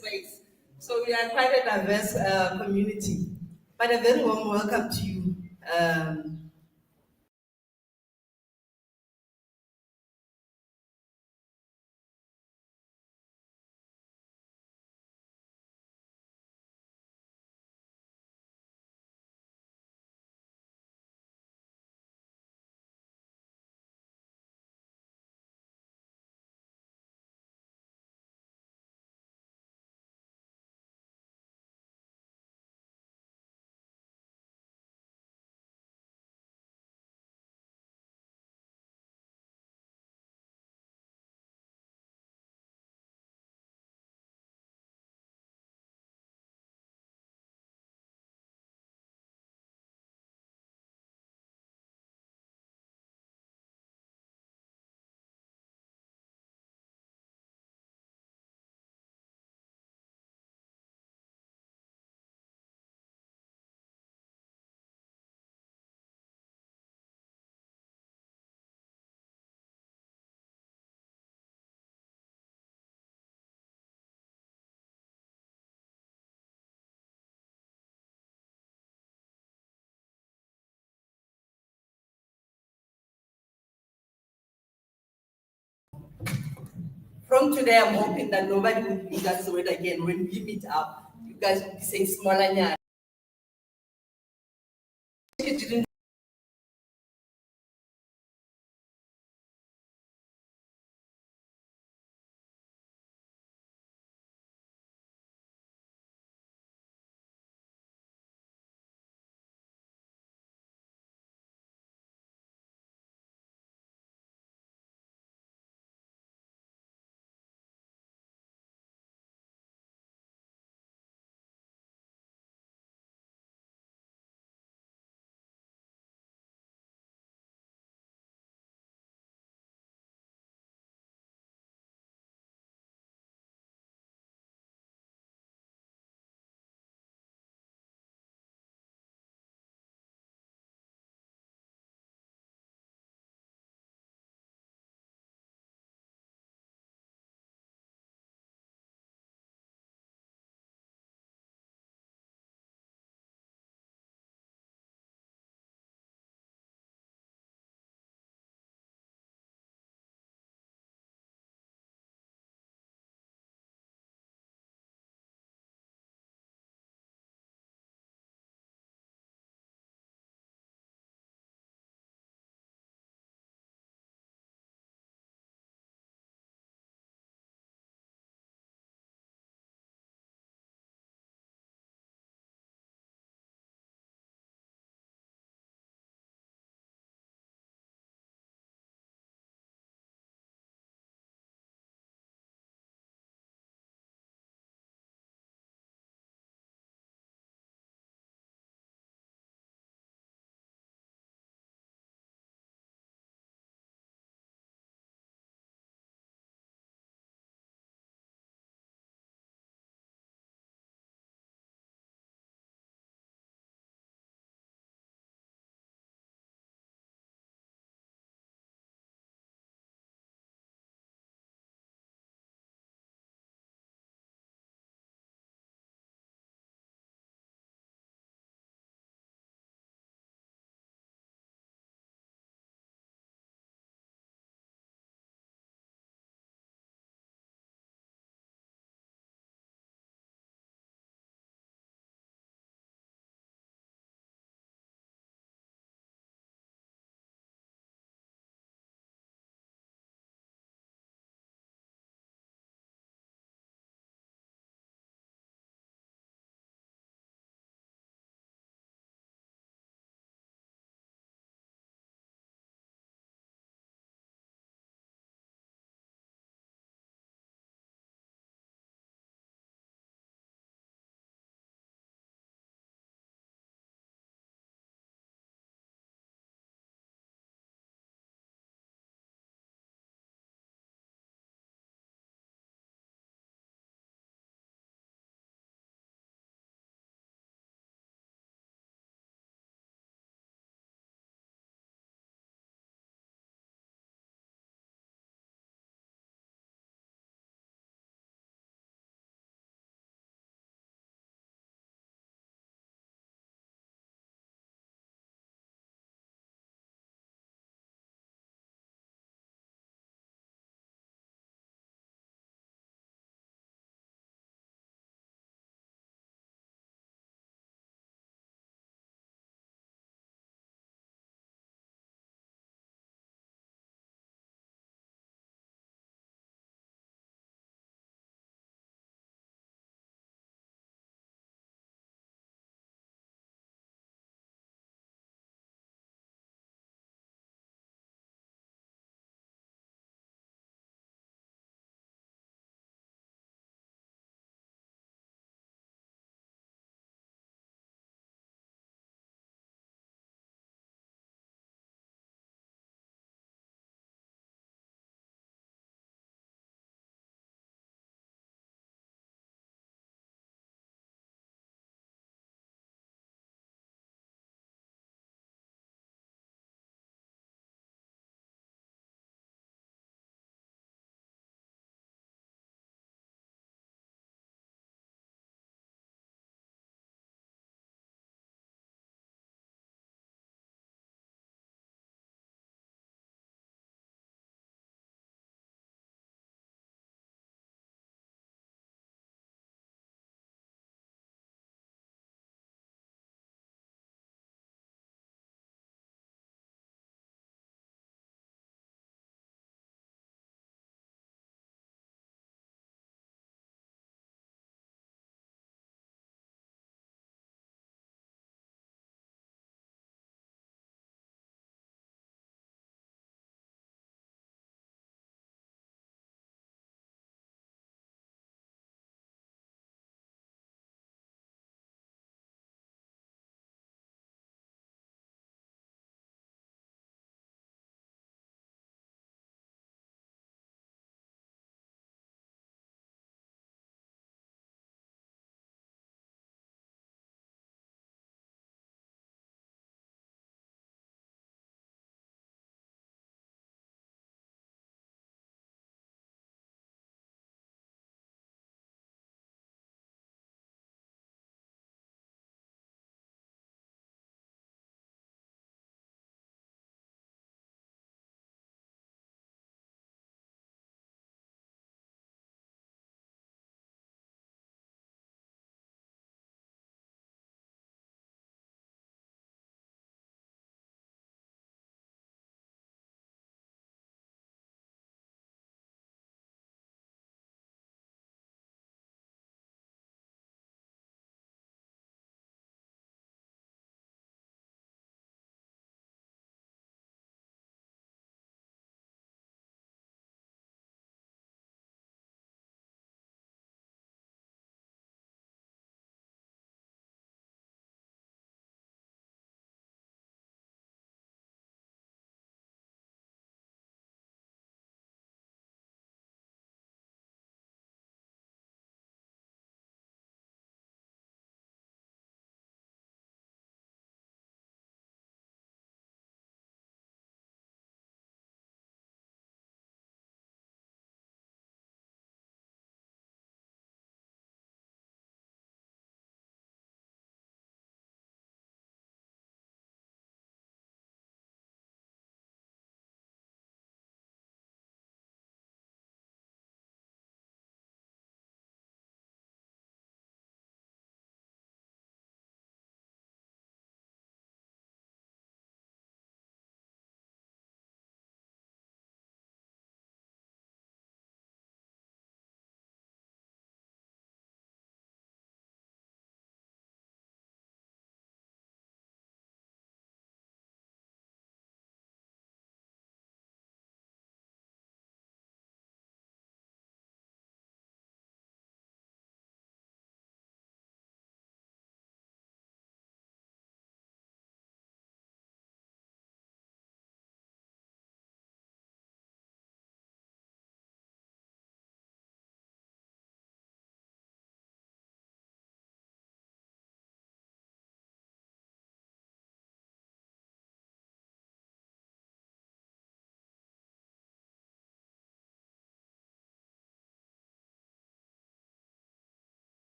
place. So we are quite a diverse community. But a very warm welcome to you. Um, from today, I'm hoping that nobody will use that word again when we meet up. You guys will be saying smaller. You didn't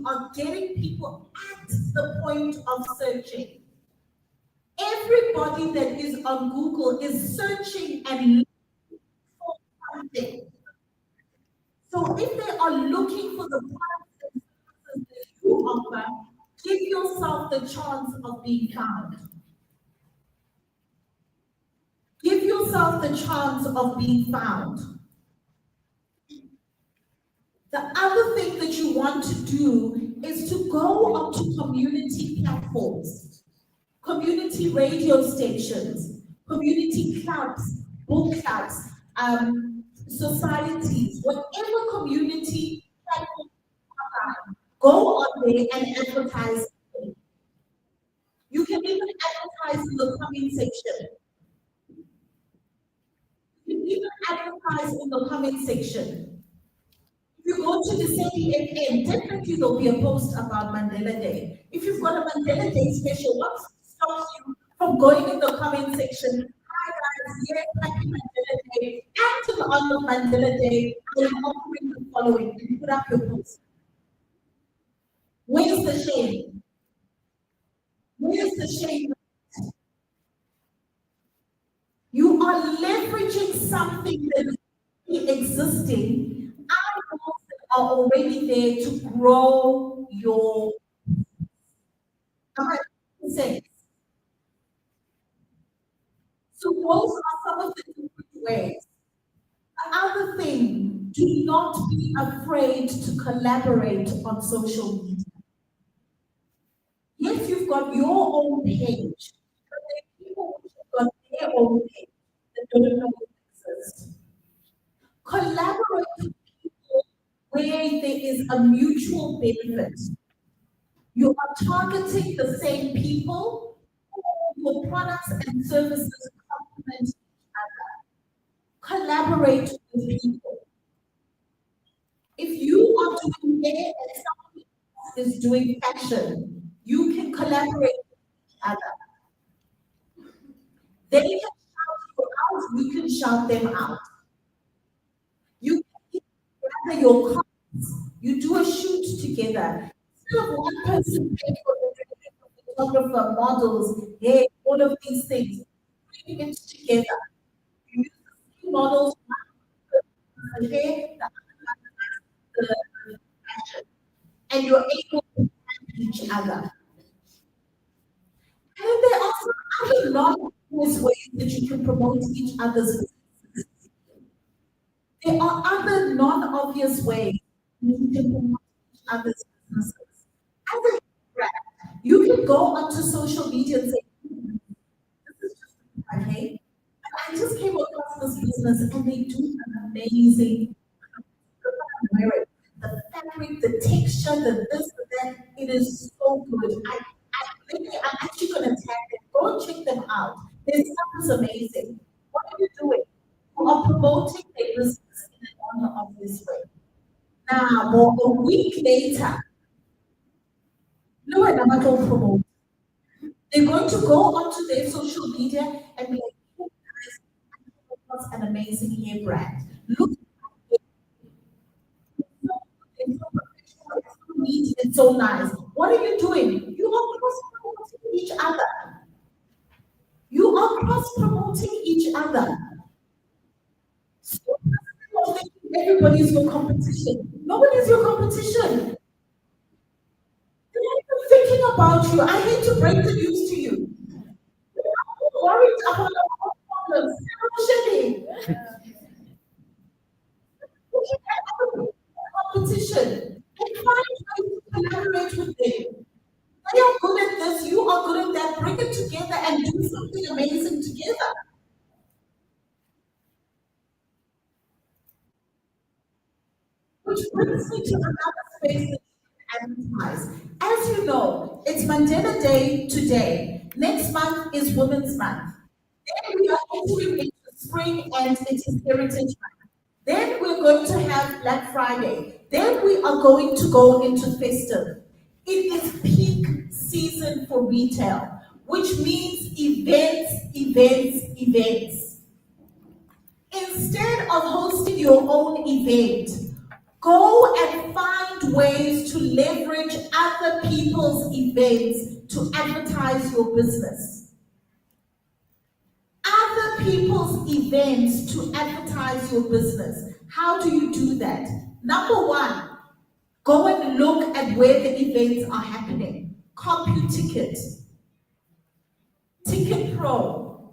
you are getting people at the point of searching. Everybody that is on Google is searching and looking for something. So if they are looking for the products and services that you offer, give yourself the chance of being found. Give yourself the chance of being found. The other thing that you want to do is to go onto community platforms, community radio stations, community clubs, book clubs, societies, whatever community platform go on there and advertise. You can even advertise in the comment section. You can even advertise in the comment section. If you go to the CDFM, definitely there'll be a post about Mandela Day. If you've got a Mandela Day special, what stops you from going in the comment section? Hi guys, yes, happy Mandela Day. And to the honor of Mandela Day, I am offering the following, and put up your post. Where's the shame? Where's the shame? You are leveraging something that is existing. Eyeballs that are already there to grow your. Am I making sense? So those are some of the different ways. The other thing, do not be afraid to collaborate on social media. Yes, you've got your own page, but there are people who have got their own page that don't know it exists. Collaborate with people where there is a mutual benefit. You are targeting the same people, your products and services complement each other. Collaborate with people. If you are doing hair and somebody else is doing fashion, you can collaborate with each other. They can shout you out, you can shout them out. You can gather your clients, you do a shoot together. Instead of one person paying for the photographer, models, hair, all of these things, bring it together. You use the same models, one person does the hair, the other the fashion, and you're able to help each other. And there are some other non-obvious ways that you can promote each other's businesses. There are other non-obvious ways that you can promote each other's businesses. As a brand, you can go onto social media and say, this is just okay. I just came across this business and they do an amazing the fabric, the texture, the this, the that, it is so good. I'm actually going to tag them. Go and check them out. Their stuff is amazing. What are you doing? You are promoting their business in an obvious way. Now, more a week later, no, I'm not going to promote. They're going to go onto their social media and be like, hey guys, I came across an amazing hair brand. Look at it's so professional, it's so neat, it's so nice. What are you doing? You are cross-promoting each other. You are cross-promoting each other. So everybody's your competition. Nobody's your competition. They're not even thinking about you. I hate to break the news to you. They're not worried about our own problems. They're not shedding. Competition and find ways to collaborate with them. They are good at this, you are good at that. Bring it together and do something amazing together. Which brings me to another space that you can advertise. As you know, it's Mandela Day today. Next month is Women's Month. Then we are entering into spring and it is Heritage Month. Then we're going to have Black Friday. Then we are going to go into festive. It is peak season for retail, which means events, events, events. Instead of hosting your own event, Go and find ways to leverage other people's events to advertise your business. Other people's events to advertise your business. How do you do that? Number one, go and look at where the events are happening. CompuTicket, Ticket Pro,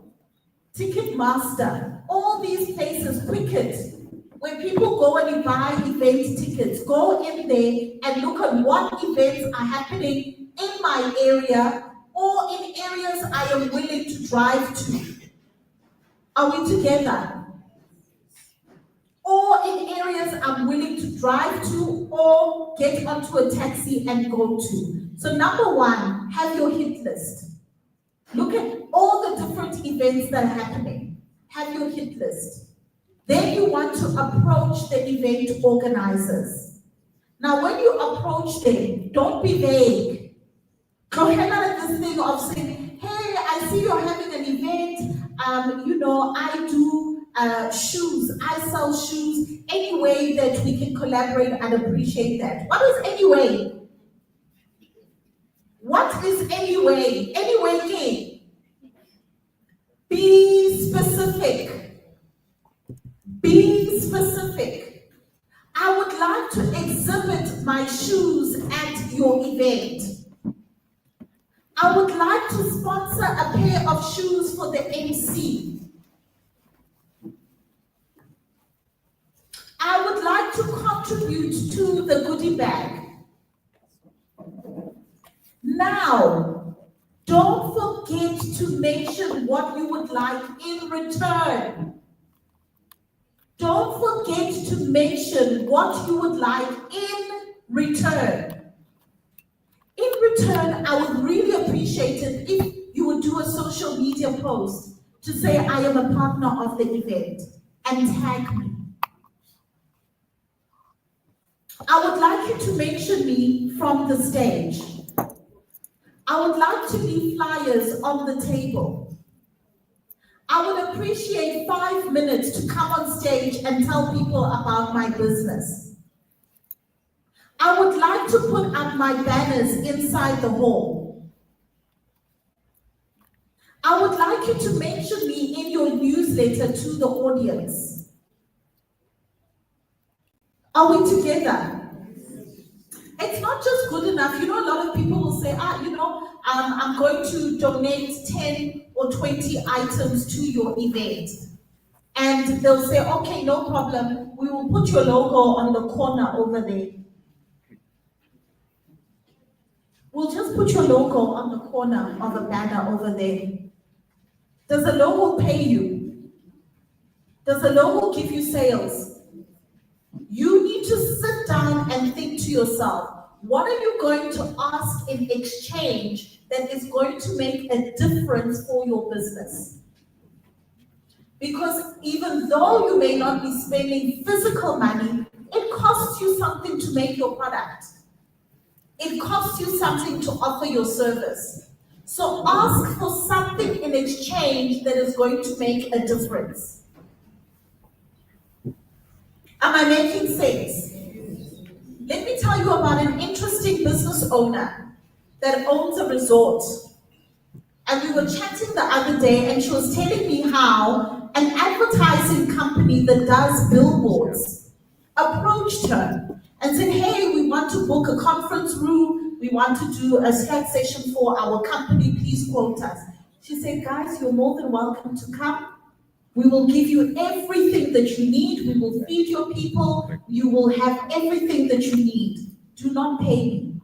Ticketmaster, all these places, Quicket, where people go and you buy event tickets. Go in there and look at what events are happening in my area or in areas I am willing to drive to. Are we together? Or in areas I'm willing to drive to or get onto a taxi and go to. So number one, have your hit list. Look at all the different events that are happening. Have your hit list. Then you want to approach the event organizers. Now when you approach them, don't be vague. Go ahead at this thing of saying, hey, I see you're having an event. I do shoes. I sell shoes. Any way that we can collaborate, I'd appreciate that. What is any way? What is any way? Any way, okay? Be specific. Be specific. I would like to exhibit my shoes at your event. I would like to sponsor a pair of shoes for the MC. I would like to contribute to the goodie bag. Now, don't forget to mention what you would like in return. Don't forget to mention what you would like in return. In return, I would really appreciate it if you would do a social media post to say I am a partner of the event and tag me. I would like you to mention me from the stage. I would like to leave flyers on the table. I would appreciate 5 minutes to come on stage and tell people about my business. I would like to put up my banners inside the hall. I would like you to mention me in your newsletter to the audience. Are we together? It's not just good enough. A lot of people will say, I'm going to donate 10 or 20 items to your event. And they'll say, okay, no problem. We will put your logo on the corner over there. We'll just put your logo on the corner of a banner over there. Does the logo pay you? Does the logo give you sales? You need to sit down and think to yourself, what are you going to ask in exchange that is going to make a difference for your business? Because even though you may not be spending physical money, it costs you something to make your product. It costs you something to offer your service. So ask for something in exchange that is going to make a difference. Am I making sense? Let me tell you about an interesting business owner that owns a resort. And we were chatting the other day and she was telling me how an advertising company that does billboards approached her and said, hey, we want to book a conference room. We want to do a Slack session for our company. Please quote us. She said, guys, you're more than welcome to come. We will give you everything that you need. We will feed your people. You will have everything that you need. Do not pay me.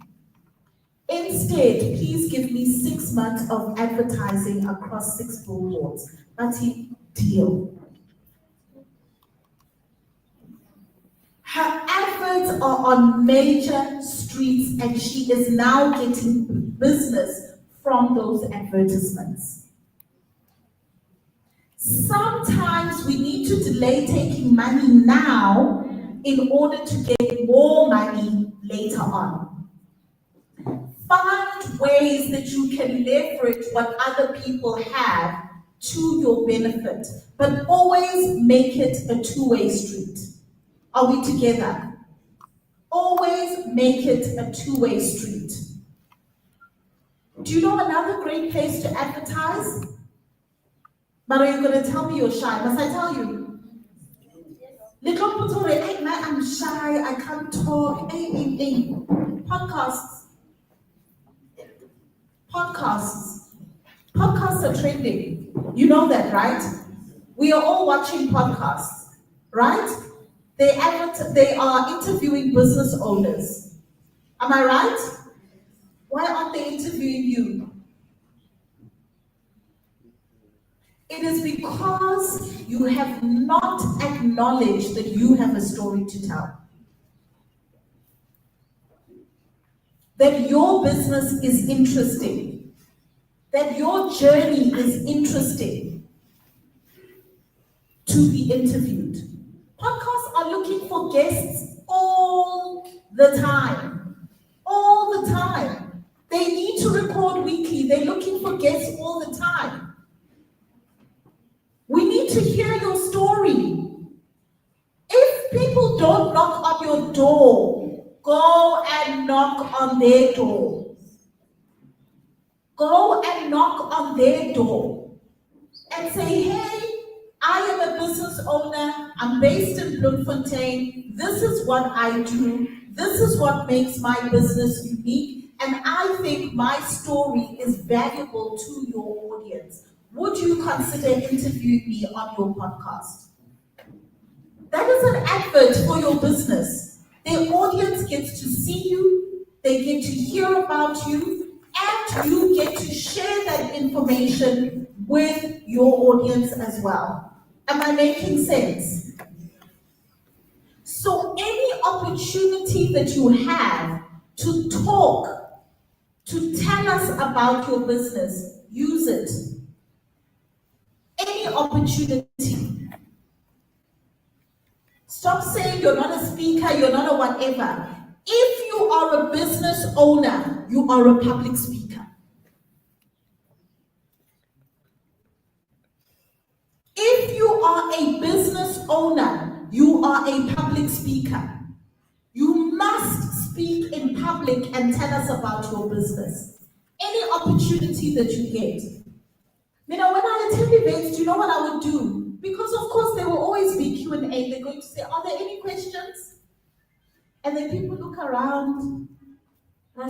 Instead, please give me 6 months of advertising across 6 billboards. That's a deal. Her adverts are on major streets and she is now getting business from those advertisements. Sometimes we need to delay taking money now in order to get more money later on. Find ways that you can leverage what other people have to your benefit, but always make it a two-way street. Are we together? Always make it a two-way street. Do you know another great place to advertise? But are you going to tell me you're shy? Must I tell you? Little Putore, hey, man, I'm shy, I can't talk. Hey. Podcasts. Podcasts are trending. You know that, right? We are all watching podcasts, right? They are interviewing business owners. Am I right? Why aren't they interviewing you? It is because you have not acknowledged that you have a story to tell. That your business is interesting. That your journey is interesting to be interviewed. Podcasts are looking for guests all the time. All the time. They need to record weekly. They're looking for guests all the time. We need to hear your story. If people don't knock on your door, go and knock on their door. Go and knock on their door and say, hey, I am a business owner. I'm based in Bloemfontein. This is what I do. This is what makes my business unique. And I think my story is valuable to your audience. Would you consider interviewing me on your podcast? That is an advert for your business. The audience gets to see you, they get to hear about you, and you get to share that information with your audience as well. Am I making sense? So any opportunity that you have to talk, to tell us about your business, use it. Any opportunity. Stop saying you're not a speaker, you're not a whatever. If you are a business owner, you are a public speaker. If you are a business owner, you are a public speaker. You must speak in public and tell us about your business. Any opportunity that you get. You know, when I attend events, do you know what I would do? Because of course there will always be Q&A. They're going to say, are there any questions? And then people look around. I'll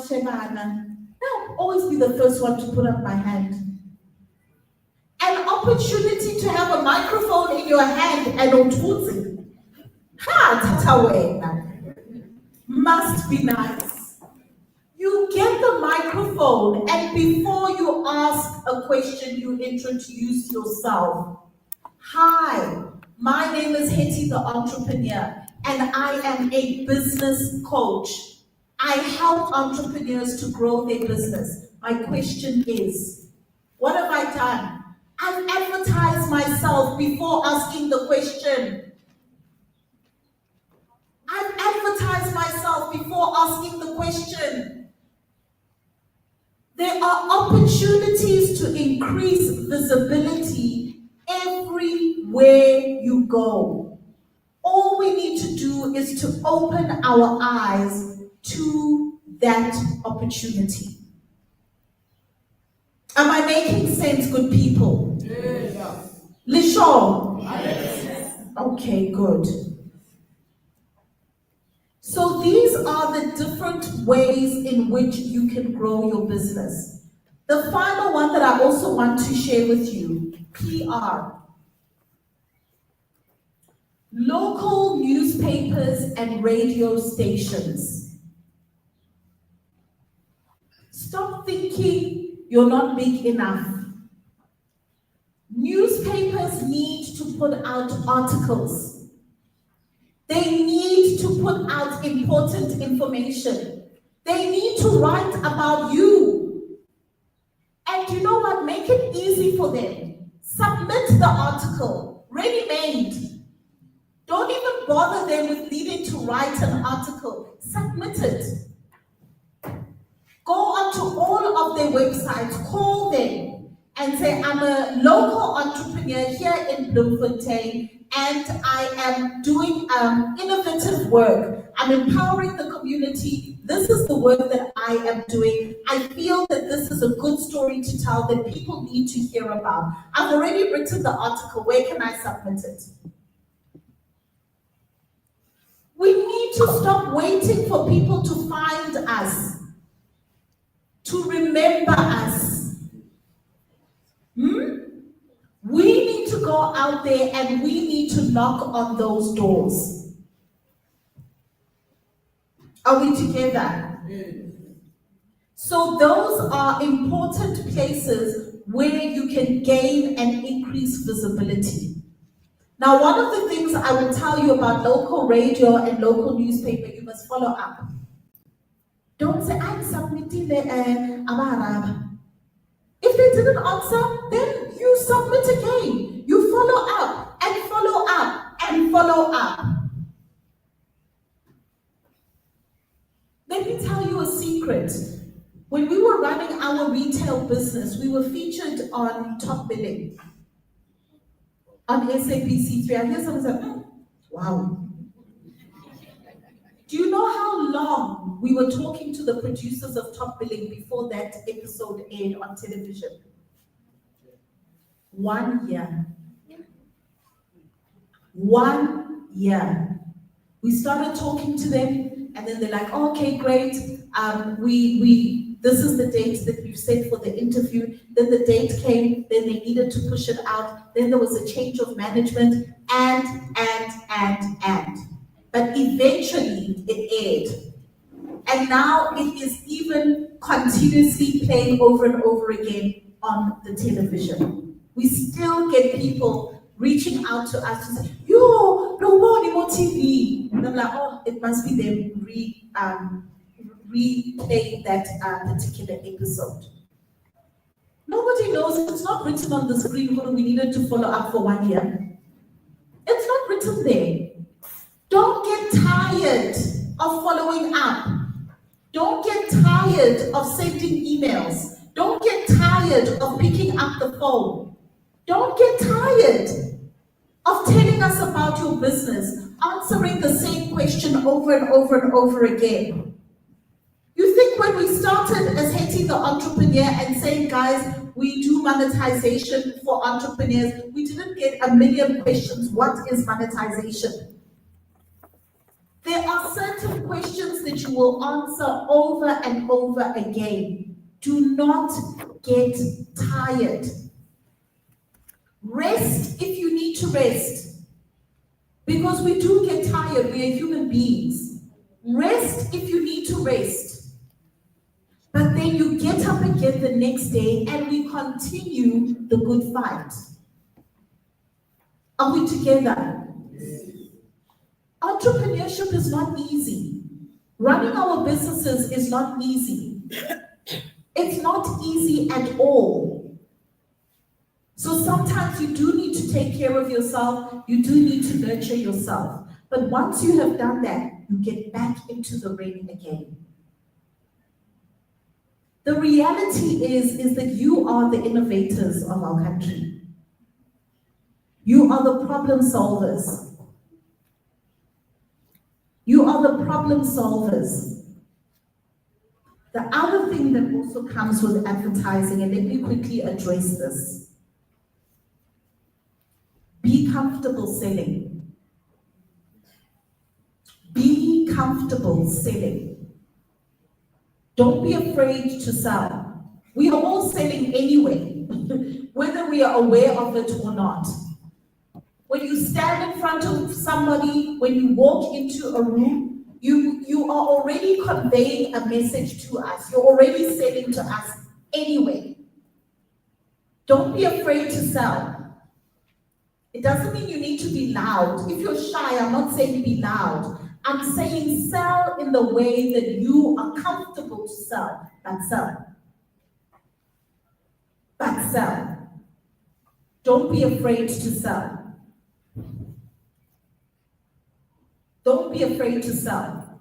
always be the first one to put up my hand. An opportunity to have a microphone in your hand and on must be nice. You get the microphone and before you ask a question, you introduce yourself. Hi, my name is Hetty the entrepreneur and I am a business coach. I help entrepreneurs to grow their business. My question is, what have I done? I've advertised myself before asking the question. I've advertised myself before asking the question. There are opportunities to increase visibility everywhere you go. All we need to do is to open our eyes to that opportunity. Am I making sense, good people? Yes. Lishon? Yes. Okay, good. So these are the different ways in which you can grow your business. The final one that I also want to share with you, PR. Local newspapers and radio stations. Stop thinking you're not big enough. Newspapers need to put out articles. They need to put out important information. They need to write about you. And you know what? Make it easy for them. Submit the article, ready-made. Don't even bother them with needing to write an article. Submit it. Go onto all of their websites, call them, and say, I'm a local entrepreneur here in Bloemfontein, and I am doing innovative work. I'm empowering the community. This is the work that I am doing. I feel that this is a good story to tell that people need to hear about. I've already written the article. Where can I submit it? We need to stop waiting for people to find us, to remember us. We need to go out there and we need to knock on those doors. Are we together? So those are important places where you can gain and increase visibility. Now, one of the things I will tell you about local radio and local newspaper, you must follow up. Don't say, I'm submitting the Amarab. If they didn't answer, then you submit again. You follow up and follow up and follow up. Let me tell you a secret. When we were running our retail business, we were featured on Top Billing on SABC3. I hear someone say, wow. Do you know how long we were talking to the producers of Top Billing before that episode aired on television? 1 year. 1 year. We started talking to them, and then they're like, okay, great. This is the date that we've set for the interview. Then the date came, then they needed to push it out. Then there was a change of management, and. But eventually it aired. And now it is even continuously playing over and over again on the television. We still get people reaching out to us to say, yo, no more TV. And I'm like, oh, it must be them replaying that particular episode. Nobody knows. It's not written on the screen whether we needed to follow up for 1 year. It's not written there. Don't get tired of following up. Don't get tired of sending emails. Don't get tired of picking up the phone. Don't get tired of telling us about your business, answering the same question over and over and over again. You think when we started as Hetty the entrepreneur and saying, guys, we do monetization for entrepreneurs, we didn't get a million questions. What is monetization? There are certain questions that you will answer over and over again. Do not get tired. Rest if you need to rest. Because we do get tired, we are human beings. Rest if you need to rest. But then you get up again the next day and we continue the good fight. Are we together? Entrepreneurship is not easy. Running our businesses is not easy. It's not easy at all. So sometimes you do need to take care of yourself. You do need to nurture yourself. But once you have done that, you get back into the ring again. The reality is that you are the innovators of our country. You are the problem solvers. You are the problem solvers. The other thing that also comes with advertising, and let me quickly address this. Be comfortable selling. Be comfortable selling. Don't be afraid to sell. We are all selling anyway, whether we are aware of it or not. When you stand in front of somebody, when you walk into a room, you are already conveying a message to us. You're already selling to us anyway. Don't be afraid to sell. It doesn't mean you need to be loud. If you're shy, I'm not saying be loud. I'm saying sell in the way that you are comfortable to sell, but sell. But sell. Don't be afraid to sell. Don't be afraid to sell.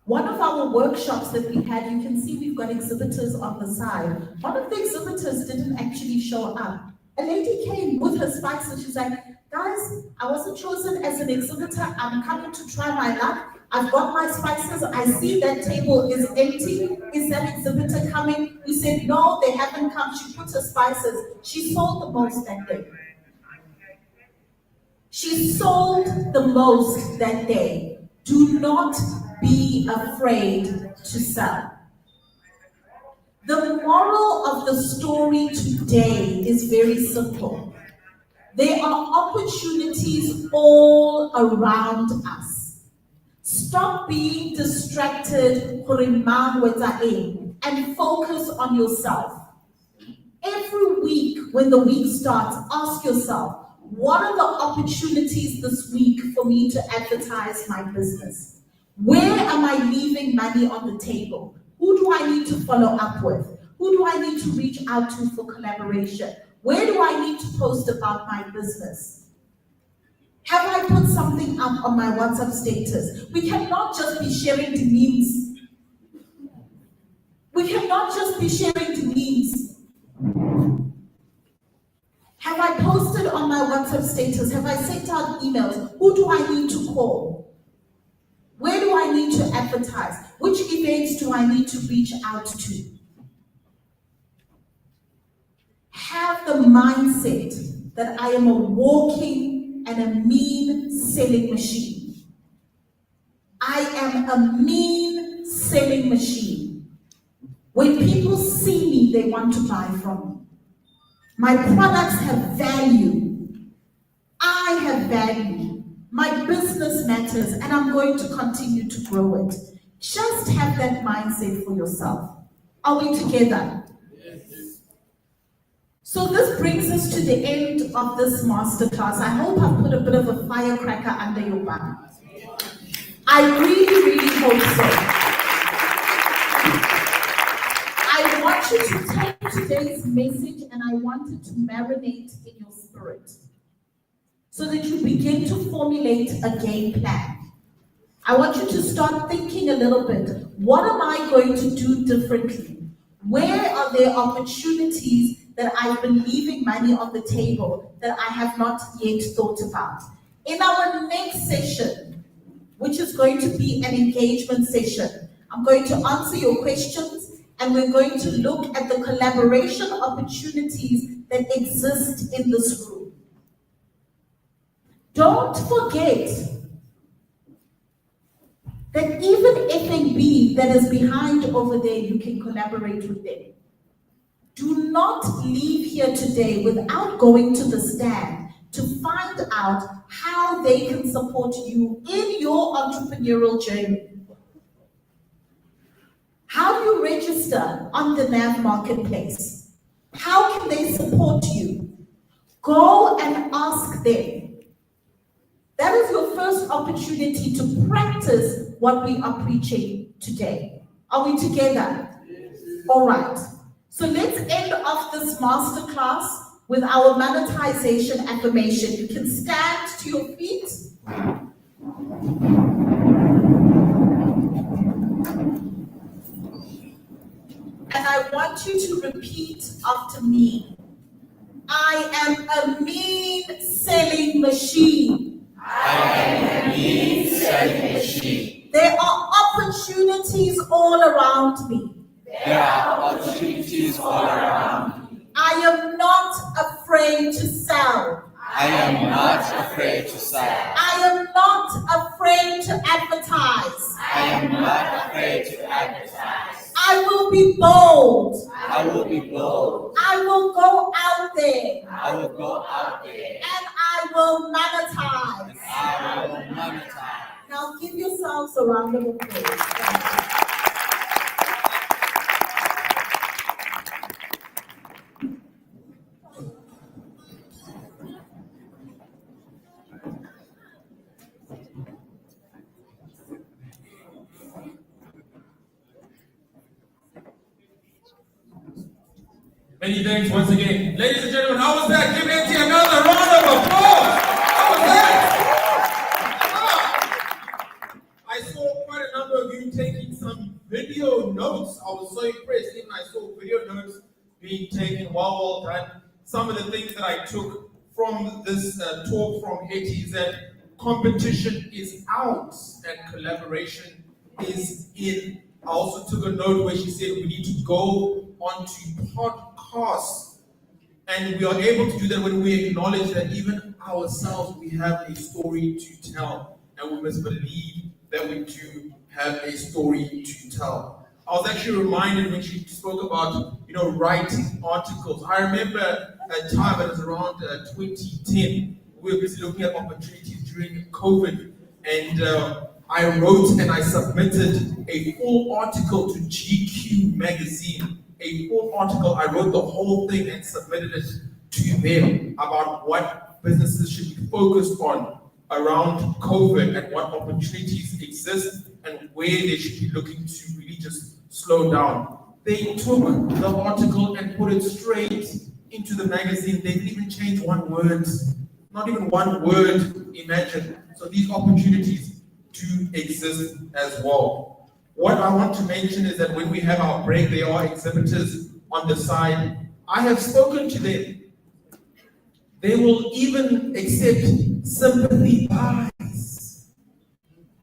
One of our workshops that we had, you can see we've got exhibitors on the side. One of the exhibitors didn't actually show up. A lady came with her spices. She's like, guys, I wasn't chosen as an exhibitor. I'm coming to try my luck. I've got my spices. I see that table is empty. Is that exhibitor coming? We said, no, they haven't come. She put her spices. She sold the most that day. She sold the most that day. Do not be afraid to sell. The moral of the story today is very simple. There are opportunities all around us. Stop being distracted and focus on yourself. Every week, when the week starts, ask yourself, what are the opportunities this week for me to advertise my business? Where am I leaving money on the table? Who do I need to follow up with? Who do I need to reach out to for collaboration? Where do I need to post about my business? Have I put something up on my WhatsApp status? We cannot just be sharing the memes. We cannot just be sharing the memes. Have I posted on my WhatsApp status? Have I sent out emails? Who do I need to call? Where do I need to advertise? Which events do I need to reach out to? Have the mindset that I am a walking and a mean selling machine. I am a mean selling machine. When people see me, they want to buy from me. My products have value. I have value. My business matters, and I'm going to continue to grow it. Just have that mindset for yourself. Are we together? Yes. So this brings us to the end of this masterclass. I hope I've put a bit of a firecracker under your bum. I really, really hope so. I want you to take today's message and I want it to marinate in your spirit so that you begin to formulate a game plan. I want you to start thinking a little bit. What am I going to do differently? Where are there opportunities that I've been leaving money on the table that I have not yet thought about? In our next session, which is going to be an engagement session, I'm going to answer your questions. And we're going to look at the collaboration opportunities that exist in this room. Don't forget that even F&B that is behind over there, you can collaborate with them. Do not leave here today without going to the stand to find out how they can support you in your entrepreneurial journey. How do you register on the NAV marketplace? How can they support you? Go and ask them. That is your first opportunity to practice what we are preaching today. Are we together? Yes. All right. So let's end off this masterclass with our monetization affirmation. You can stand to your feet. And I want you to repeat after me. I am a mean selling machine. I am a mean selling machine. There are opportunities all around me. There are opportunities all around me. I am not afraid to sell. I am not afraid to sell. I am not afraid to advertise. I am not afraid to advertise. I will be bold. I will be bold. I will go out there. I will go out there. And I will monetize. I will monetize. Now give yourselves a round of applause. Many thanks once again. Ladies and gentlemen, how was that? Give Auntie another round of applause. How was that? I saw quite a number of you taking notes. I was so impressed. Even I saw video notes being taken. Well done. Some of the things that I took from this talk from Hetty is that competition is out and collaboration is in. I also took a note where she said we need to go onto podcasts, and we are able to do that when we acknowledge that even ourselves we have a story to tell, and we must believe that we do have a story to tell. I was actually reminded when she spoke about, writing articles. I remember a time, it was around 2010, we were busy looking at opportunities during COVID, and I wrote and I submitted a full article to GQ magazine. A full article, I wrote the whole thing and submitted it to them about what businesses should be focused on around COVID and what opportunities exist and where they should be looking to really just slow down. They took the article and put it straight into the magazine. They didn't even change one word, not even one word, imagine. So these opportunities do exist as well. What I want to mention is that when we have our break, there are exhibitors on the side. I have spoken to them. They will even accept sympathy buys.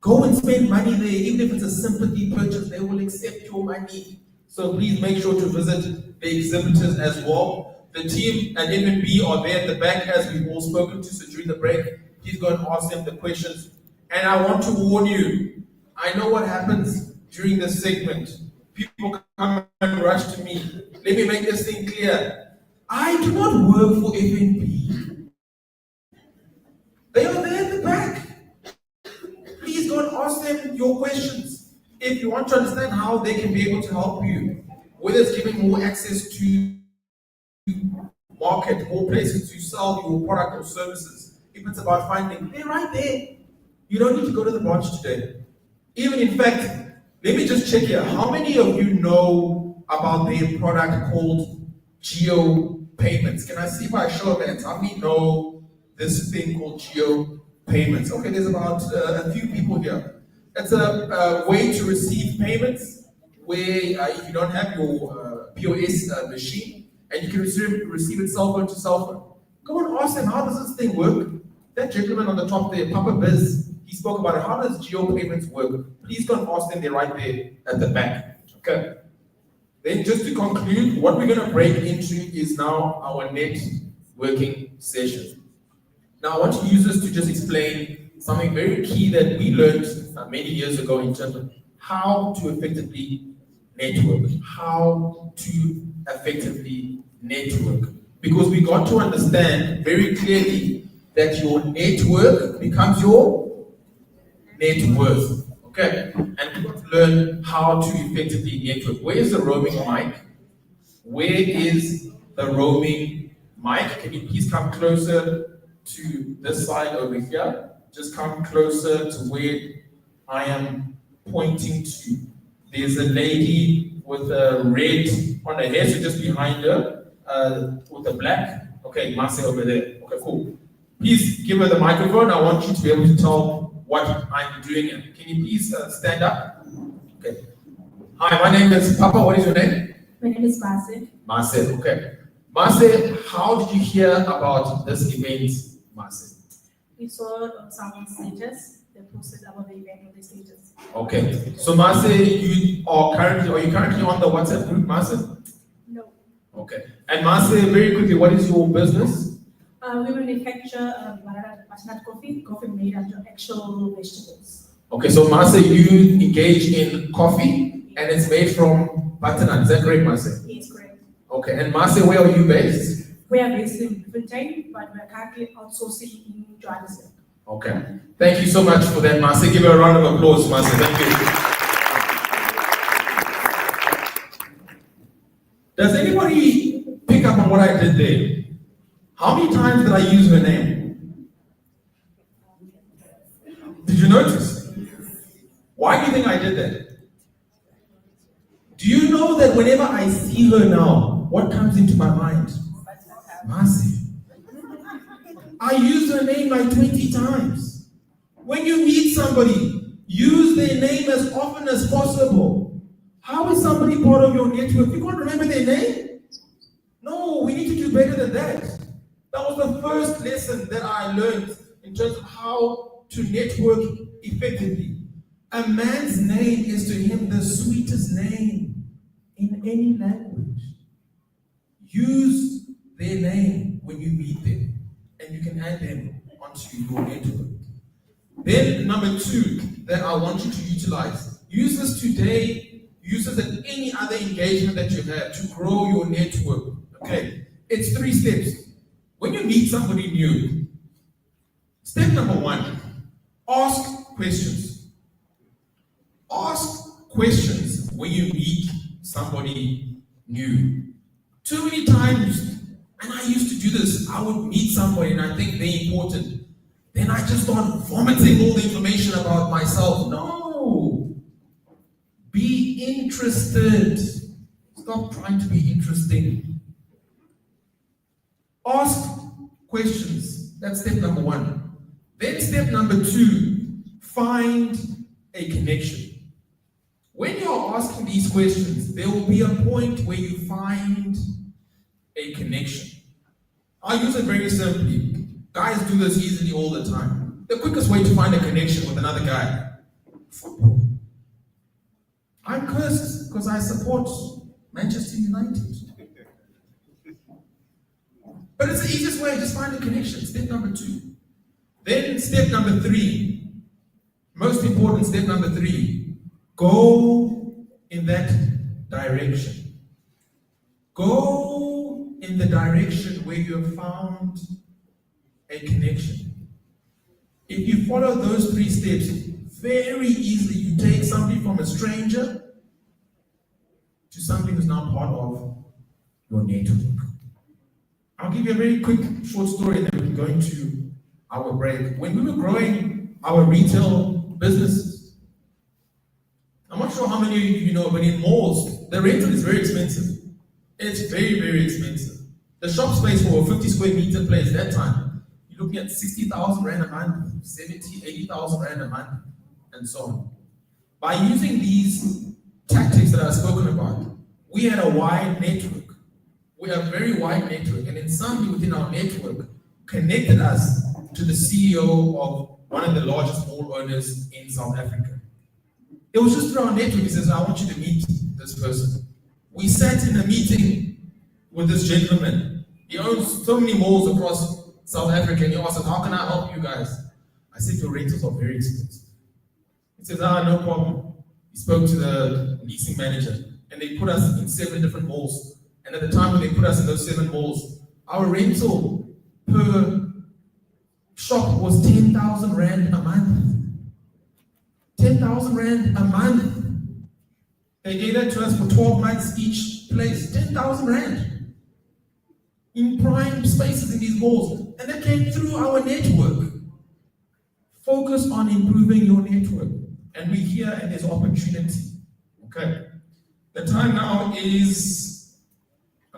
Go and spend money there, even if it's a sympathy purchase, they will accept your money. So please make sure to visit the exhibitors as well. The team at M&B are there at the back as we've all spoken to, so during the break, please go and ask them the questions. And I want to warn you, I know what happens during this segment. People come and rush to me. Let me make this thing clear. I do not work for M&B. They are there at the back. Please go and ask them your questions. If you want to understand how they can be able to help you, whether it's giving more access to market, more places to sell your product or services, if it's about finding, they're right there. You don't need to go to the branch today. Even in fact, let me just check here. How many of you know about their product called Geo Payments? Can I see by a show of hands? How many know this thing called Geo Payments? Okay, there's about a few people here. It's a way to receive payments where if you don't have your POS machine, and you can receive it cell phone to cell phone. Go and ask them, how does this thing work? That gentleman on the top there, Papa Biz, he spoke about it. How does Geo Payments work? Please go and ask them, they're right there at the back. Okay. Then just to conclude, what we're going to break into is now our networking session. Now I want to use this to just explain something very key that we learned many years ago in terms of how to effectively network. How to effectively network. Because we got to understand very clearly that your network becomes your net worth. Okay? And we got to learn how to effectively network. Where is the roaming mic? Where is the roaming mic? Can you please come closer to this side over here? Just come closer to where I am pointing to. There's a lady with a red on her hair, so just behind her, with a black. Okay, Marcy over there. Okay, cool. Please give her the microphone. I want you to be able to tell what I'm doing. Can you please stand up? Okay. Hi, my name is Papa. What is your name? My name is Marcel. Marcel, okay. Marcel, how did you hear about this event, Marcel? We saw on someone's status, they posted about the event on the status. Okay. So Marcel, are you currently on the WhatsApp group, Marcel? No. Okay. And Marcel, very quickly, what is your business? We manufacture butternut coffee made out of actual vegetables. Okay, so Marcel, you engage in coffee and it's made from butternut. Is that correct, Marcel? Yes, correct. Okay, and Marcel, where are you based? We are based in Bloemfontein, but we are currently outsourcing in Johannesburg. Okay. Thank you so much for that, Marcel. Give her a round of applause, Marcel. Thank you. Does anybody pick up on what I did there? How many times did I use her name? Did you notice? Why do you think I did that? Do you know that whenever I see her now, what comes into my mind? Marcy. I use her name like 20 times. When you meet somebody, use their name as often as possible. How is somebody part of your network? You can't remember their name? No, we need to do better than that. That was the first lesson that I learned in terms of how to network effectively. A man's name is to him the sweetest name in any language. Use their name when you meet them, and you can add them onto your network. Then number 2 that I want you to utilize. Use this today, use this at any other engagement that you have to grow your network. Okay, it's 3 steps. When you meet somebody new, step number 1, ask questions. Ask questions when you meet somebody new. Too many times, and I used to do this, I would meet somebody and I think they're important. Then I just start vomiting all the information about myself. No. Be interested. Stop trying to be interesting. Ask questions. That's step number 1. Then step number 2, find a connection. When you're asking these questions, there will be a point where you find a connection. I'll use it very simply. Guys do this easily all the time. The quickest way to find a connection with another guy, football. I'm cursed because I support Manchester United. But it's the easiest way, just find a connection. Step number 2. Then step number 3, most important step number 3, go in that direction. Go in the direction where you have found a connection. If you follow those 3 steps, very easily you take somebody from a stranger to somebody who's now part of your network. I'll give you a very quick short story and then we can go into our break. When we were growing our retail businesses, I'm not sure how many of you know, but in malls, the rental is very expensive. It's very, very expensive. The shop space for a 50 square meter place that time, you're looking at 60,000 Rand a month, 70, 80,000 Rand a month, and so on. By using these tactics that I've spoken about, we had a wide network. We have a very wide network, and then somebody within our network connected us to the CEO of one of the largest mall owners in South Africa. It was just through our network. He says, I want you to meet this person. We sat in a meeting with this gentleman. He owns so many malls across South Africa, and he asked us, how can I help you guys? I said, your rentals are very expensive. He says, no problem. He spoke to the leasing manager, and they put us in 7 different malls. And at the time when they put us in those 7 malls, our rental per shop was 10,000 Rand a month. 10,000 Rand a month. They gave that to us for 12 months each place. 10,000 Rand. In prime spaces in these malls. And that came through our network. Focus on improving your network. And we're here and there's opportunity. Okay. The time now is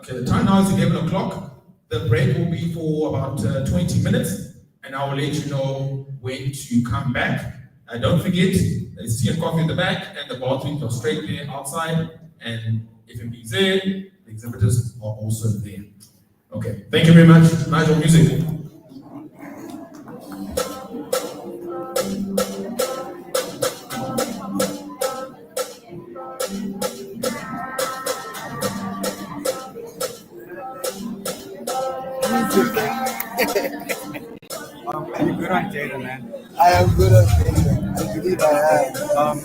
11 o'clock. The break will be for about 20 minutes. And I will let you know when to come back. Don't forget, there's tea and coffee in the back, and the bathrooms are straight there outside. And if it is there, the exhibitors are also there. Okay, thank you very much. Nigel, music. Are you good on data, man? I am good at data. I believe I am.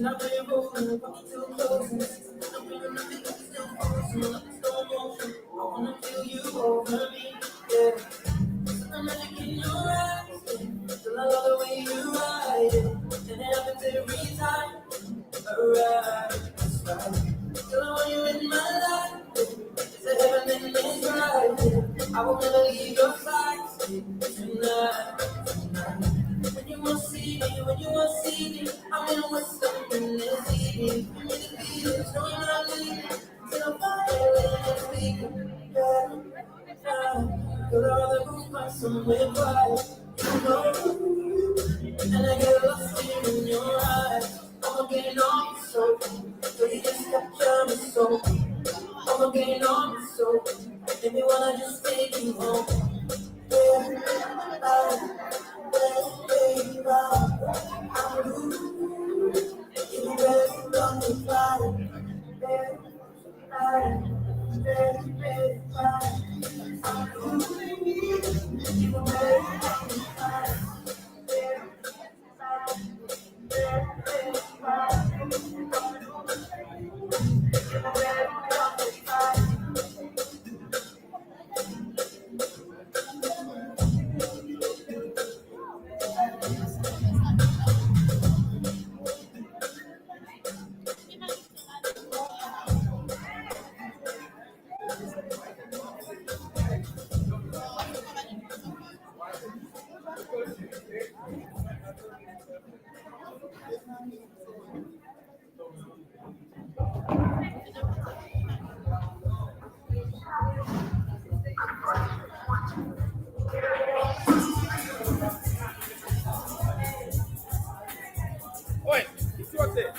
And I'm playing both and walking too close. And I'm feeling nothing but still frozen. Like slow motion. I wanna feel you over me. Yeah. I'm magic in your eyes. Still I love the way you ride it. And it happens every time. Alright, that's right. Still I want you in my life. It's a heaven and it's right. I will never leave your side. Tonight. When you want to see me, I'm in with something that's easy. You need to feel it, show you what I need. Till I'm fire and speak. You're all the room by somewhere quiet. You know, and I get lost here in your eyes. I'm getting on so, so you just capture me so. I'm getting on so, maybe wanna just take you home. Oi, it's your day.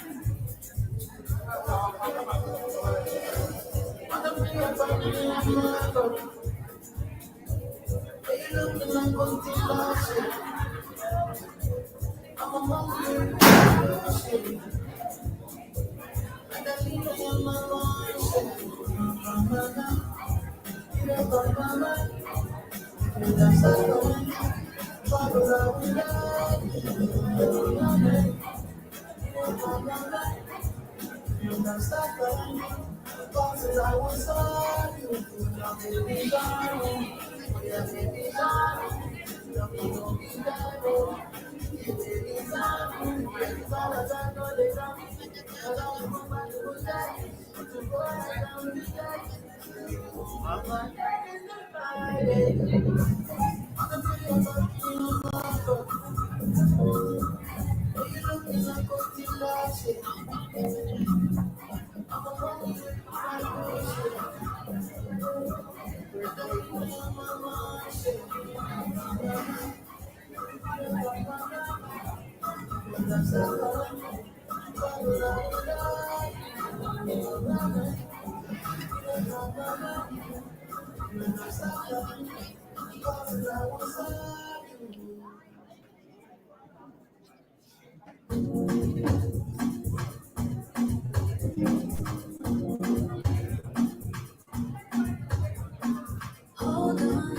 Hold on,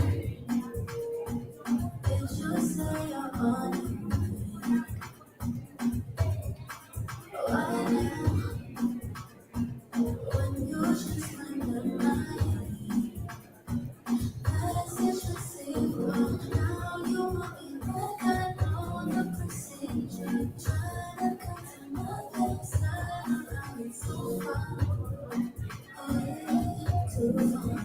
did you say you're on? Why now, when you just under mine? Message received, now you want me back. I know the procedure. Try to come to my place, I'm so far away, too far.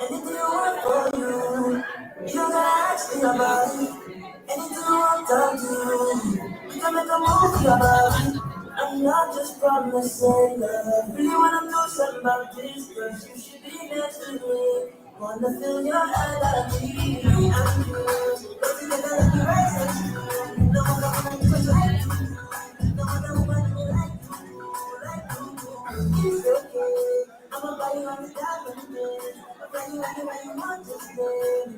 Anything I want for you, you don't gotta ask me about it. Anything I want to do, you can make a movie about it. I'm not just promising love. Really wanna do something about this, cause you should be next to me. Wanna feel your energy, I'm yours. But you gotta be right next to me. No one gonna do it like you. No one gonna do it like you. It's okay. I'ma buy you all the diamond rings. I'll buy you anywhere you want to stay.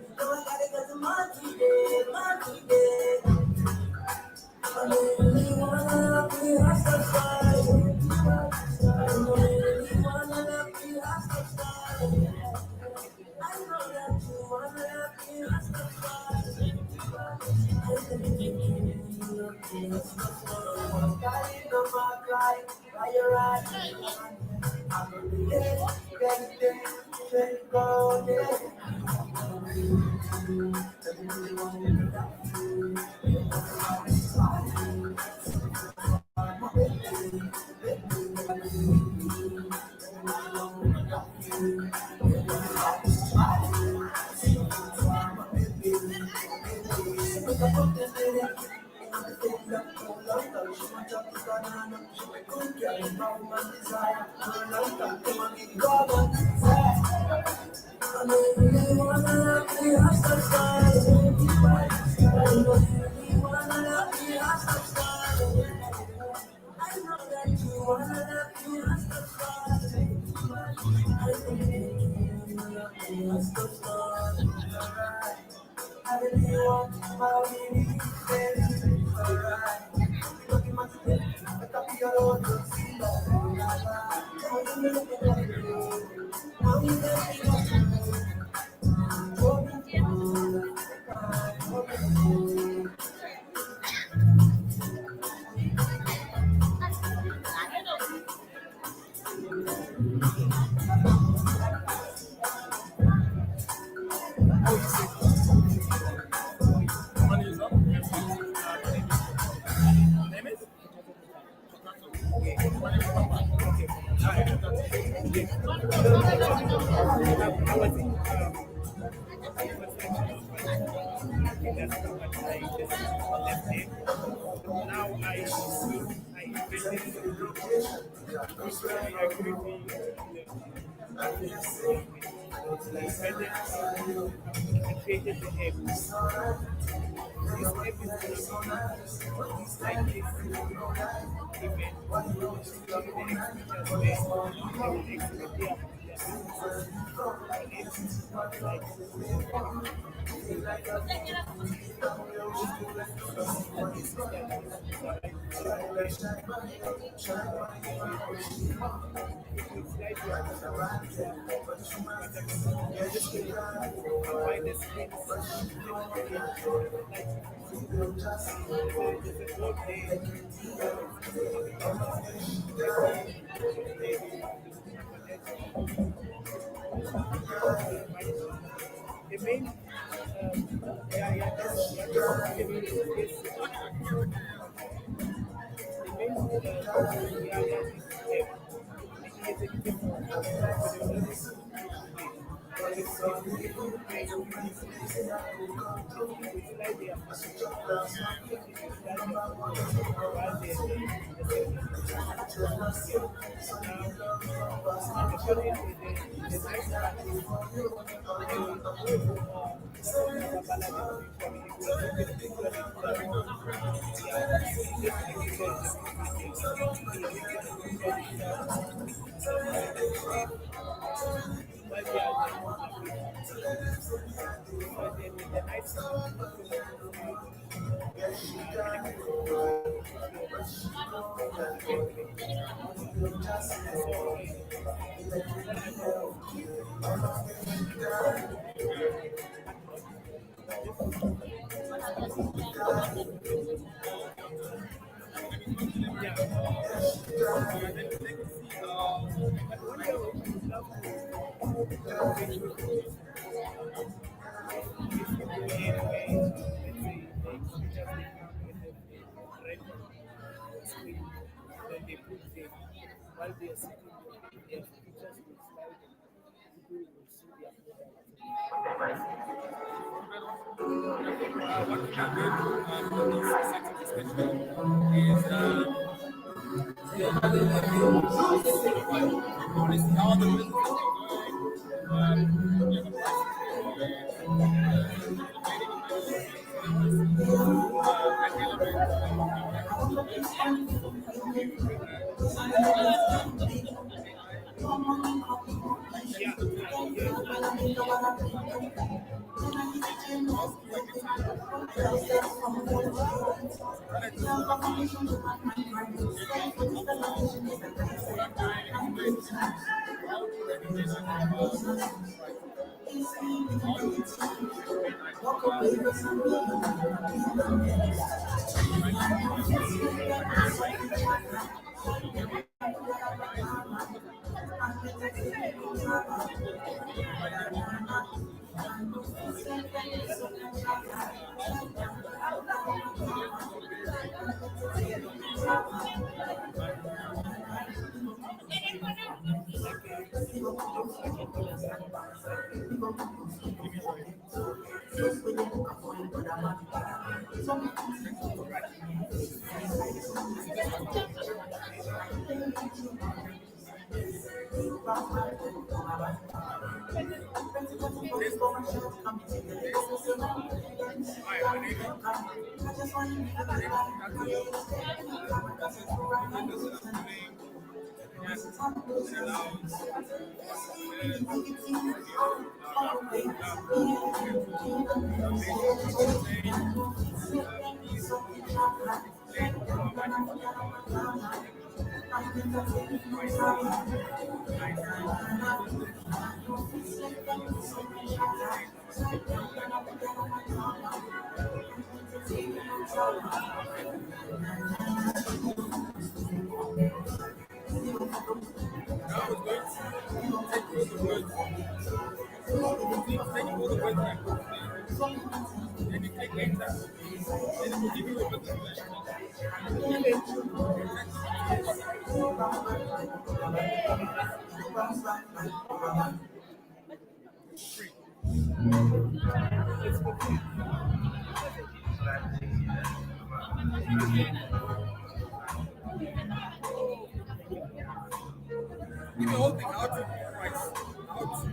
Give me a whole thing. How to price. How to.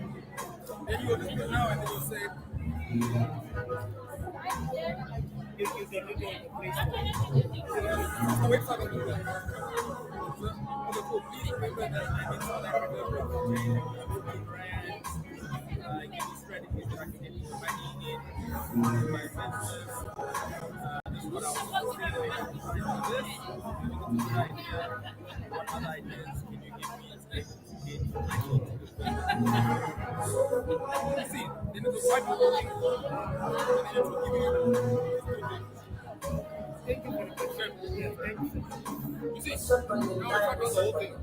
Then you go to people now and they will say. You can do the website of the book. Okay, cool. Please remember that I need to like the brands, any strategies that I can get people money in, my investments. This is what I was saying. This idea. What other ideas can you give me as to get money into the see, then it's a white people thing, and then it will give you. Thank you for the question. Yes, thank you. You see, now we're talking about the whole thing.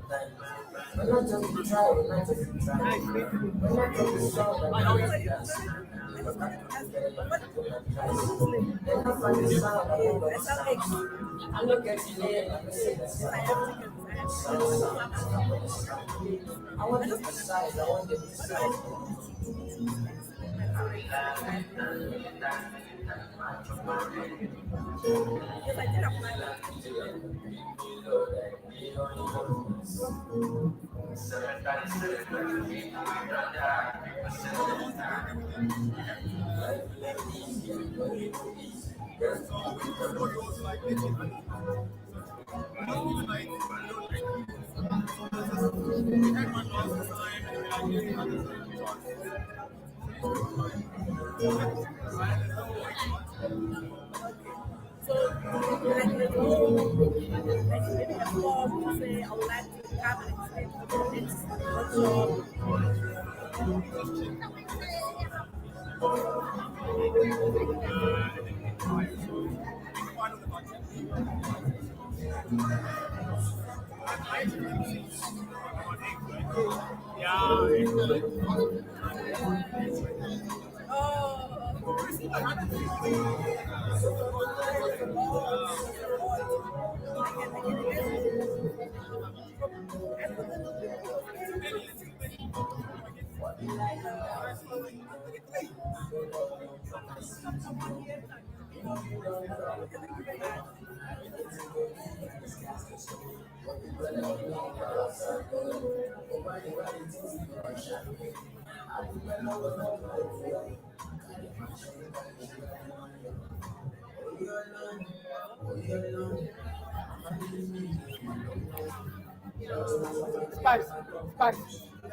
Spice, spice,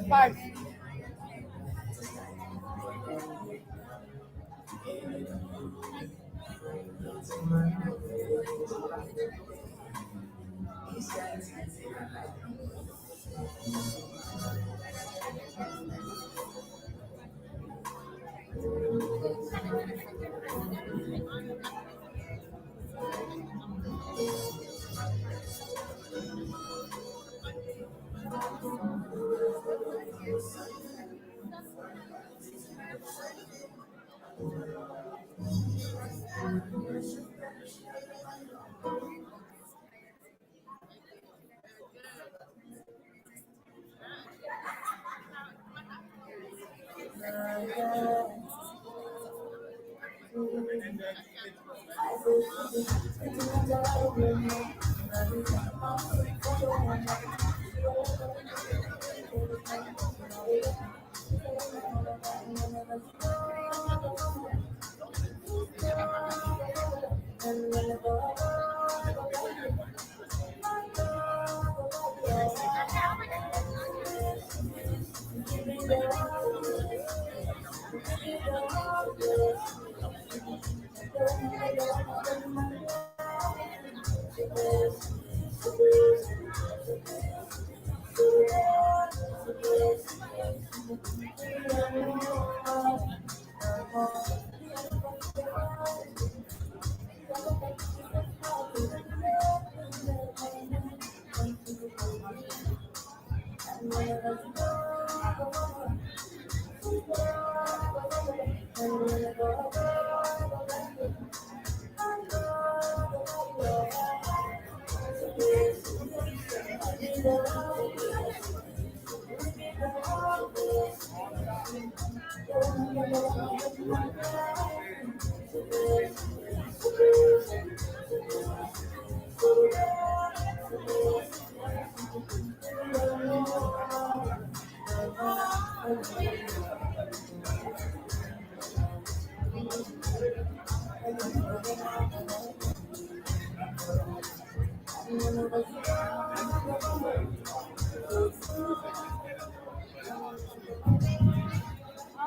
spice.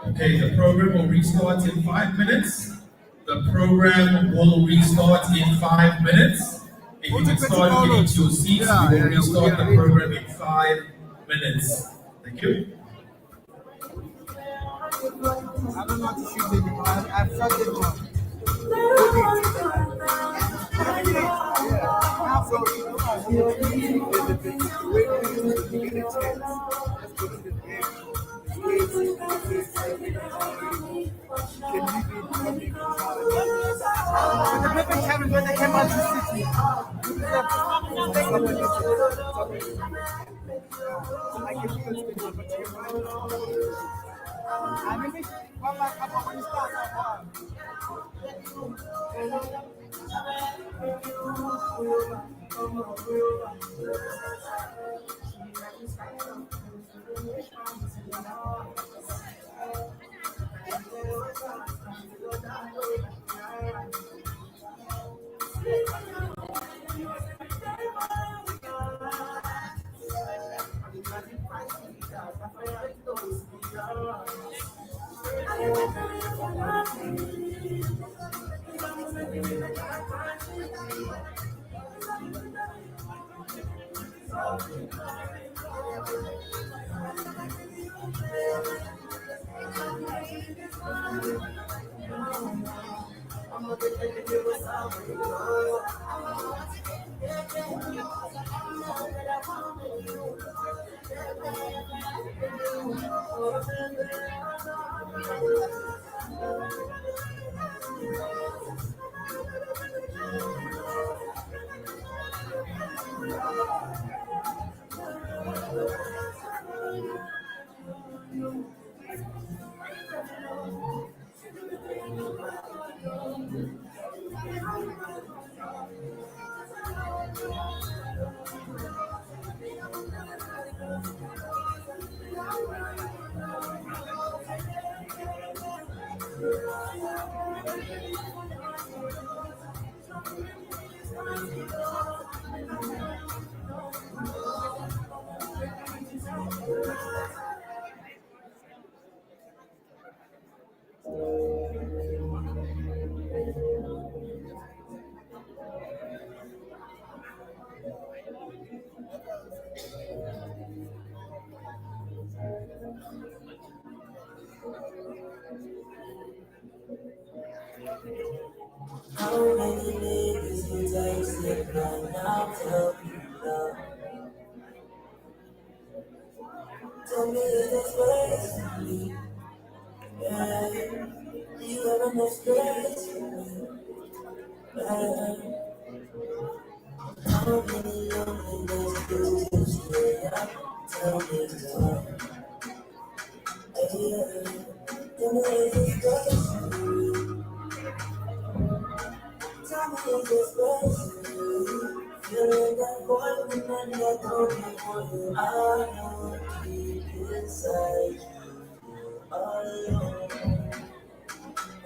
Okay, the program will restart in 5 minutes. The program will restart in 5 minutes. If you can start getting to your seats, we will restart the program in 5 minutes. Thank you. I don't know how to shoot it, but I've shot it one. The paper challenge when they came out to city. I can feel it, but I mean, one like up when you start. How many niggas you take it right now? Tell me love. Tell me if there's space for me. Yeah, you have enough space for me. How many loneliness do you stay up? Tell me love. Tell me is it special? Tell me is it special? Feeling that void and that broken for you. I know deep inside alone.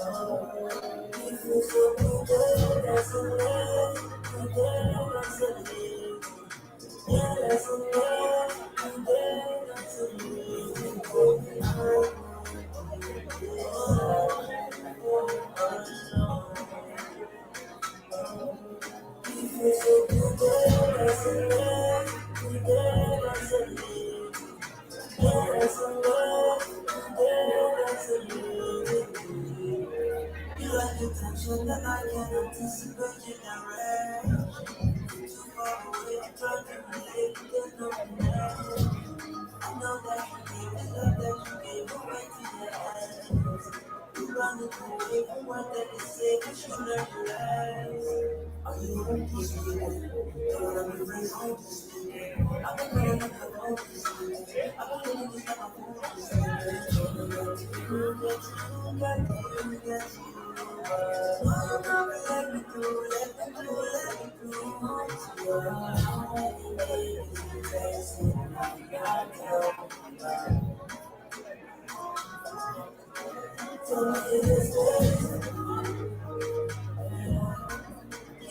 Oh, you feel so good, that's a lie. Good, that's a lie. Yeah, that's a lie. Good, that's a lie. You feel so good, that's a lie. Good, that's a lie. Yeah, that's a lie. Good, that's a lie. You like the tension that I can anticipate your direction. Too far away, I'm trying to relate, there's no connection. I know that you gave the love that you gave away to your hands. You run it away from what that they say, but you learn to rise. Are you home this weekend? Don't wanna be friends home this weekend. I've been running up the road this weekend. I've been living this like I'm home this weekend. Get you, get you, get you, get you. Oh, come let me through, let me through, let me through. You're home, baby, tell me this place,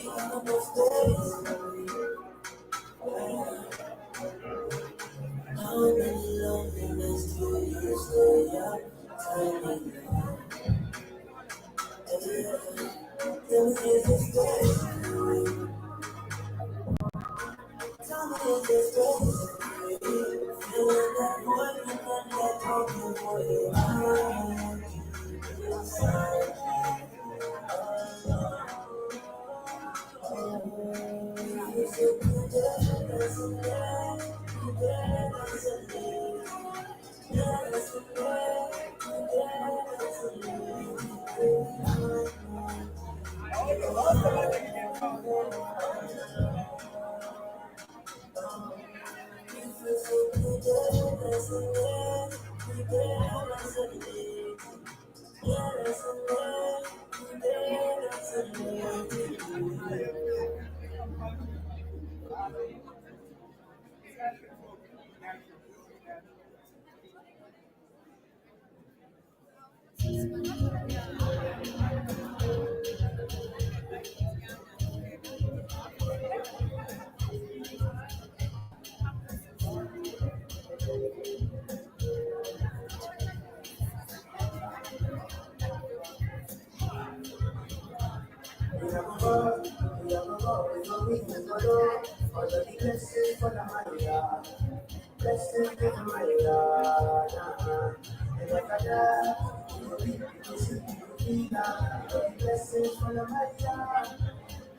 you have no space. How many loneliness do you stay up? Tell me, tell me this place, tell me this place. Feeling that void and that broken for you. I deep inside.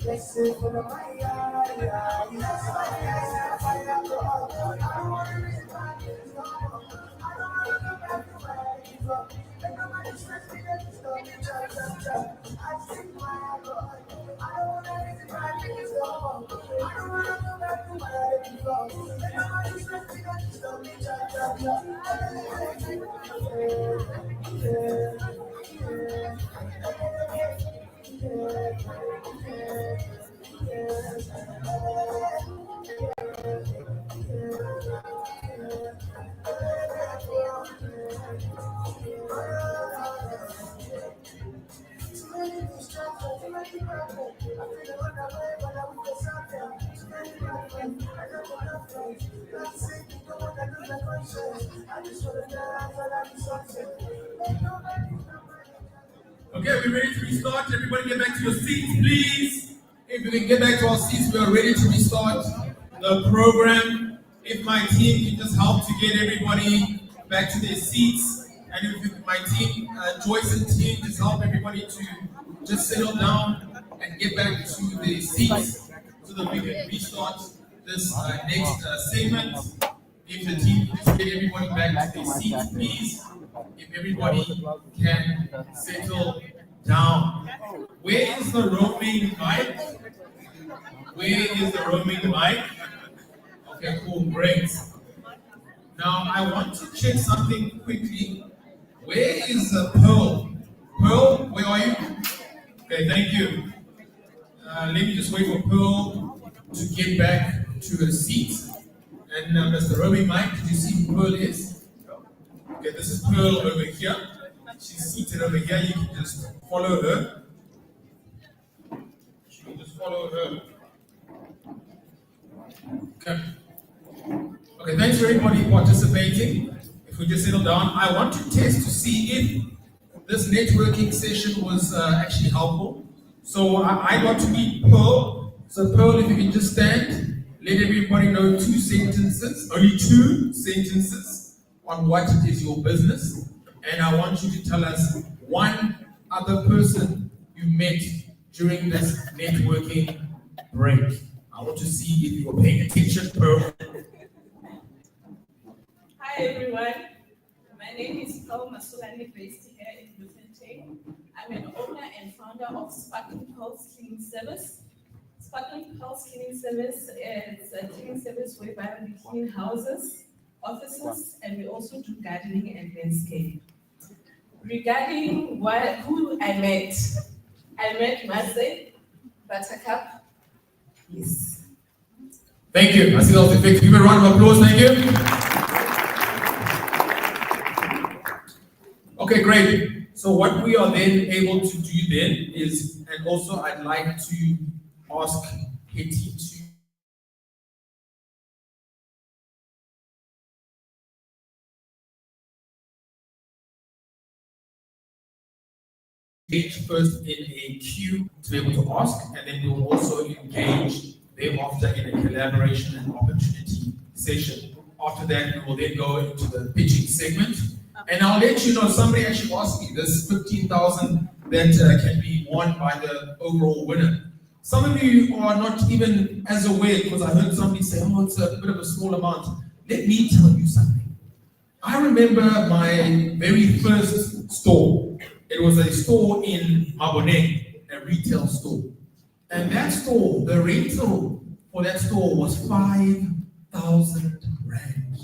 Blessing for the Maya, yeah, yes, I am the I don't want to reach my kids, no. I don't want to go back to where I came from. Make nobody stress me, they just don't be I sing my God. I don't want to reach my kids, no. I don't want to go back to where I came from. Make nobody stress me, they just don't be Okay, we're ready to restart. Everybody get back to your seats, please. If we can get back to our seats, we are ready to restart the program. If my team can just help to get everybody back to their seats, and if my team, Joyce and team, just help everybody to just settle down and get back to their seats so that we can restart this next segment. If the team can just get everybody back to their seats, please. If everybody can settle down. Where is the roaming mic? Where is the roaming mic? Okay, cool, great. Now I want to check something quickly. Where is Pearl? Pearl, where are you? Okay, thank you. Let me just wait for Pearl to get back to her seat. And Mr. Roby Mike, did you see who Pearl is? Okay, this is Pearl over here. She's seated over here. You can just follow her. You can just follow her. Okay. Okay, thanks for everybody participating. If we just settle down, I want to test to see if this networking session was actually helpful. So I got to meet Pearl. So Pearl, if you can just stand, let everybody know two sentences, only two sentences on what is your business. And I want you to tell us one other person you met during this networking break. I want to see if you were paying attention, Pearl. Hi everyone, my name is Pearl Masulani based here in Bloemfontein. I'm an owner and founder of Sparkling Pulse Cleaning Service. Sparkling Pulse Cleaning Service is a cleaning service whereby we clean houses, offices, and we also do gardening and landscape. Regarding who I met Marseille, Buttercup, yes. Thank you. I see that was effective. Give a round of applause. Thank you. Okay, great. So what we are then able to do then is, and also I'd like to ask Hetty to engage first in a queue to be able to ask, and then we will also engage thereafter in a collaboration and opportunity session. After that, we will then go into the pitching segment. And I'll let you know, somebody actually asked me this 15,000 that can be won by the overall winner. Some of you are not even as aware, because I heard somebody say, oh, it's a bit of a small amount. Let me tell you something. I remember my very first store. It was a store in Maboneng, a retail store. And that store, the rental for that store was 5,000 rand.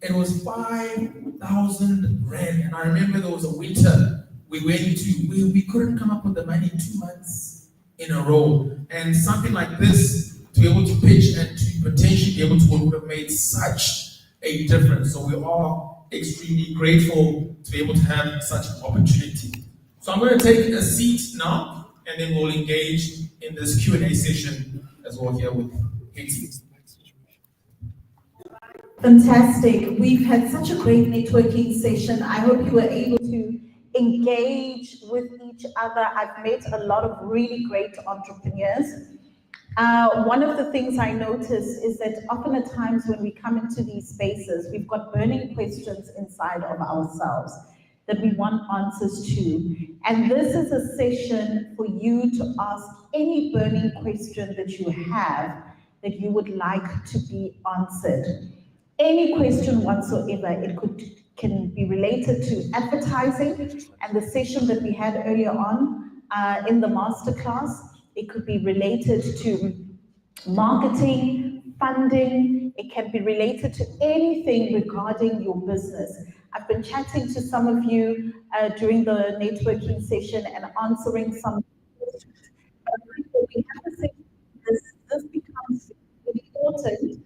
It was 5,000 rand. And I remember there was a winter we went to, we couldn't come up with the money 2 months in a row. And something like this, to be able to pitch and to potentially be able to would have made such a difference. So we are extremely grateful to be able to have such an opportunity. So I'm going to take a seat now, and then we'll engage in this Q&A session as well here with Hetty. Fantastic. We've had such a great networking session. I hope you were able to engage with each other. I've met a lot of really great entrepreneurs. One of the things I notice is that often at times when we come into these spaces, we've got burning questions inside of ourselves that we want answers to. And this is a session for you to ask any burning question that you have that you would like to be answered. Any question whatsoever. It can be related to advertising and the session that we had earlier on in the masterclass. It could be related to marketing, funding. It can be related to anything regarding your business. I've been chatting to some of you during the networking session and answering some questions. When we have a session, this becomes important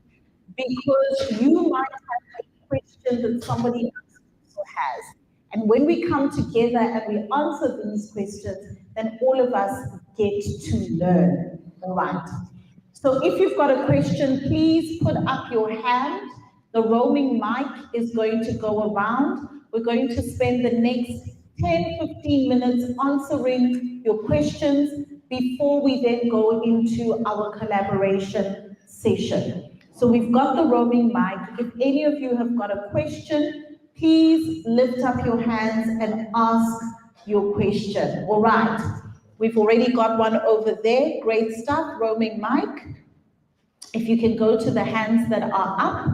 because you might have a question that somebody else also has. And when we come together and we answer these questions, then all of us get to learn, all right? So if you've got a question, please put up your hand. The roaming mic is going to go around. We're going to spend the next 10, 15 minutes answering your questions before we then go into our collaboration session. So we've got the roaming mic. If any of you have got a question, please lift up your hands and ask your question. All right. We've already got one over there. Great stuff, roaming mic. If you can go to the hands that are up,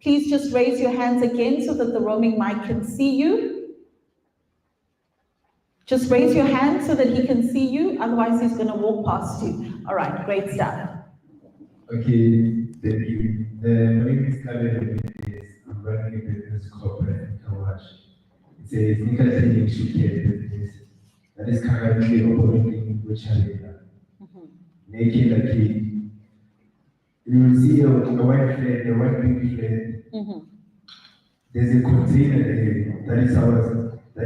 please just raise your hands again so that the roaming mic can see you. Just raise your hand so that he can see you, otherwise he's going to walk past you. All right, great stuff. Okay, thank you. My name is Kale. I'm running a business corporate in Kawash. It's a sneaker trading shoe care business that is currently operating in China. Making a key. You will see a white flag, a white big flag. There's a container there. That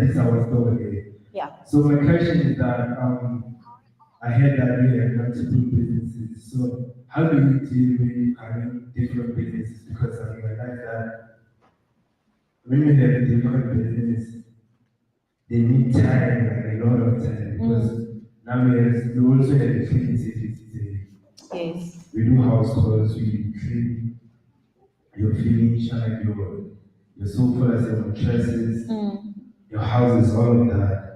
is our store there. Yeah. So my question is that I heard that we have multiple businesses. So how do you deal with having different businesses? Because I realize that when you have different businesses, they need time, like a lot of time. Because now we also have a cleaning service. Yes. We do house calls, we clean your furniture, like your sofas, your mattresses, your houses, all of that.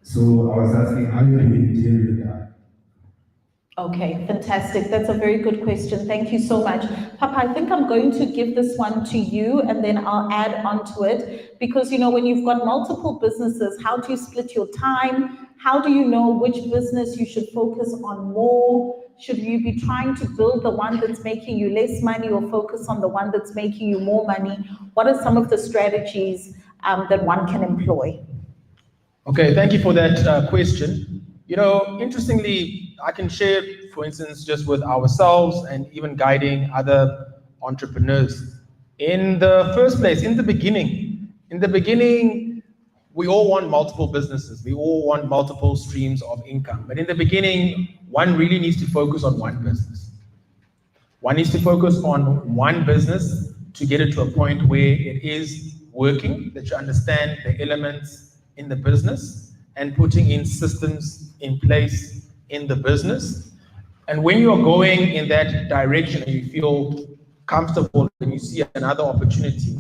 So I was asking, how do you deal with that? Okay, fantastic. That's a very good question. Thank you so much. Papa, I think I'm going to give this one to you and then I'll add on to it because, you know, when you've got multiple businesses, how do you split your time? How do you know which business you should focus on more? Should you be trying to build the one that's making you less money or focus on the one that's making you more money? What are some of the strategies that one can employ? Okay, thank you for that question. You know, interestingly, I can share, for instance, just with ourselves and even guiding other entrepreneurs. In the first place, in the beginning, we all want multiple businesses. We all want multiple streams of income. But in the beginning, one really needs to focus on one business. One needs to focus on one business to get it to a point where it is working, that you understand the elements in the business and putting in systems in place in the business. And when you're going in that direction and you feel comfortable and you see another opportunity,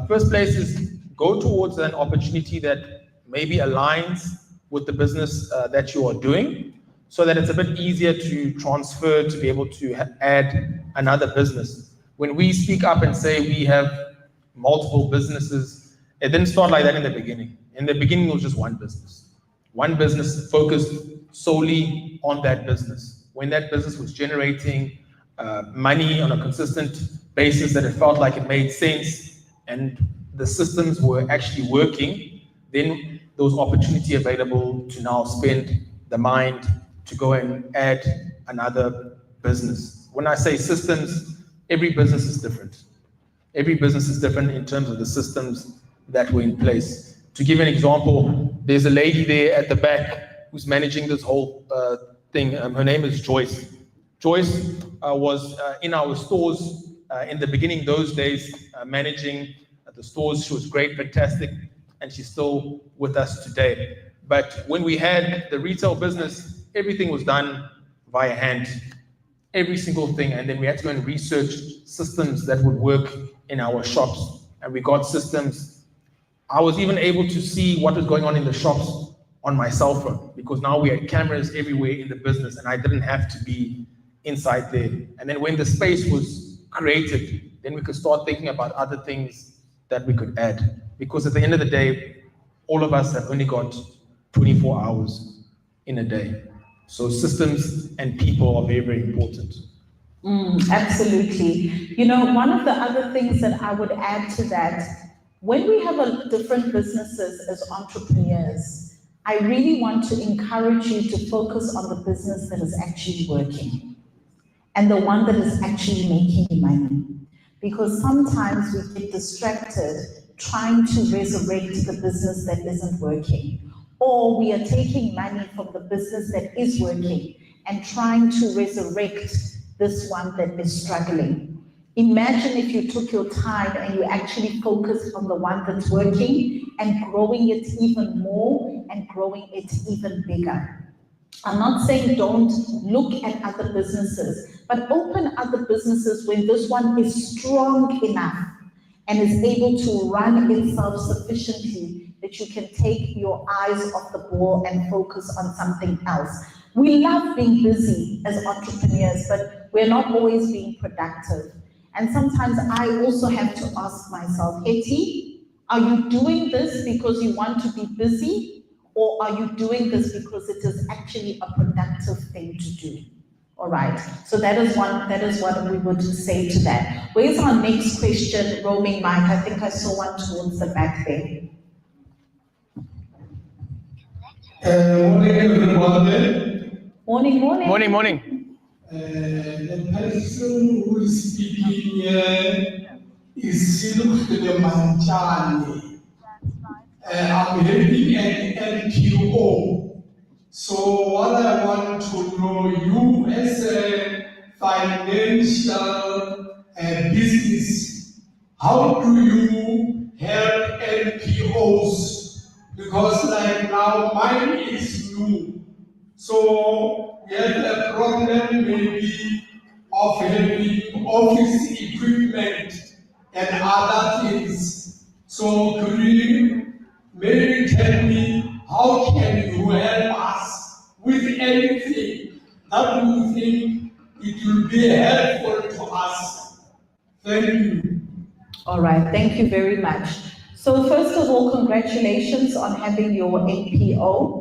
first place is go towards an opportunity that maybe aligns with the business that you are doing so that it's a bit easier to transfer to be able to add another business. When we speak up and say we have multiple businesses, it didn't start like that in the beginning. In the beginning, it was just one business focused solely on that business. When that business was generating money on a consistent basis that it felt like it made sense and the systems were actually working, then there was opportunity available to now spend the mind to go and add another business. When I say systems, every business is different. Every business is different in terms of the systems that were in place. To give an example, there's a lady there at the back who's managing this whole thing. Her name is Joyce. Joyce was in our stores in the beginning, those days, managing the stores. She was great, fantastic, and she's still with us today. But when we had the retail business, everything was done via hand, every single thing. And then we had to go and research systems that would work in our shops. And we got systems. I was even able to see what was going on in the shops on my cell phone because now we had cameras everywhere in the business and I didn't have to be inside there. And then when the space was created, then we could start thinking about other things that we could add. Because at the end of the day, all of us have only got 24 hours in a day. So systems and people are very, very important. Absolutely. You know, one of the other things that I would add to that, when we have different businesses as entrepreneurs, I really want to encourage you to focus on the business that is actually working and the one that is actually making you money. Because sometimes we get distracted trying to resurrect the business that isn't working. Or we are taking money from the business that is working and trying to resurrect this one that is struggling. Imagine if you took your time and you actually focused on the one that's working and growing it even more and growing it even bigger. I'm not saying don't look at other businesses, but open other businesses when this one is strong enough and is able to run itself sufficiently that you can take your eyes off the ball and focus on something else. We love being busy as entrepreneurs, but we're not always being productive. And sometimes I also have to ask myself, Hetty, are you doing this because you want to be busy? or are you doing this because it is actually a productive thing to do? All right, so that is what we would say to that. Where's our next question, roaming mic? I think I saw one towards the back there. Morning, everybody. Morning. Morning. The person who is speaking here is Siluk Manchani. I'm having an NPO. So what I want to know, you as a financial business, how do you help NPOs? Because like now, mine is new. So we have a problem maybe of having office equipment and other things. So could you maybe tell me how can you help us with anything that you think it will be helpful to us? Thank you. All right, thank you very much. So first of all, congratulations on having your NPO.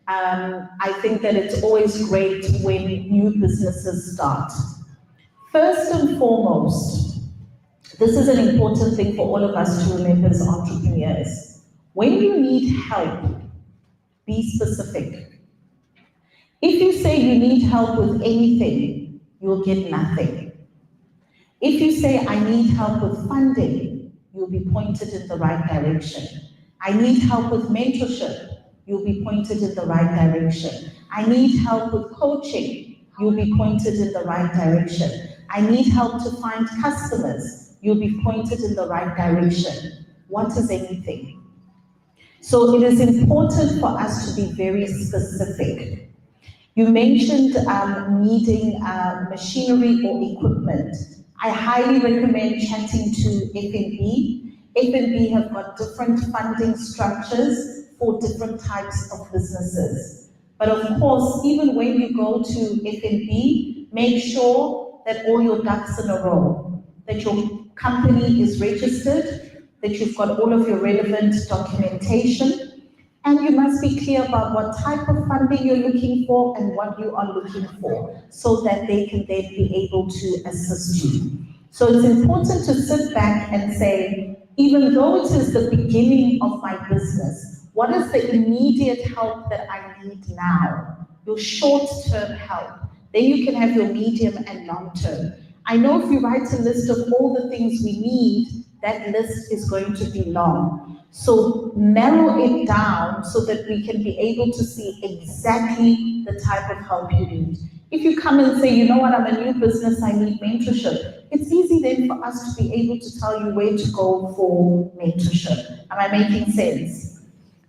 I think that it's always great when new businesses start. First and foremost, this is an important thing for all of us to remember as entrepreneurs. When you need help, be specific. If you say you need help with anything, you'll get nothing. If you say, I need help with funding, you'll be pointed in the right direction. I need help with mentorship, you'll be pointed in the right direction. I need help with coaching, you'll be pointed in the right direction. I need help to find customers, you'll be pointed in the right direction. What is anything? So it is important for us to be very specific. You mentioned needing machinery or equipment. I highly recommend chatting to FNB. FNB have got different funding structures for different types of businesses. But of course, even when you go to FNB, make sure that all your ducks in a row, that your company is registered, that you've got all of your relevant documentation, and you must be clear about what type of funding you're looking for and what you are looking for, so that they can then be able to assist you. So it's important to sit back and say, even though it is the beginning of my business, what is the immediate help that I need now? Your short-term help. Then you can have your medium and long-term. I know if you write a list of all the things we need, that list is going to be long. So narrow it down so that we can be able to see exactly the type of help you need. If you come and say, you know what, I'm a new business, I need mentorship, it's easy then for us to be able to tell you where to go for mentorship. Am I making sense?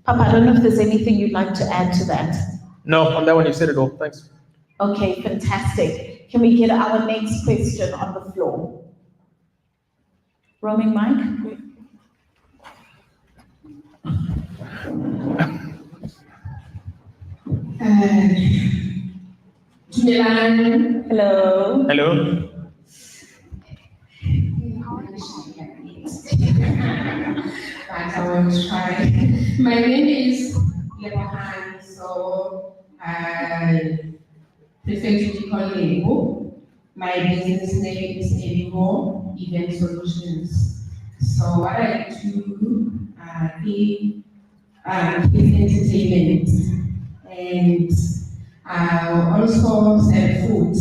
Papa, I don't know if there's anything you'd like to add to that. No, on that one you said it all. Thanks. Okay, fantastic. Can we get our next question on the floor? Roaming mic? Hello. Hello. But I will try. My name is Lebahan, so I prefer to be called Lebo. My business name is Lebo Event Solutions. So what I do is entertainment, and I also sell food.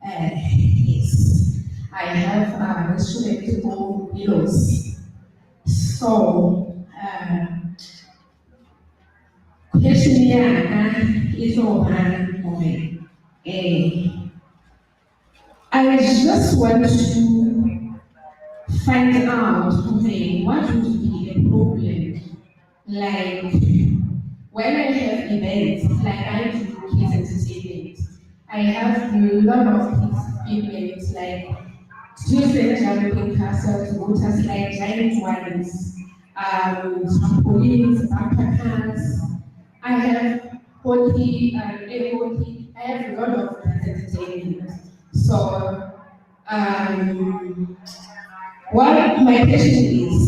Yes, I have instrumentable pillows. So, question is over. I just want to find out what would be a problem. Like when I have events, like I do kids entertainment, I have a lot of kids events, like different jumping castles, water slides, giant ones, trampolines, backpackers. I have 40 and A40. I have a lot of entertainment. So, what my question is,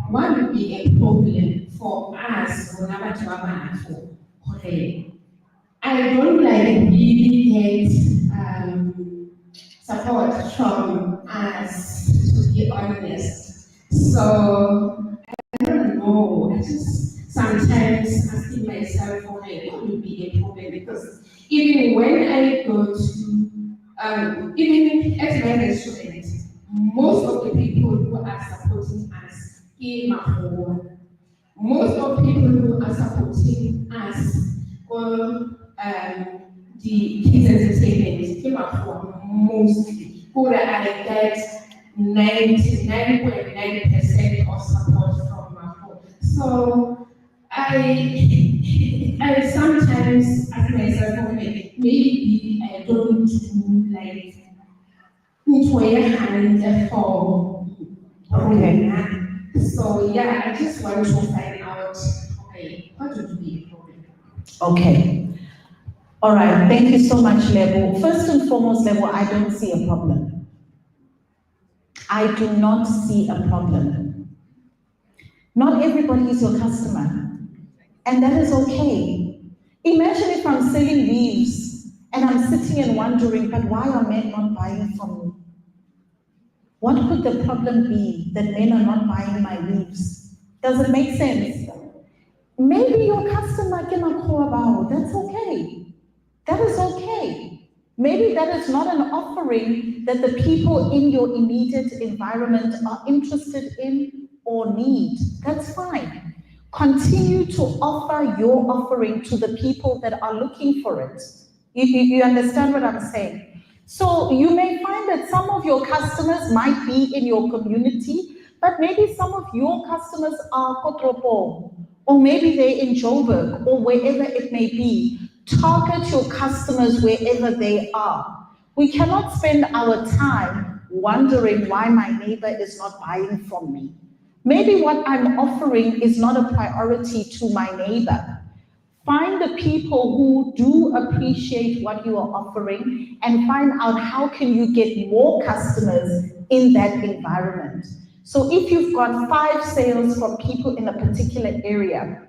what would be a problem for us, I don't like really get support from us, to be honest. So I don't know. I just sometimes asking myself, okay, what would be a problem? Because even when I go to, even at my restaurant, most of the people who are supporting us in Mahoro, most of the people who are supporting us on the kids entertainment came up from mostly who are get 99.9% of support from Mahoro. So I sometimes ask myself, okay, maybe I don't do like put my hand for so yeah, I just want to find out, okay, what would be a problem? Okay. All right. Thank you so much, Lebo. First and foremost, Lebo, I don't see a problem. I do not see a problem. Not everybody is your customer, and that is okay. Imagine if I'm selling weaves and I'm sitting and wondering, but why are men not buying from me? What could the problem be that men are not buying my weaves? Does it make sense? Maybe your customer cannot call about. That's okay. That is okay. Maybe that is not an offering that the people in your immediate environment are interested in or need. That's fine. Continue to offer your offering to the people that are looking for it. You understand what I'm saying? So you may find that some of your customers might be in your community, but maybe some of your customers are Kotropo, or maybe they're in Joburg, or wherever it may be. Target your customers wherever they are. We cannot spend our time wondering why my neighbor is not buying from me. Maybe what I'm offering is not a priority to my neighbor. Find the people who do appreciate what you are offering and find out how can you get more customers in that environment. So if you've got 5 sales from people in a particular area,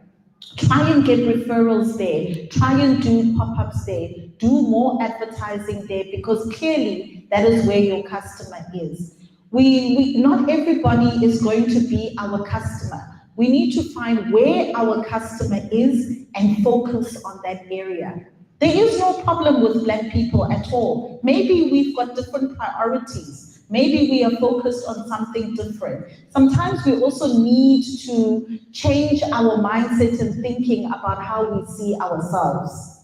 try and get referrals there, try and do pop-ups there, do more advertising there, because clearly that is where your customer is. Not everybody is going to be our customer. We need to find where our customer is and focus on that area. There is no problem with Black people at all. Maybe we've got different priorities. Maybe we are focused on something different. Sometimes we also need to change our mindset and thinking about how we see ourselves.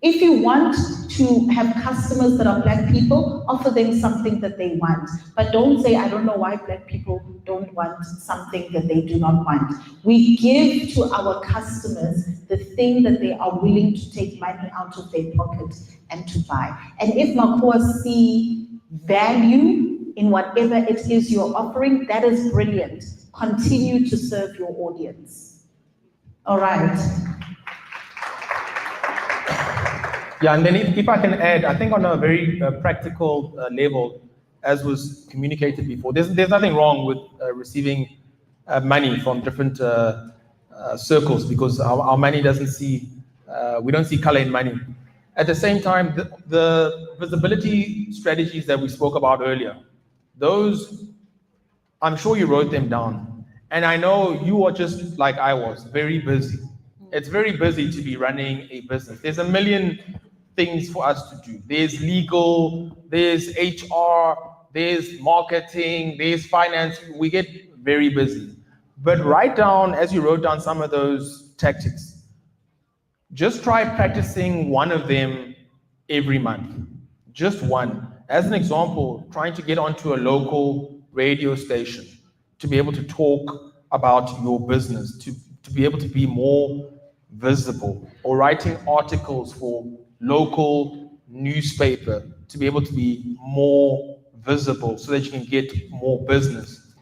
If you want to have customers that are Black people, offer them something that they want. But don't say, I don't know why Black people don't want something that they do not want. We give to our customers the thing that they are willing to take money out of their pocket and to buy. And if Makua see value in whatever it is you're offering, that is brilliant. Continue to serve your audience. All right. Yeah, and then if I can add, I think on a very practical level, as was communicated before, there's nothing wrong with receiving money from different circles, because our money doesn't see, we don't see color in money. At the same time, the visibility strategies that we spoke about earlier, those, I'm sure you wrote them down. And I know you are just like I was, very busy. It's very busy to be running a business. There's a million things for us to do. There's legal, there's HR, there's marketing, there's finance. We get very busy. But write down, as you wrote down some of those tactics, just try practicing one of them every month. Just one. As an example, trying to get onto a local radio station to be able to talk about your business, to be able to be more visible, or writing articles for local newspaper to be able to be more visible so that you can get more business.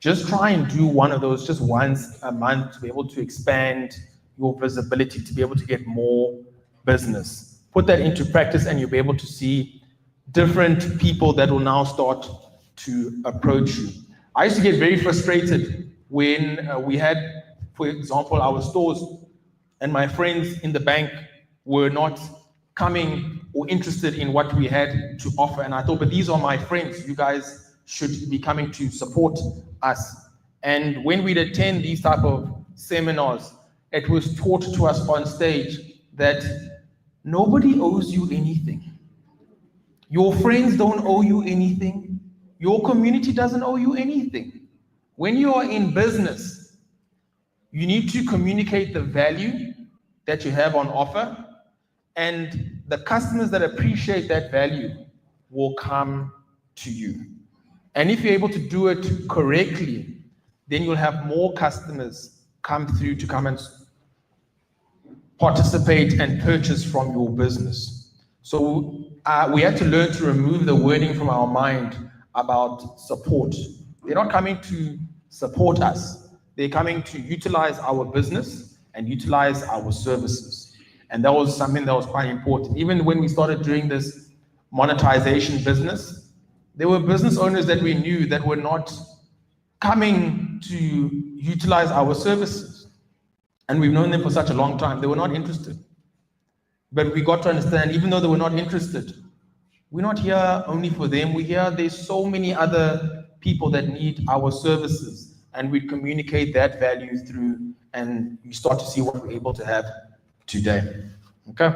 Just try and do one of those just once a month to be able to expand your visibility, to be able to get more business. Put that into practice and you'll be able to see different people that will now start to approach you. I used to get very frustrated when we had for example, our stores and my friends in the bank were not coming or interested in what we had to offer. And I thought, but these are my friends. You guys should be coming to support us. And when we'd attend these type of seminars, it was taught to us on stage that nobody owes you anything. Your friends don't owe you anything. Your community doesn't owe you anything. When you are in business, you need to communicate the value that you have on offer, and the customers that appreciate that value will come to you. And if you're able to do it correctly, then you'll have more customers come through to come and participate and purchase from your business. So we had to learn to remove the wording from our mind about support. They're not coming to support us. They're coming to utilize our business and utilize our services. And that was something that was quite important. Even when we started doing this monetization business, there were business owners that we knew that were not coming to utilize our services. And we've known them for such a long time. They were not interested. But we got to understand, even though they were not interested, we're not here only for them. We're here, there's so many other people that need our services. And we communicate that value through, and you start to see what we're able to have today. Okay?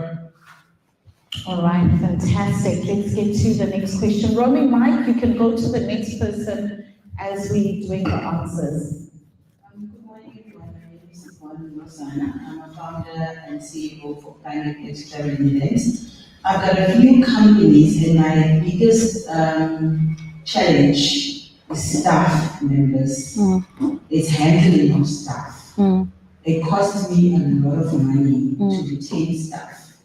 All right, fantastic. Let's get to the next question. Roaming Mike, you can go to the next person as we doing the answers. Good morning, everyone. My name is Rosana. I'm a founder and CEO for Planet X Travel Events. I've got a few companies, and my biggest challenge is staff members. It's handling of staff. It costs me a lot of money to retain staff.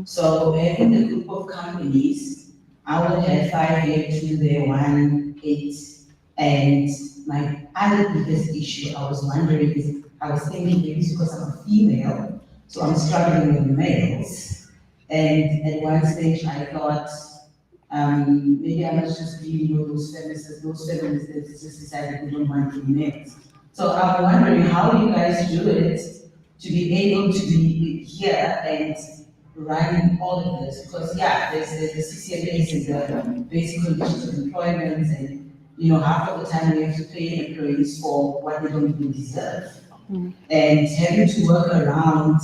So having a group of companies, I would have 5 here, 2 there, 1, 8. And my other biggest issue, I was wondering, is I was thinking maybe it's because I'm a female, so I'm struggling with males. And at one stage I thought, maybe I must just be those feminists that just decided we don't want females. So I'm wondering how you guys do it to be able to be here and running all of this, because there's the CCMAs and the basic conditions of employment, and half of the time we have to pay employees for what they don't even deserve. And having to work around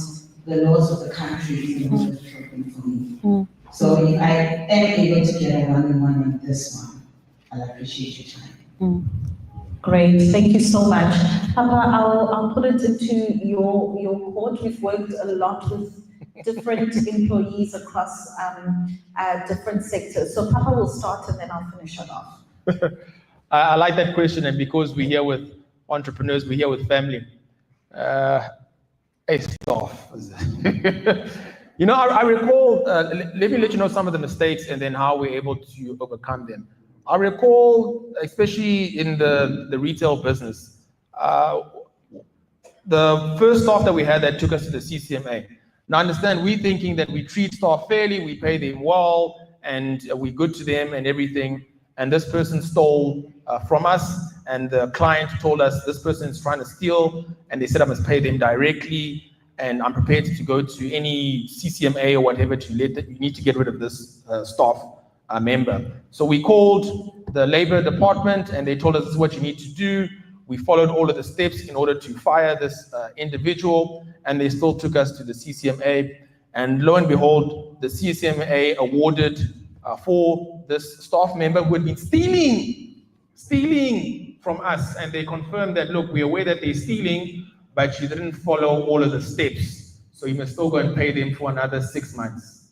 the laws of the country is the most difficult thing for me. So if I am able to get a one-on-one on this one, I'll appreciate your time. Great, thank you so much. Papa, I'll put it into your court. We've worked a lot with different employees across different sectors. So Papa will start and then I'll finish it off. I like that question, and because we're here with entrepreneurs, we're here with family. Staff. I recall, let me let you know some of the mistakes and then how we're able to overcome them. I recall, especially in the retail business, the first staff that we had that took us to the CCMA. Now understand, we're thinking that we treat staff fairly, we pay them well, and we're good to them and everything. And this person stole from us, and the client told us this person is trying to steal, and they said I must pay them directly, and I'm prepared to go to any CCMA or whatever to let that you need to get rid of this staff member. So we called the labor department, and they told us this is what you need to do. We followed all of the steps in order to fire this individual, and they still took us to the CCMA. And lo and behold, the CCMA awarded for this staff member who had been stealing from us. And they confirmed that, look, we're aware that they're stealing, but you didn't follow all of the steps. So you must still go and pay them for another 6 months.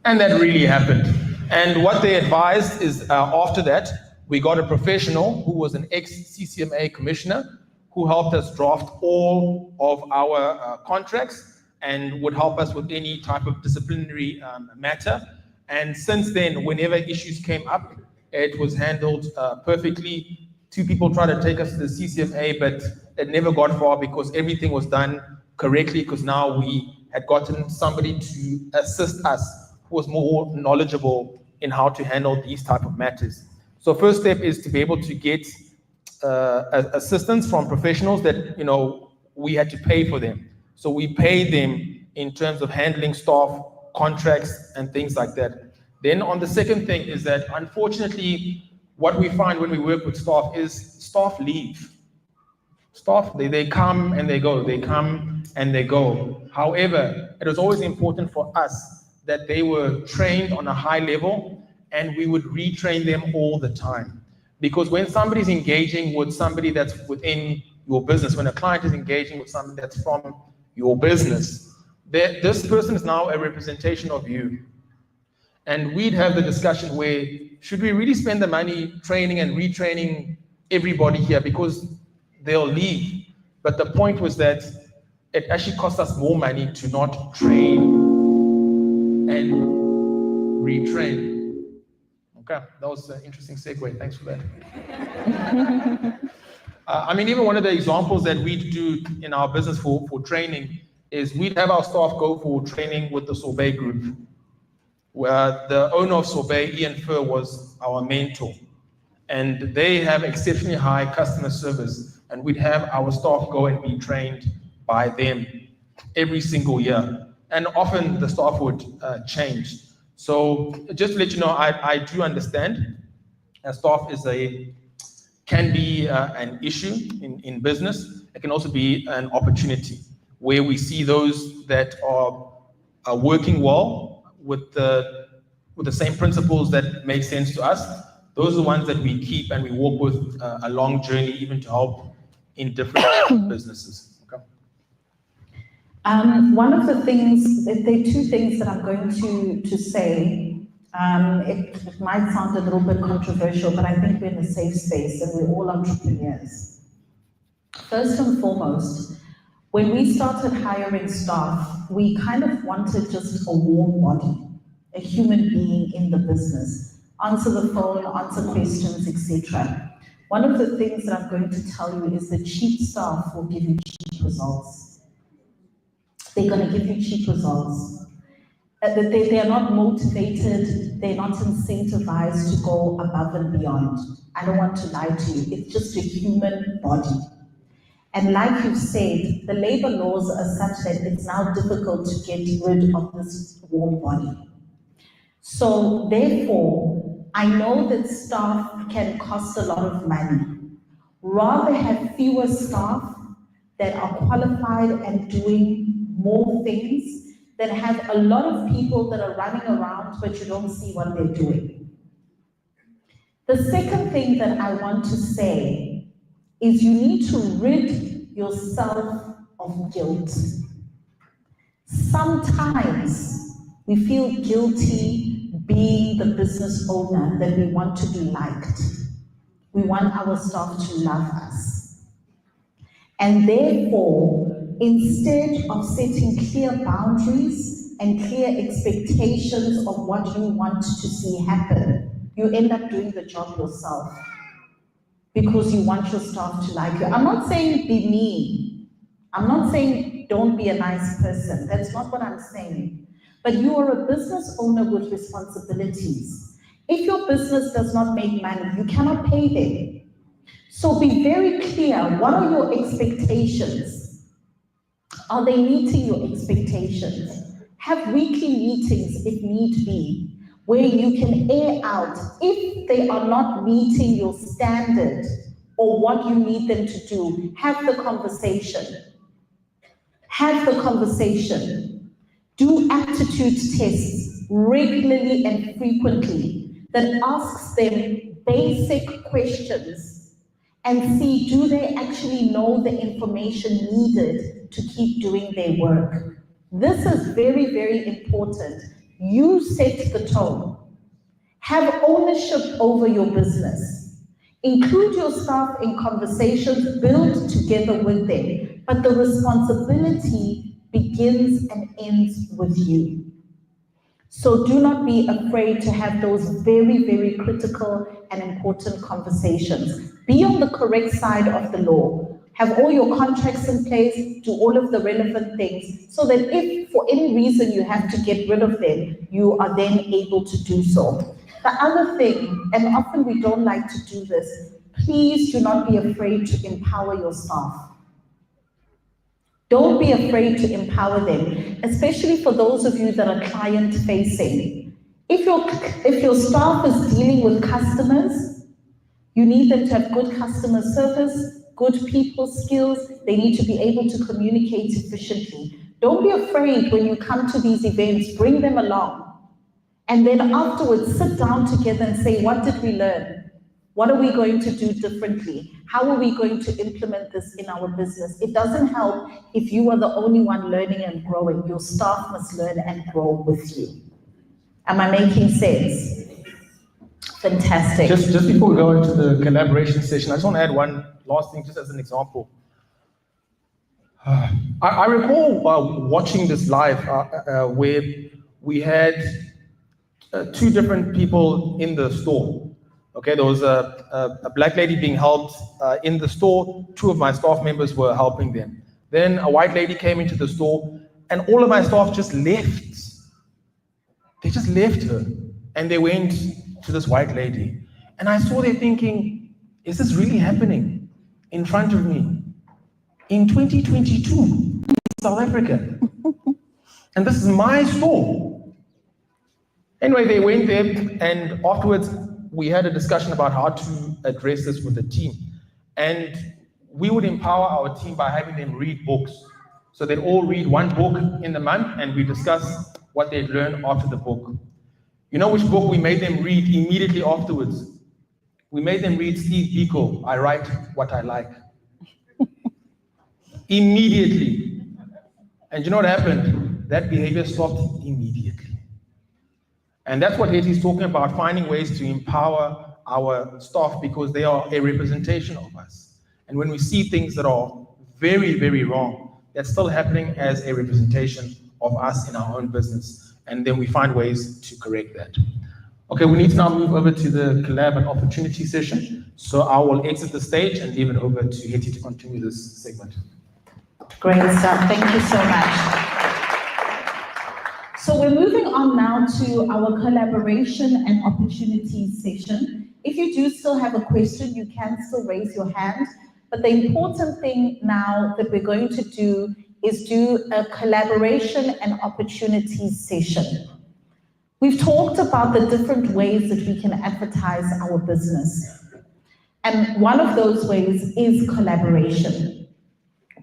And that really happened. And what they advised is after that, we got a professional who was an ex-CCMA commissioner who helped us draft all of our contracts and would help us with any type of disciplinary matter. And since then, whenever issues came up, it was handled perfectly. 2 people tried to take us to the CCMA, but it never got far because everything was done correctly, because now we had gotten somebody to assist us who was more knowledgeable in how to handle these type of matters. So first step is to be able to get assistance from professionals that, we had to pay for them. So we paid them in terms of handling staff, contracts, and things like that. Then on the second thing is that, unfortunately, what we find when we work with staff is staff leave. Staff, they come and they go, they come and they go. However, it was always important for us that they were trained on a high level, and we would retrain them all the time. Because when somebody's engaging with somebody that's within your business, when a client is engaging with somebody that's from your business, this person is now a representation of you. And we'd have the discussion where, should we really spend the money training and retraining everybody here, because they'll leave. But the point was that it actually cost us more money to not train and retrain. Okay, that was an interesting segue. Thanks for that. Even one of the examples that we do in our business for training is we'd have our staff go for training with the Sorbet group, where the owner of Sorbet, Ian Fur, was our mentor. And they have exceptionally high customer service, and we'd have our staff go and be trained by them every single year. And often the staff would change. So just to let you know, I do understand staff can be an issue in business. It can also be an opportunity where we see those that are working well with the same principles that make sense to us. Those are the ones that we keep and we walk with a long journey, even to help in different businesses. Okay. One of the things, there are two things that I'm going to say. It might sound a little bit controversial, but I think we're in a safe space and we're all entrepreneurs. First and foremost, when we started hiring staff, we kind of wanted just a warm body, a human being in the business. Answer the phone, answer questions, etc. One of the things that I'm going to tell you is that cheap staff will give you cheap results. They're going to give you cheap results. They are not motivated, they're not incentivized to go above and beyond. I don't want to lie to you, it's just a human body. And like you've said, the labor laws are such that it's now difficult to get rid of this warm body. So therefore, I know that staff can cost a lot of money. Rather have fewer staff that are qualified and doing more things than have a lot of people that are running around but you don't see what they're doing. The second thing that I want to say is you need to rid yourself of guilt. Sometimes we feel guilty being the business owner, that we want to be liked. We want our staff to love us. And therefore, instead of setting clear boundaries and clear expectations of what you want to see happen, you end up doing the job yourself because you want your staff to like you. I'm not saying be mean. I'm not saying don't be a nice person. That's not what I'm saying. But you are a business owner with responsibilities. If your business does not make money, you cannot pay them. So be very clear. What are your expectations? Are they meeting your expectations? Have weekly meetings if need be, where you can air out if they are not meeting your standard or what you need them to do. Have the conversation. Have the conversation. Do aptitude tests regularly and frequently that asks them basic questions and see, do they actually know the information needed to keep doing their work? This is very, very important. You set the tone. Have ownership over your business. Include your staff in conversations, build together with them, but the responsibility begins and ends with you. So do not be afraid to have those very, very critical and important conversations. Be on the correct side of the law. Have all your contracts in place, do all of the relevant things, so that if for any reason you have to get rid of them, you are then able to do so. The other thing, and often we don't like to do this, please do not be afraid to empower your staff. Don't be afraid to empower them, especially for those of you that are client facing. If your staff is dealing with customers, you need them to have good customer service, good people skills. They need to be able to communicate efficiently. Don't be afraid when you come to these events, bring them along. And then afterwards, sit down together and say, what did we learn? What are we going to do differently? How are we going to implement this in our business? It doesn't help if you are the only one learning and growing. Your staff must learn and grow with you. Am I making sense? Fantastic. Just before we go into the collaboration session, I just want to add one last thing, just as an example. I recall watching this live where we had two different people in the store. Okay, there was a black lady being helped in the store. Two of my staff members were helping them. Then a white lady came into the store, and all of my staff just left. They just left her, and they went to this white lady. And I saw them thinking, is this really happening in front of me? In 2022, South Africa. And this is my store. Anyway, they went there, and afterwards, we had a discussion about how to address this with the team. And we would empower our team by having them read books. So they'd all read one book in the month, and we discuss what they'd learned after the book. You know which book we made them read immediately afterwards? We made them read Steve Biko, I Write What I Like. Immediately. And you know what happened? That behavior stopped immediately. And that's what Hetty's talking about, finding ways to empower our staff because they are a representation of us. And when we see things that are very, very wrong, that's still happening as a representation of us in our own business. And then we find ways to correct that. Okay, we need to now move over to the collab and opportunity session. So I will exit the stage and leave it over to Hetty to continue this segment. Great stuff. Thank you so much. So we're moving on now to our collaboration and opportunities session. If you do still have a question, you can still raise your hand. But the important thing now that we're going to do is do a collaboration and opportunities session. We've talked about the different ways that we can advertise our business. And one of those ways is collaboration.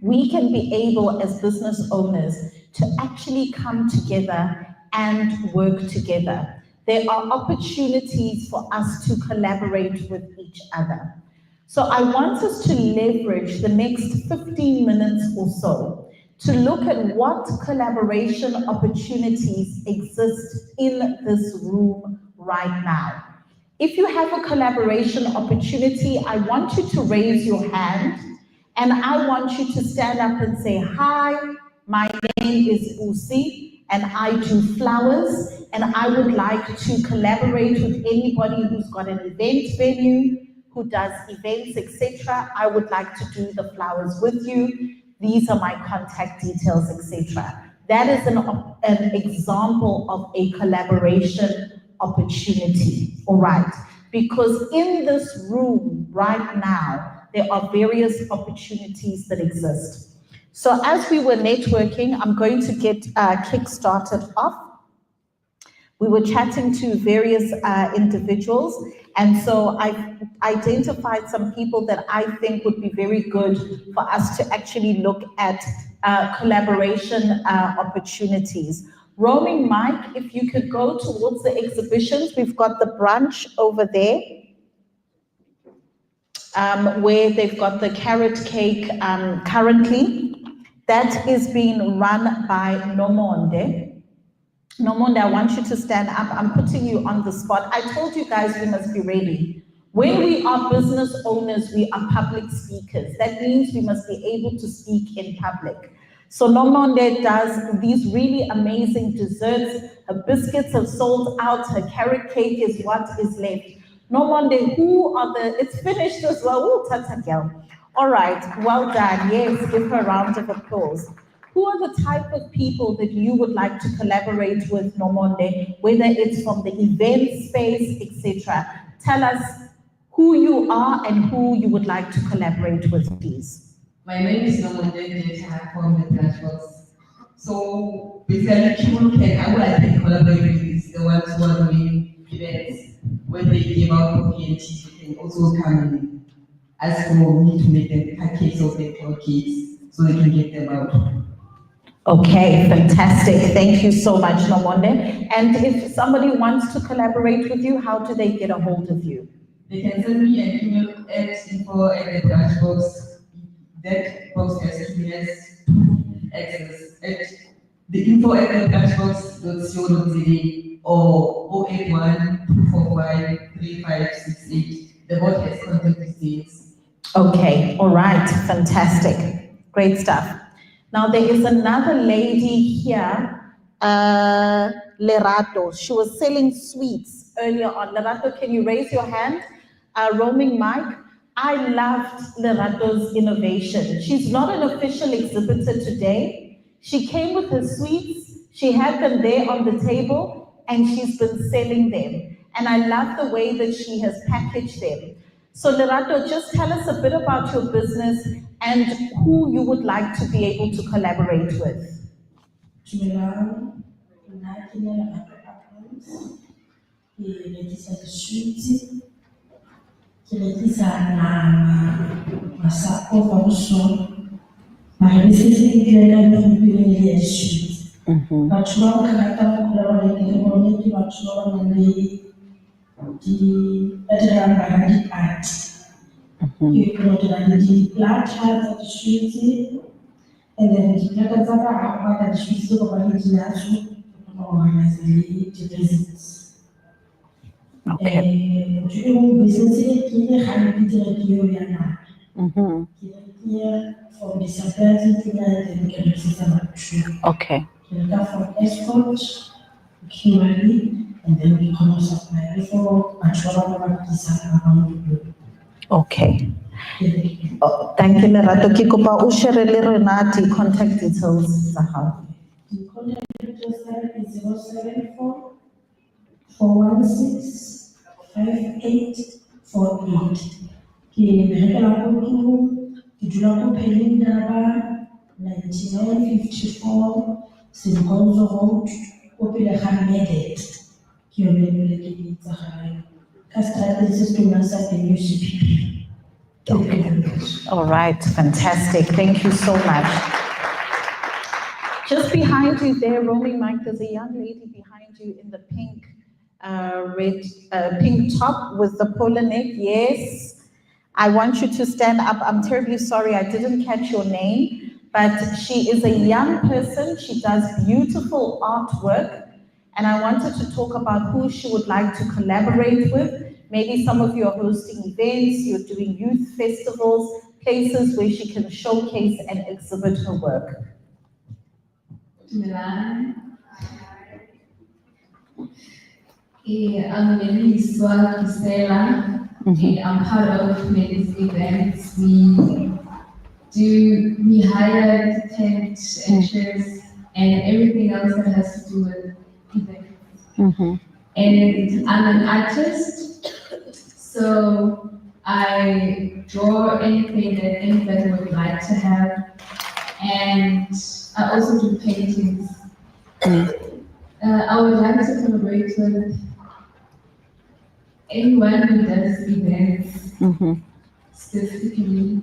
We can be able as business owners to actually come together and work together. There are opportunities for us to collaborate with each other. So I want us to leverage the next 15 minutes or so to look at what collaboration opportunities exist in this room right now. If you have a collaboration opportunity, I want you to raise your hand and I want you to stand up and say, hi, my name is Usi and I do flowers and I would like to collaborate with anybody who's got an event venue, who does events, etc. I would like to do the flowers with you. These are my contact details, etc. That is an example of a collaboration opportunity, all right? Because in this room right now, there are various opportunities that exist. So as we were networking, I'm going to get kick-started off. We were chatting to various individuals, and so I've identified some people that I think would be very good for us to actually look at collaboration opportunities. Roaming Mike, if you could go towards the exhibitions, we've got the brunch over there, where they've got the carrot cake currently. That is being run by Nomonde. Nomonde, I want you to stand up. I'm putting you on the spot. I told you guys we must be ready. When we are business owners, we are public speakers. That means we must be able to speak in public. So Nomonde does these really amazing desserts. Her biscuits have sold out. Her carrot cake is what is left. Nomonde, who are the, it's finished as well. Ooh, tata girl. All right, well done. Yes, give her a round of applause. Who are the type of people that you would like to collaborate with, Nomonde, whether it's from the event space, etc.? Tell us who who you are and who you would like to collaborate with, please. My name is Monetise. I'm from the Platforms. So basically, people can, I can collaborate with is the ones who are doing events. When they give out coffee and tea, they can also come and ask for me to make them packets of their cakes so they can get them out. Okay, fantastic. Thank you so much, Nomonde. And if somebody wants to collaborate with you, how do they get a hold of you? They can send me an email at info@the that box has access at the info@the or 081-245-3568. The bot has contact details. Okay, all right, fantastic. Great stuff. Now there is another lady here, Lerato. She was selling sweets earlier on. Lerato, can you raise your hand? Roaming mic. I loved Lerato's innovation. She's not an official exhibitor today. She came with her sweets. She had them there on the table and she's been selling them. And I love the way that she has packaged them. So Lerato, just tell us a bit about your business and who you would like to be able to collaborate with. And then the placards are out at the streets of business. Okay. Business from the supply to Okay. from export, Kimberly, and then we come supply before Okay. Oh, thank you, Lerato. Ke kopa o share le rena di contact details tsa hao. The contact details is 074 416 5848. Ke berekela ko Tlung, ke dula ko Pelindaba 9954 Sinkonzo Road, ko pele ga Medet. Ke yone pele ke itsagalang. Ka strategy se tona sa UCPP. Okay. All right, fantastic. Thank you so much. Just behind you there, roaming mic, there's a young lady behind you in the pink, pink top with the polo neck. Yes. I want you to stand up. I'm terribly sorry, I didn't catch your name, but she is a young person. She does beautiful artwork, and I wanted to talk about who she would like to collaborate with. Maybe some of you are hosting events, you're doing youth festivals, places where she can showcase and exhibit her work. Milan. I'm Melissa Kisela. I'm part of many events. We hire tent and chairs and everything else that has to do with events. And I'm an artist, so I draw anything that anybody would like to have, and I also do paintings. I would like to collaborate with anyone who does events, specifically,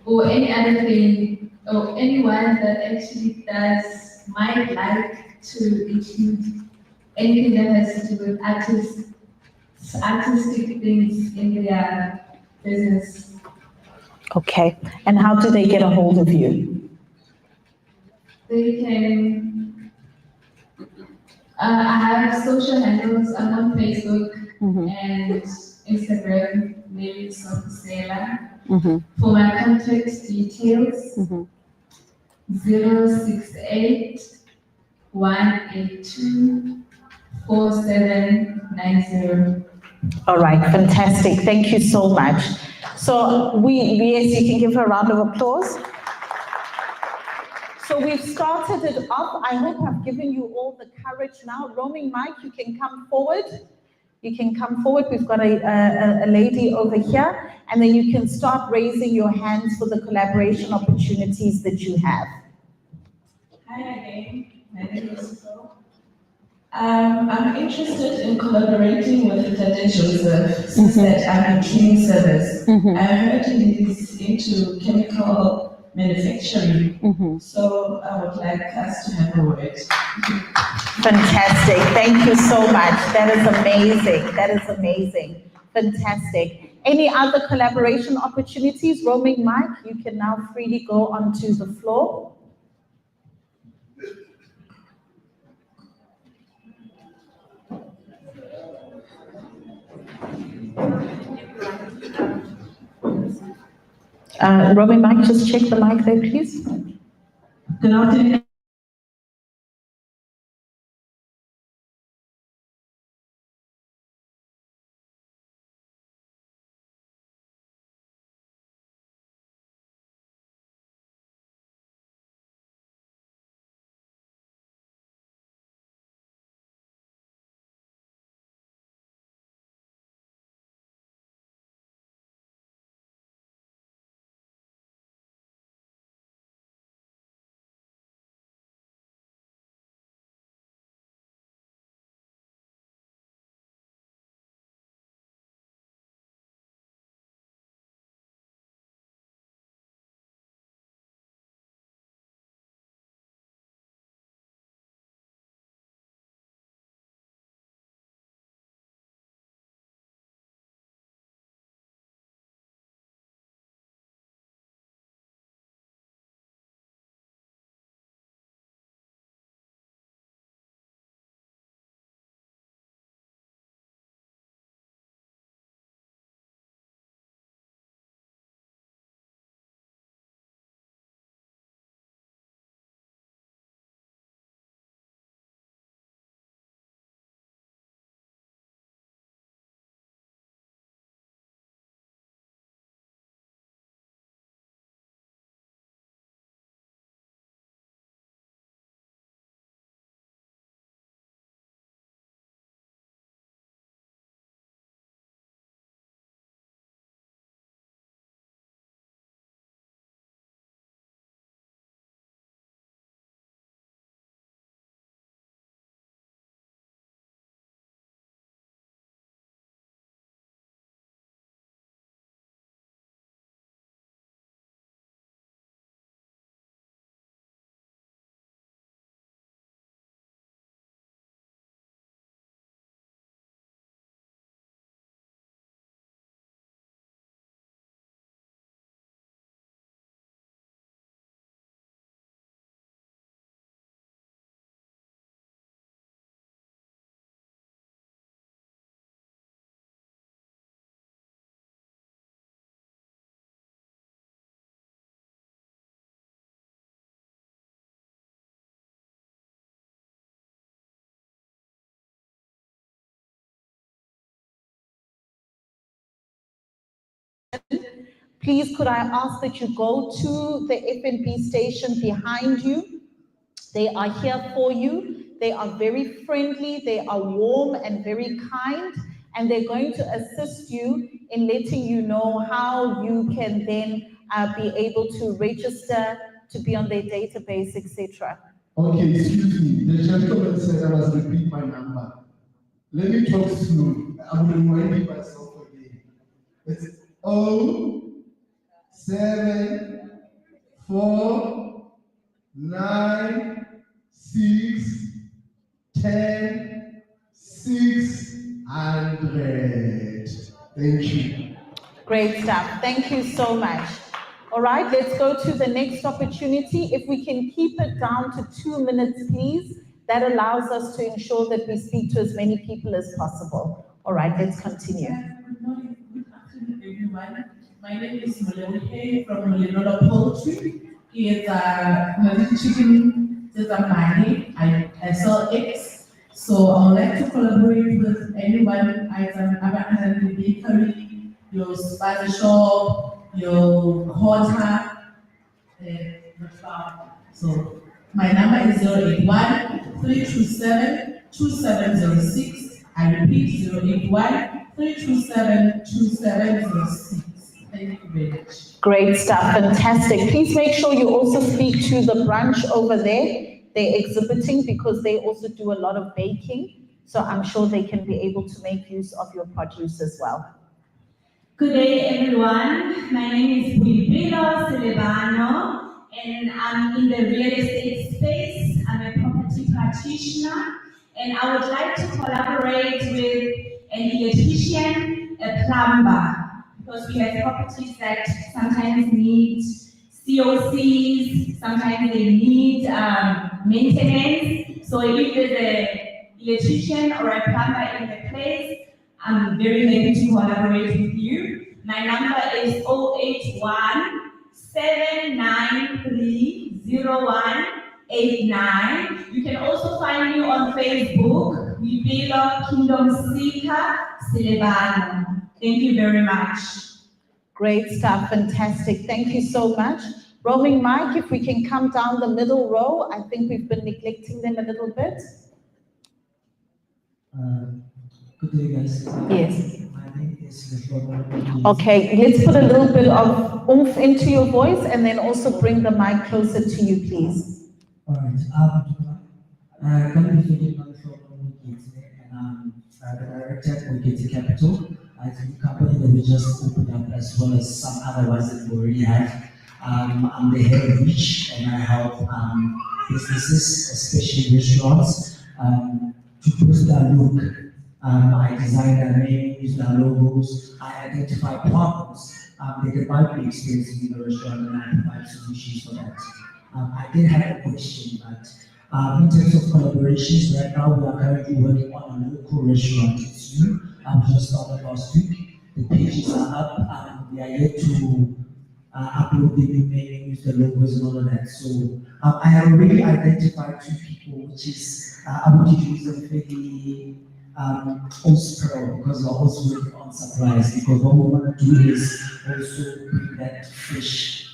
or any other thing, or anyone that actually might like to include anything that has to do with artistic things in their business. Okay, and how do they get a hold of you? They can, I have social handles. I'm on Facebook and Instagram, maybe Sofisela. For my contact details, 068 182 4790. All right, fantastic. Thank you so much. So yes, you can give her a round of applause. So we've started it off. I hope I've given you all the courage now. Roaming Mike, you can come forward. You can come forward. We've got a lady over here, and then you can start raising your hands for the collaboration opportunities that you have. Hi again, my name is Flo. I'm interested in collaborating with Tate Joseph since that I'm in cleaning service. I heard he's into chemical manufacturing, so I would like us to have a word. Fantastic. Thank you so much. That is amazing. That is amazing. Fantastic. Any other collaboration opportunities? Roaming mic, you can now freely go onto the floor. Roaming mic, just check the mic there, please. Good afternoon. Please, could I ask that you go to the FNB station behind you? They are here for you. They are very friendly, they are warm and very kind, and they're going to assist you in letting you know how you can then be able to register to be on their database, etc. Okay, excuse me. The gentleman said I must repeat my number. Let me talk slowly. I'm reminding myself again. It's 07496100600. Thank you. Great stuff. Thank you so much. All right, let's go to the next opportunity. If we can keep it down to 2 minutes, please. That allows us to ensure that we speak to as many people as possible. All right, let's continue. Good morning, good afternoon, everyone. My name is Monetise from Molinola Poultry. It's a chicken, it's a money. I sell eggs. So I would like to collaborate with anyone, either the bakery, your spice shop, your hotel, the farm. So my number is 081-327-2706. I repeat, 081-327-2706. Thank you very much. Great stuff, fantastic. Please make sure you also speak to the brunch over there. They're exhibiting because they also do a lot of baking. So I'm sure they can be able to make use of your produce as well. Good day, everyone. My name is Boipelo Silvano, and I'm in the real estate space. I'm a property practitioner, and I would like to collaborate with an electrician, a plumber, because we have properties that sometimes need COCs, sometimes they need maintenance. So if there's an electrician or a plumber in the place, I'm very happy to collaborate with you. My number is 081 793 0189. You can also find me on Facebook, Boipelo Kingdom Seeker Silvano. Thank you very much. Great stuff, fantastic. Thank you so much. Roaming Mike, if we can come down the middle row, I think we've been neglecting them a little bit. Good day, guys. Yes. My name is Leflono. Okay, let's put a little bit of oomph into your voice and then also bring the mic closer to you, please. All right. Can you forgive me for and the director at Wikiti Capital. I think the company that we just opened up, as well as some other ones that we already have. I'm the head of Reach, and I help businesses, especially restaurants, to boost their look. I design their menus, their logos. I identify problems that they might be experiencing in the restaurant, and I provide solutions for that. I did have a question, but in terms of collaborations, right now we are currently working on a local restaurant. It's new. I've just started last week. The pages are up. We are yet to upload the new menus, the logos, and all of that. So I have already identified 2 people, which is I want to use them for the Ospro, because we're also working on supplies. Because what we want to do is also bring that fresh.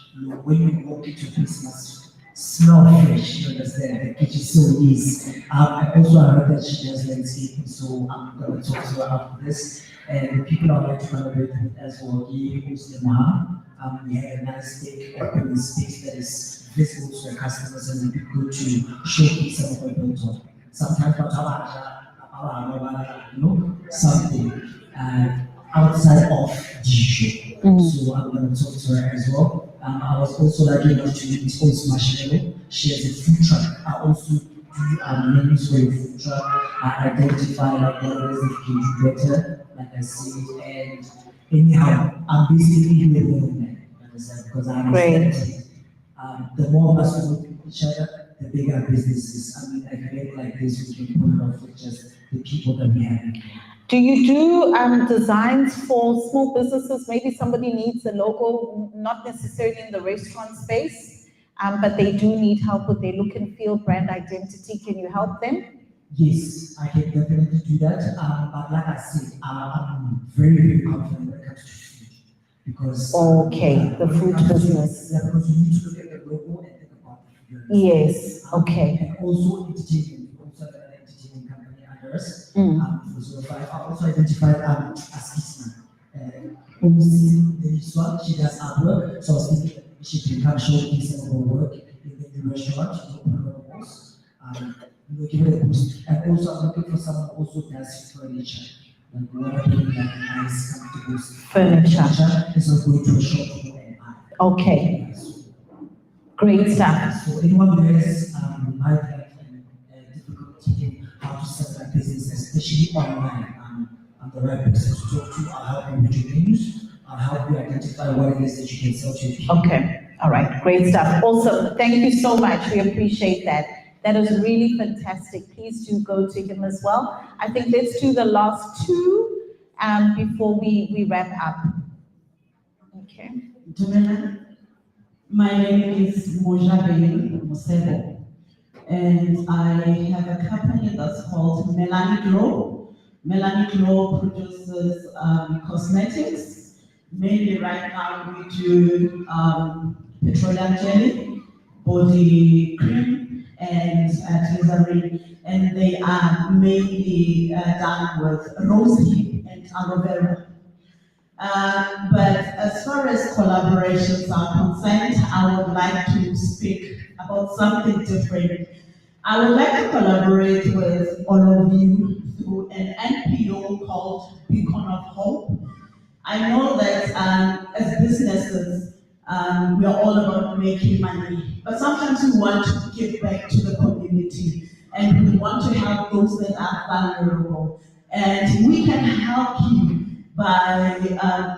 When you walk into Christmas, smell fresh. You understand? The kitchen so easy. I also heard that she does landscaping, so I'm going to talk to her after this. And the people I'd like to collaborate with as well, he is the mom. We have a nice big open space that is visible to the customers, and it would be good to showcase some of our built on. Sometimes something outside of the show. So I'm going to talk to her as well. I was also lucky enough to meet Miss Marshmallow. She has a food truck. I also do menus for a food truck. I identify like what it is that you can do better, like I said. And anyhow, I'm basically doing everything, because I understand that the more of us work with each other, the bigger businesses. I mean, I feel like this, we can pull it off with just the people that we have. Do you do designs for small businesses? Maybe somebody needs a logo, not necessarily in the restaurant space, but they do need help with their look and feel, brand identity. Can you help them? Yes, I can definitely do that. But like I said, I'm very, very confident when it comes to food. Because the food business. Yeah, because you need to look at the logo and think about the food. Yes, okay. And also entertainment. We also have an entertainment company under us. I also identified Askisma. Obviously, this one, she does artwork, so I was thinking she can come showcase some of her work in the restaurant. She's open her walls. We'll give it a boost. And also, I'm looking for someone who also does furniture. Like, what are doing like nice, comfortable Furniture. Instead of going to a shop and buy. Okay. Great stuff. So anyone who has might have difficulty in how to set up business, especially online, I'm the right person to talk to. I'll help you with your menus. I'll help you identify what it is that you can sell to your people. Okay. All right. Great stuff. Awesome. Thank you so much. We appreciate that. That is really fantastic. Please do go to him as well. I think let's do the last 2 before we wrap up. Okay. My name is Mojabeni Mosebo, and I have a company that's called Melanie Glow. Melanie Glow produces cosmetics. Mainly right now we do petroleum jelly, body cream, and glycerin. and they are mainly done with rosehip and aloe vera. But as far as collaborations are concerned, I would like to speak about something different. I would like to collaborate with all of you through an NPO called Beacon of Hope. I know that as businesses, we are all about making money, but sometimes we want to give back to the community and we want to help those that are vulnerable. And we can help you by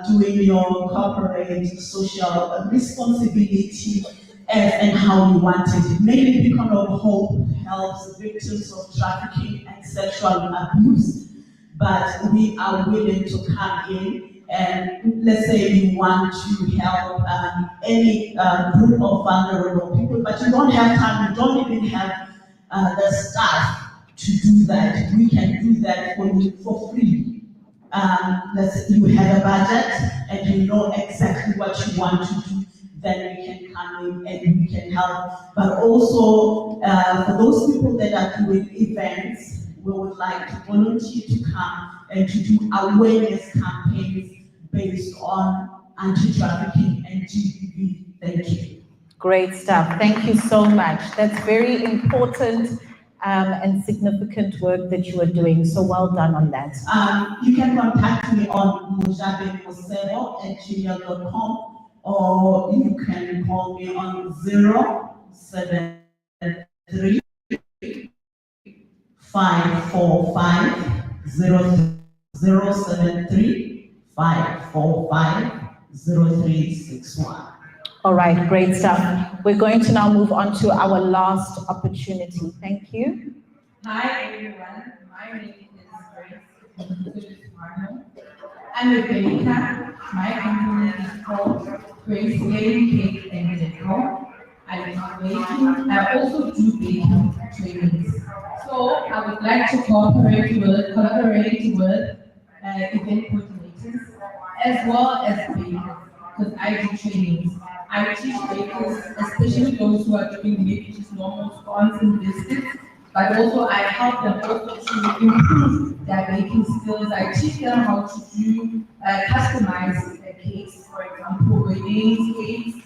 doing your corporate social responsibility and how you want it. Maybe Beacon of Hope helps victims of trafficking and sexual abuse, but we are willing to come in and let's say you want to help any group of vulnerable people, but you don't have time, you don't even have the staff to do that. We can do that for you for free. Let's say you have a budget and you know exactly what you want to do, then we can come in and we can help. But also, for those people that are doing events, we would like to volunteer to come and to do awareness campaigns based on anti-trafficking and GBV. Thank you. Great stuff. Thank you so much. That's very important and significant work that you are doing. So well done on that. You can contact me on mojabekosebo@gmail.com or you can call me on 073 545 073 545 0361. All right, great stuff. We're going to now move on to our last opportunity. Thank you. Hi everyone, my name is Grace. I'm a baker. My company is called Grace Baking Cake and Decor. I do baking. I also do baking trainings. So I would like to collaborate with event coordinators as well as bakers, because I do trainings. I teach bakers, especially those who are doing maybe just normal scones and biscuits, but also I help them also to improve their baking skills. I teach them how to do customized cakes, for example, weddings cakes,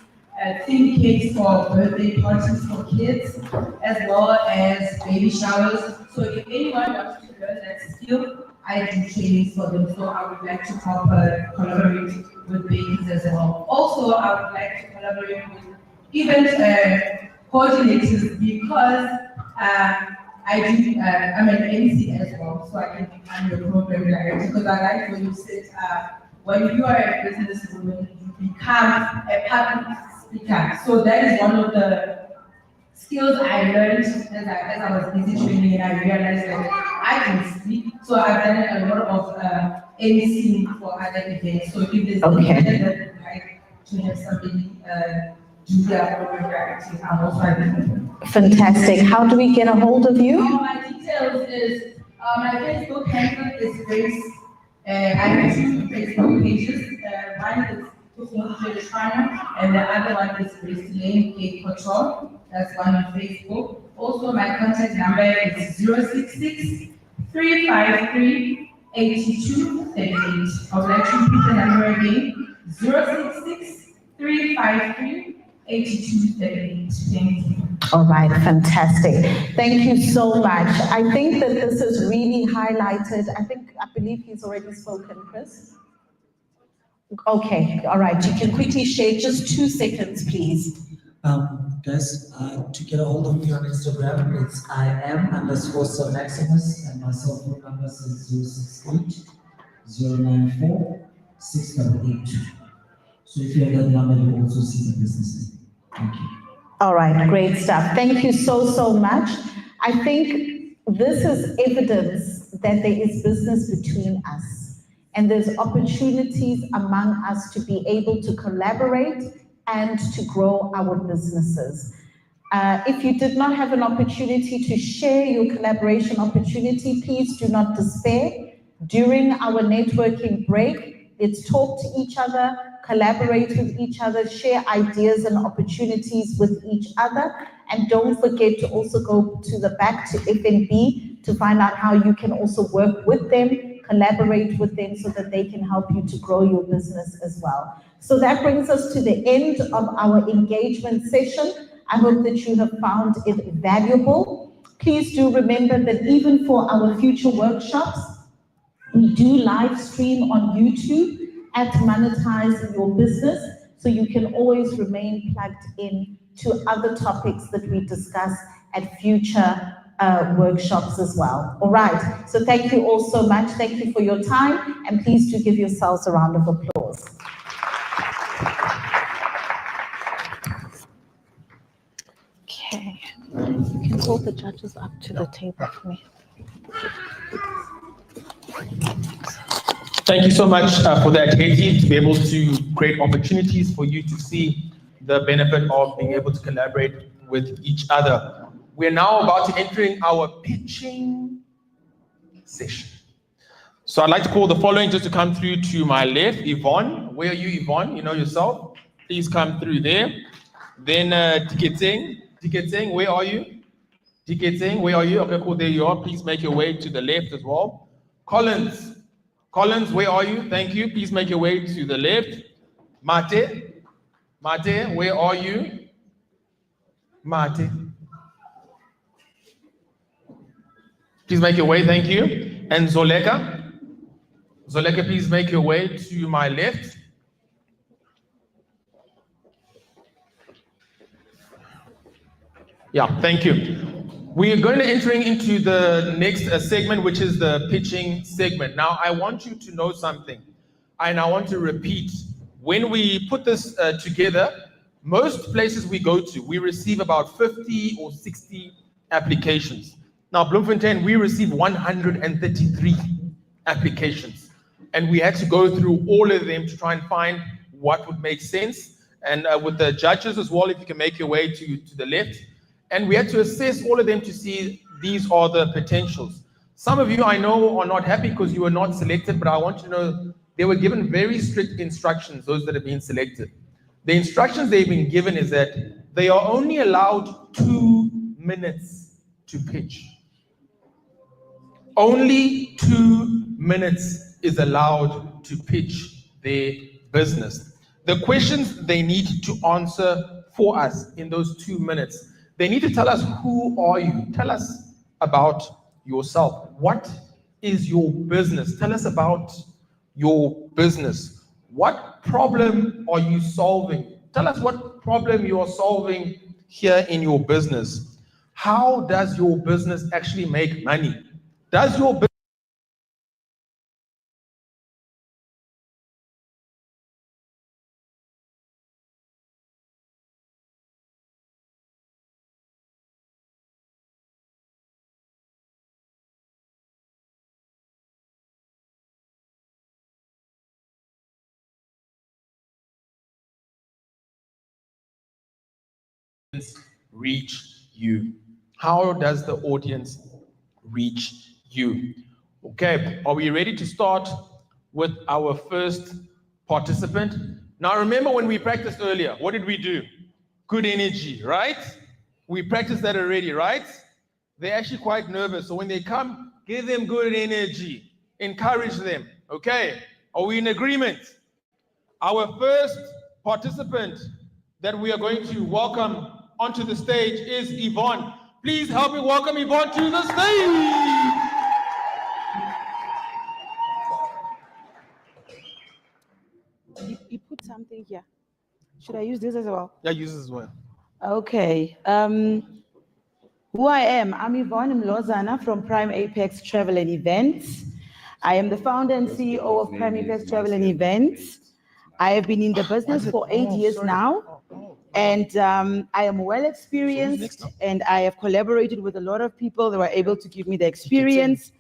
theme cakes for birthday parties for kids, as well as baby showers. So if anyone wants to learn that skill, I do trainings for them. So I would like to collaborate with bakers as well. Also, I would like to collaborate with event coordinators because I'm an MC as well, so I can become your program director, because I like when you said, when you are a businesswoman, you become a public speaker. So that is one of the skills I learned as I was busy training, and I realized that I can speak. So I've done a lot of MC for other events. So if there's an event that would like to have somebody do their program directing, I'm also available. Fantastic. How do we get a hold of you? My details is, my Facebook handle is Grace. I have two Facebook pages. One is China, and the other one is Grace Lane Cake Control. That's one on Facebook. Also, my contact number is 066 353 8238. I would like to repeat the number again: 066 353 8238. Thank you. All right, fantastic. Thank you so much. I think that this is really highlighted. I believe he's already spoken, Chris. Okay, all right. You can quickly share just 2 seconds, please. Guys, to get a hold of me on Instagram, it's IM_Sir_Maximus, and my cell phone number is 068 094 6882. So if you have that number, you also see the business name. Thank you. All right, great stuff. Thank you so much. I think this is evidence that there is business between us, and there's opportunities among us to be able to collaborate and to grow our businesses. If you did not have an opportunity to share your collaboration opportunity, please do not despair. During our networking break, let's talk to each other, collaborate with each other, share ideas and opportunities with each other, And don't forget to also go to the back to FNB to find out how you can also work with them, collaborate with them so that they can help you to grow your business as well. So that brings us to the end of our engagement session. I hope that you have found it valuable. Please do remember that even for our future workshops, we do live stream on YouTube at Monetize Your Business, so you can always remain plugged in to other topics that we discuss at future workshops as well. All right, so thank you all so much. Thank you for your time, and please do give yourselves a round of applause. Okay, you can call the judges up to the table for me. Thank you so much for that, Hetty, to be able to create opportunities for you to see the benefit of being able to collaborate with each other. We're now about to entering our pitching session. So I'd like to call the following just to come through to my left. Yvonne, where are you, Yvonne? You know yourself. Please come through there. Then Diketseng, where are you? Diketseng, where are you? Okay, cool, there you are. Please make your way to the left as well. Collins, where are you? Thank you. Please make your way to the left. Mate, where are you? Mate. Please make your way, thank you. And Zoleka, please make your way to my left. Yeah, thank you. We are going to entering into the next segment, which is the pitching segment. Now, I want you to know something, and I want to repeat. When we put this together, most places we go to, we receive about 50 or 60 applications. Now, Bloemfontein, we received 133 applications, and we had to go through all of them to try and find what would make sense. And with the judges as well, if you can make your way to the left. And we had to assess all of them to see these are the potentials. Some of you I know are not happy because you were not selected, but I want you to know they were given very strict instructions, those that have been selected. The instructions they've been given is that they are only allowed 2 minutes to pitch. Only 2 minutes is allowed to pitch their business. The questions they need to answer for us in those 2 minutes, they need to tell us, who are you? Tell us about yourself. What is your business? Tell us about your business. What problem are you solving? Tell us what problem you are solving here in your business. How does your business actually make money? Does your business reach you? How does the audience reach you? Okay, are we ready to start with our first participant? Now remember when we practiced earlier, what did we do? Good energy, right? We practiced that already, right? They're actually quite nervous, so when they come, give them good energy. Encourage them, okay? Are we in agreement? Our first participant that we are going to welcome onto the stage is Yvonne. Please help me welcome Yvonne to the stage. You put something here. Should I use this as well? Yeah, use this as well. Okay. Who I am, I'm Yvonne Mlozana from Prime Apex Travel and Events. I am the founder and CEO of Prime Apex Travel and Events. I have been in the business for 8 years now, and I am well experienced, and I have collaborated with a lot of people that were able to give me the experience.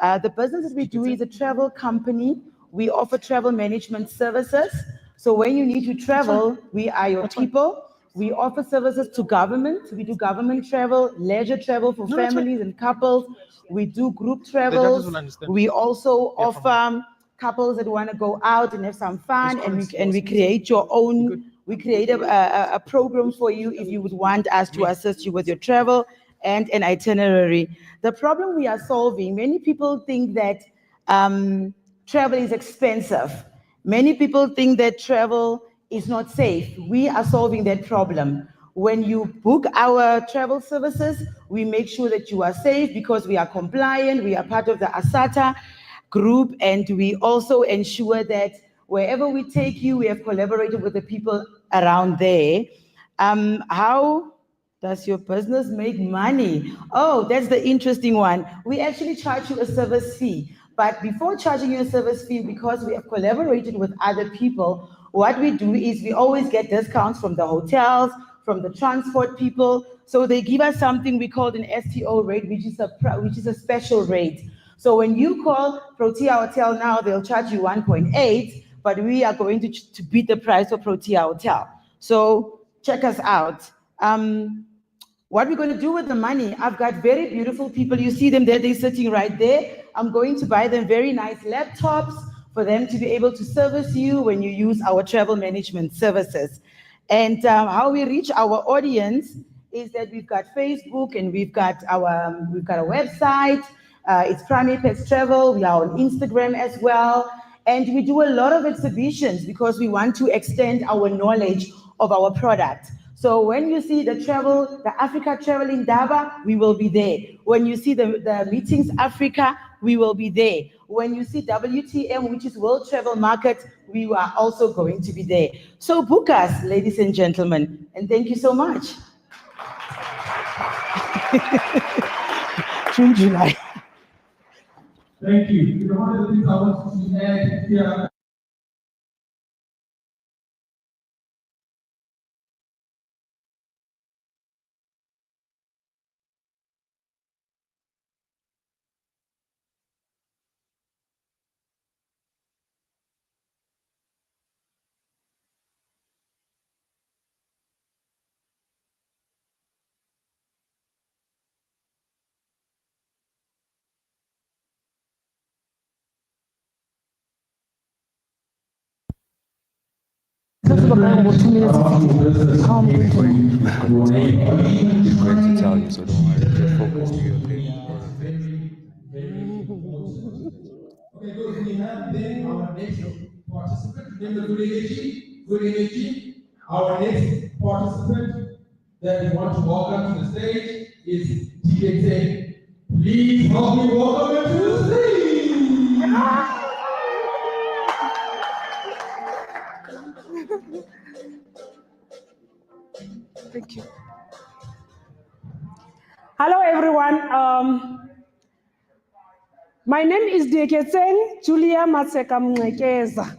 The business that we do is a travel company. We offer travel management services. So when you need to travel, we are your people. We offer services to government. We do government travel, leisure travel for families and couples. We do group travels. We also offer couples that want to go out and have some fun, and we create your own We create a program for you if you would want us to assist you with your travel and an itinerary. The problem we are solving, many people think that travel is expensive. Many people think that travel is not safe. We are solving that problem. When you book our travel services, we make sure that you are safe because we are compliant, we are part of the ASATA group, and we also ensure that wherever we take you, we have collaborated with the people around there. How does your business make money? Oh, that's the interesting one. We actually charge you a service fee. But before charging you a service fee, because we have collaborated with other people, what we do is we always get discounts from the hotels, from the transport people. So they give us something we call an STO rate, which is a special rate. So when you call Protea Hotel now, they'll charge you 1.8, but we are going to beat the price of Protea Hotel. So check us out. What we're going to do with the money, I've got very beautiful people. You see them there, they're sitting right there. I'm going to buy them very nice laptops for them to be able to service you when you use our travel management services. And how we reach our audience is that we've got Facebook and we've got a website. It's Prime Apex Travel. We are on Instagram as well. And we do a lot of exhibitions because we want to extend our knowledge of our product. So when you see the Africa Travel in Daba, we will be there. When you see the Meetings Africa, we will be there. When you see WTM, which is World Travel Market, we are also going to be there. So book us, ladies and gentlemen, and thank you so much. June, July. Thank you. One of the things I want to add here. I'm going to tell you, so don't worry. Just focus to your thing. Okay, good. We have then our next participant. Remember, good energy. Our next participant that we want to welcome to the stage is DKT. Please help me welcome him to the stage. Thank you. Hello, everyone. My name is Deketsen Julia Matseka Mngekeza.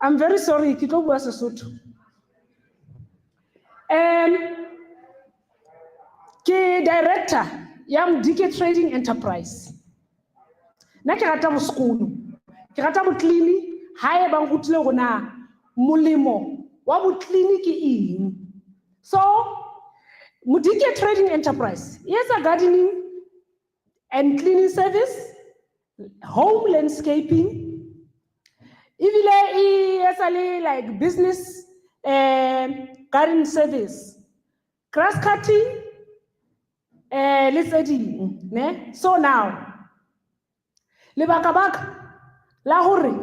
I'm very sorry, Kiko bua Sesotho. Ke director yam DK Trading Enterprise. Na ke rata bo sekolo. Ke rata bo clean, hae ba ngutile gona molemo wa bo clean ke eng. So, DK Trading Enterprise is a gardening and cleaning service, home landscaping, even like business garden service, grass cutting, let's say, so now, lebaka la hore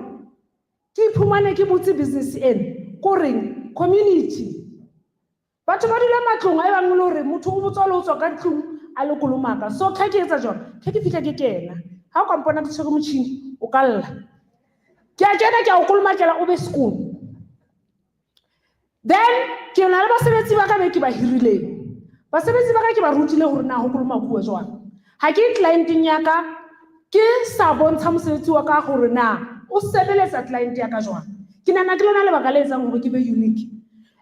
ke iphumane ke butse business en koring community. Batho ba dula matlong a bang le hore motho o botsa lo tswa ka tlung a le kolomaka. So ke ke etsa jona ke fika ke kena ha o ka mpona ke tshwere motšhini o ka lla ke a kena ke a o kolomakela o be school. Then ke na le basebetsi ba ka be ke ba hirileng. Basebetsi ba ka ke ba rutile hore na ho kolomakuwa jwang. Ha ke clienting ya ka ke sa bontsha mosebetsi wa ka hore na o sebeletsa client ya ka jwang. Ke nana ke lona lebaka le etsang hore ke be unique.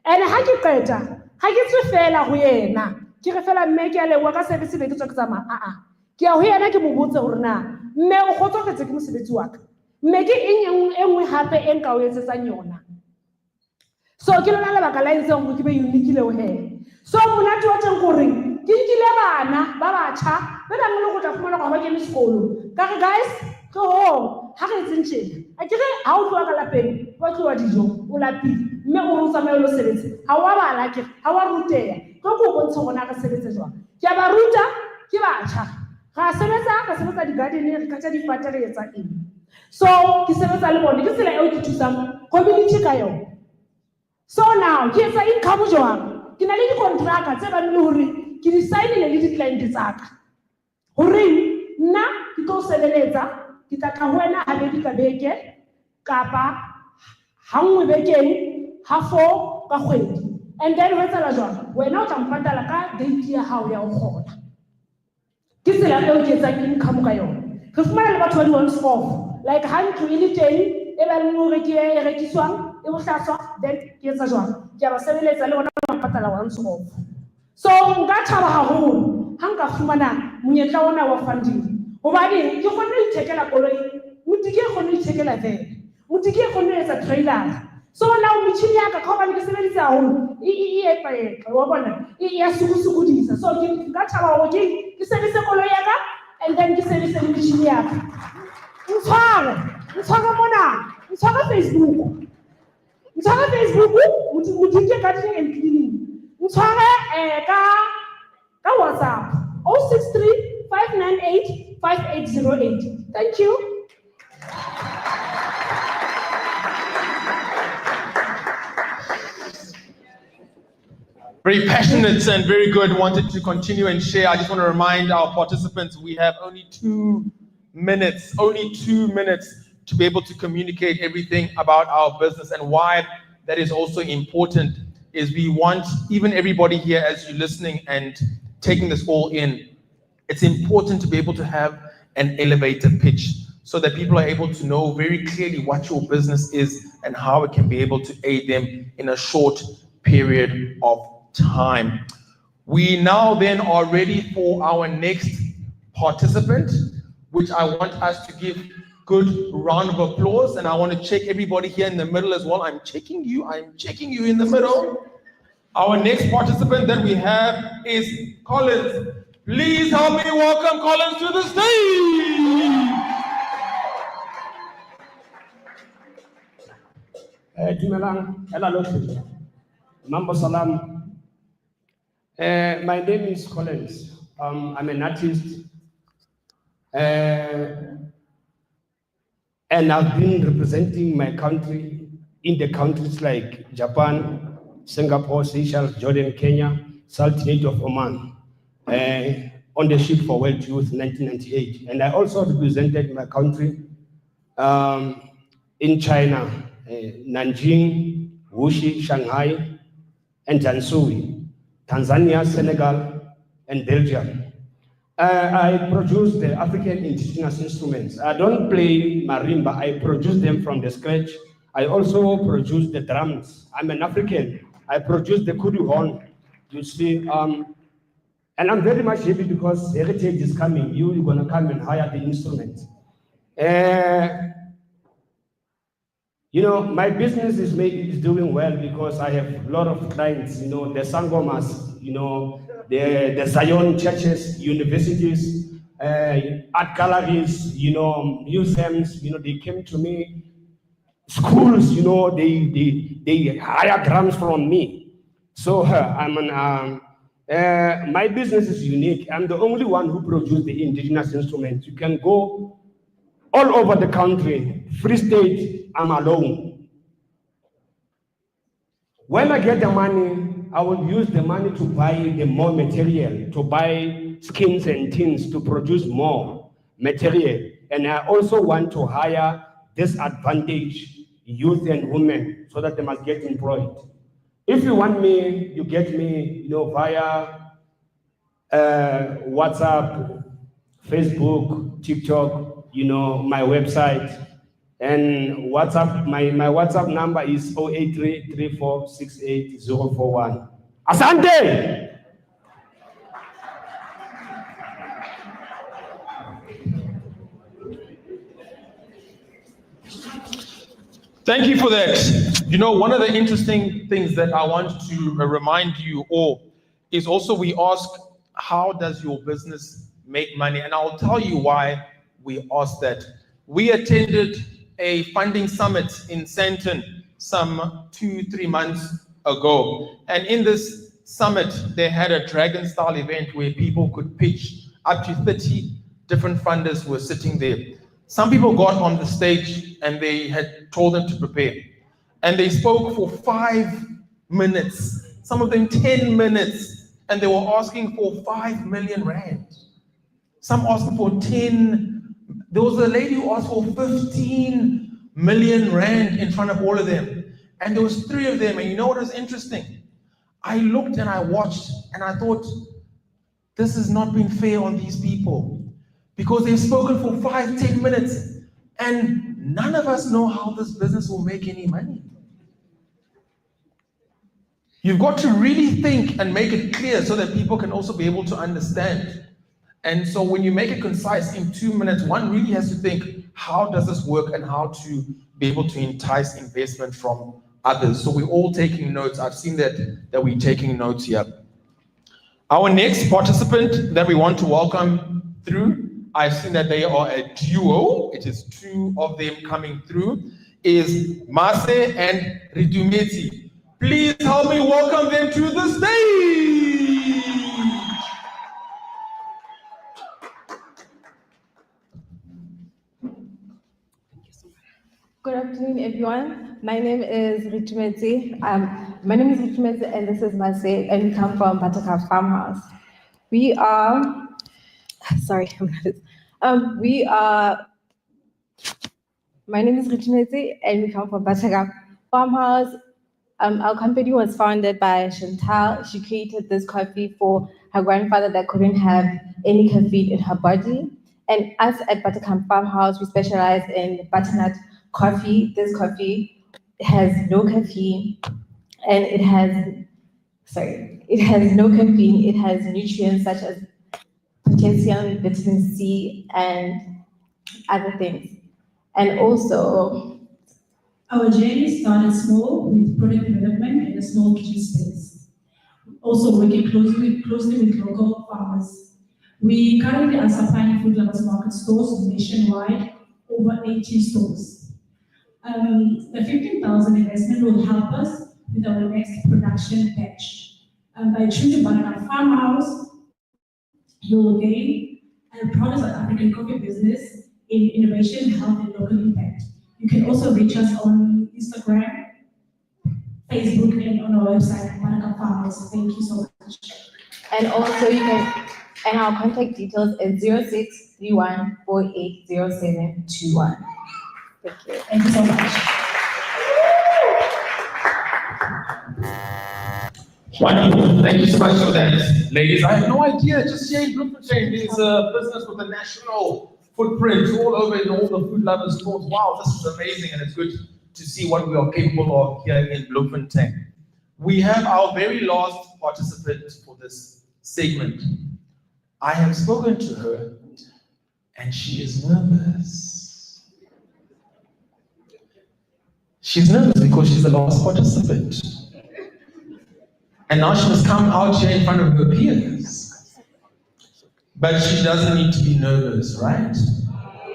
And ha ke qeta ha ke tswe fela ho yena ke re fela mme ke a leboha ka service be ke tswa ke tsamaya ke a ho yena ke mo botse hore na mme o kgotsofetse ke mosebetsi wa ka mme ke eng engwe hape e nka o etsetsang yona. So ke lona lebaka la etsang hore ke be unique le ho he. So monate wa teng gore ke nkile bana ba batjha ba bang le go tla fumana go ba ke le sekolo ka re guys tlohong ha re etseng tjena akere ha o tloha ka lapeng wa tloha dijong o lapile mme o tsamaye o lo sebetsa ha wa bala akere ha wa ruteha tlo ko bontsha hore na re sebetse jwang ke a ba ruta ke batjha ra sebetsa di-garden re katsa difate re etsa eng so ke sebetsa le bone ke tsela eo ke thusang community ka yona so now ke etsa income jwang ke na le di-contractor tse bang le hore ke di-signile le di-client tsa ka hore nna ke tlo sebeletsa ke tla tla ho wena habedi ka beke kapa ha nngwe bekeng ha 4 ka kgwedi and then ho etsahala jwang wena o tla mpatala ka date ya hao ya ho kgona ke tsela eo ke etsang income ka yona re fumana le batho ba di-once off like ha ntlo e le teng e ba leng hore ke e rekiswang e bohlaswa then ke etsa jwang ke a ba sebeletsa le bona ba mpatala once off so nka thaba haholo ha nka fumana monyetla ona wa funding hobane ke kgonne ho ithekela koloi motiki e kgonne ho ithekela vele motiki e kgonne ho etsa trailer so now metjhini ya ka ka hobane ke sebedisa haholo e etla wa bona e ya sokodisa so ke nka thaba hore ke sebedise koloi ya ka and then ke sebedise le metjhini ya ka ntshware mona ntshware Facebook motiki ka di and cleaning ntshware ka WhatsApp 063 598 5808 thank you. Very passionate and very good. Wanted to continue and share. I just want to remind our participants we have only 2 minutes to be able to communicate everything about our business. And why that is also important is we want even everybody here as you're listening and taking this all in, it's important to be able to have an elevator pitch so that people are able to know very clearly what your business is and how it can be able to aid them in a short period of time. We now then are ready for our next participant, which I want us to give good round of applause. And I want to check everybody here in the middle as well. I'm checking you in the middle. Our next participant that we have is Collins. Please help me welcome Collins to the stage. Dumelang, hello, Mambo Salam. My name is Collins. I'm an artist. And I've been representing my country in the countries like Japan, Singapore, Seychelles, Jordan, Kenya, Sultanate of Oman, on the ship for World Youth 1998. And I also represented my country in China, Nanjing, Wuxi, Shanghai, and Jiangsu, Tanzania, Senegal, and Belgium. I produce the African indigenous instruments. I don't play marimba, I produce them from the scratch. I also produce the drums. I'm an African. I produce the kudu horn, you see. And I'm very much happy because heritage is coming. You're gonna come and hire the instruments. You know, my business is doing well because I have a lot of clients, you know, the Sangomas, you know, the Zion churches, universities, art galleries, you know, museums, you know, they came to me, schools, you know, they hire drums from me. So my business is unique. I'm the only one who produces the indigenous instruments. You can go all over the country, Free State, I'm alone. When I get the money, I will use the money to buy the more material, to buy skins and tins to produce more material. And I also want to hire disadvantaged youth and women so that they must get employed. If you want me, you get me, you know, via WhatsApp, Facebook, TikTok, you know, my website. And WhatsApp, my WhatsApp number is 083-3468-041. Asante! Thank you for that. You know, one of the interesting things that I want to remind you all is also we ask, how does your business make money? And I'll tell you why we ask that. we attended a funding summit in Sandton some 2-3 months ago. And in this summit, they had a dragon style event where people could pitch. Up to 30 different funders were sitting there. Some people got on the stage and they had told them to prepare. And they spoke for 5 minutes, some of them 10 minutes, and they were asking for 5 million rand. Some asking for 10. There was a lady who asked for 15 million rand in front of all of them. And there was 3 of them, and you know what was interesting? I looked and I watched and I thought, this has not been fair on these people, because they've spoken for 5-10 minutes and none of us know how this business will make any money. You've got to really think and make it clear so that people can also be able to understand. And so when you make it concise in 2 minutes, one really has to think, how does this work and how to be able to entice investment from others. So we're all taking notes. I've seen that we're taking notes here. Our next participant that we want to welcome through, I've seen that they are a duo. It is 2 of them coming through, is Mase and Ridumeti. Please help me welcome them to the stage. Good afternoon, everyone. My name is Ridumeti. And this is Mase, and we come from Buttercup Farmhouse. We are, sorry, my name is Ridumeti, and we come from Buttercup Farmhouse. Our company was founded by Chantal. She created this coffee for her grandfather that couldn't have any caffeine in her body. And us at Buttercup Farmhouse, we specialize in butternut coffee. This coffee has no caffeine, and it has no caffeine. It has nutrients such as potassium, vitamin C, and other things. And also, our journey started small with product development in a small kitchen space. Also working closely with local farmers. We currently are supplying Food Lovers Market stores nationwide, over 18 stores. The 15,000 investment will help us with our next production batch. By choosing Buttercup Farmhouse, you will gain a proud South African coffee business in innovation, health, and local impact. You can also reach us on Instagram, Facebook, and on our website, Buttercup Farmhouse. Thank you so much. and also you can, and our contact details is 0631480721. Thank you. Thank you so much. Wonderful. Thank you so much for that, ladies. I have no idea. Just here in Bloemfontein, there's a business with a national footprint all over in all the Food Lovers stores. Wow, this is amazing, and it's good to see what we are capable of here in Bloemfontein. We have our very last participant for this segment. I have spoken to her, and she is nervous. She's nervous because she's the last participant. And now she must come out here in front of her peers. But she doesn't need to be nervous, right?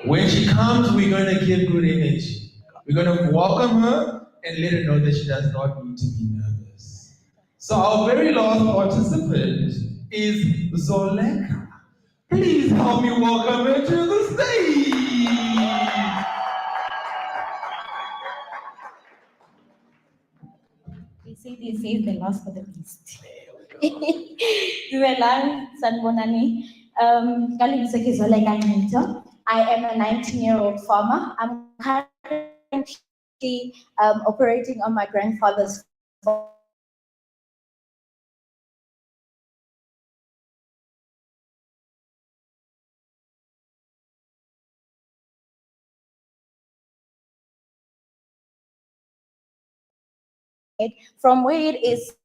When she comes, we're going to give good energy. We're going to welcome her and let her know that she does not need to be nervous. So our very last participant is Zoleka. Please help me welcome her to the stage. They say the last for the least. Dumelang, sanibonani. Ka lebitso ke Zoleka Nito. I am a 19-year-old farmer. I'm currently operating on my grandfather's farm. From where it is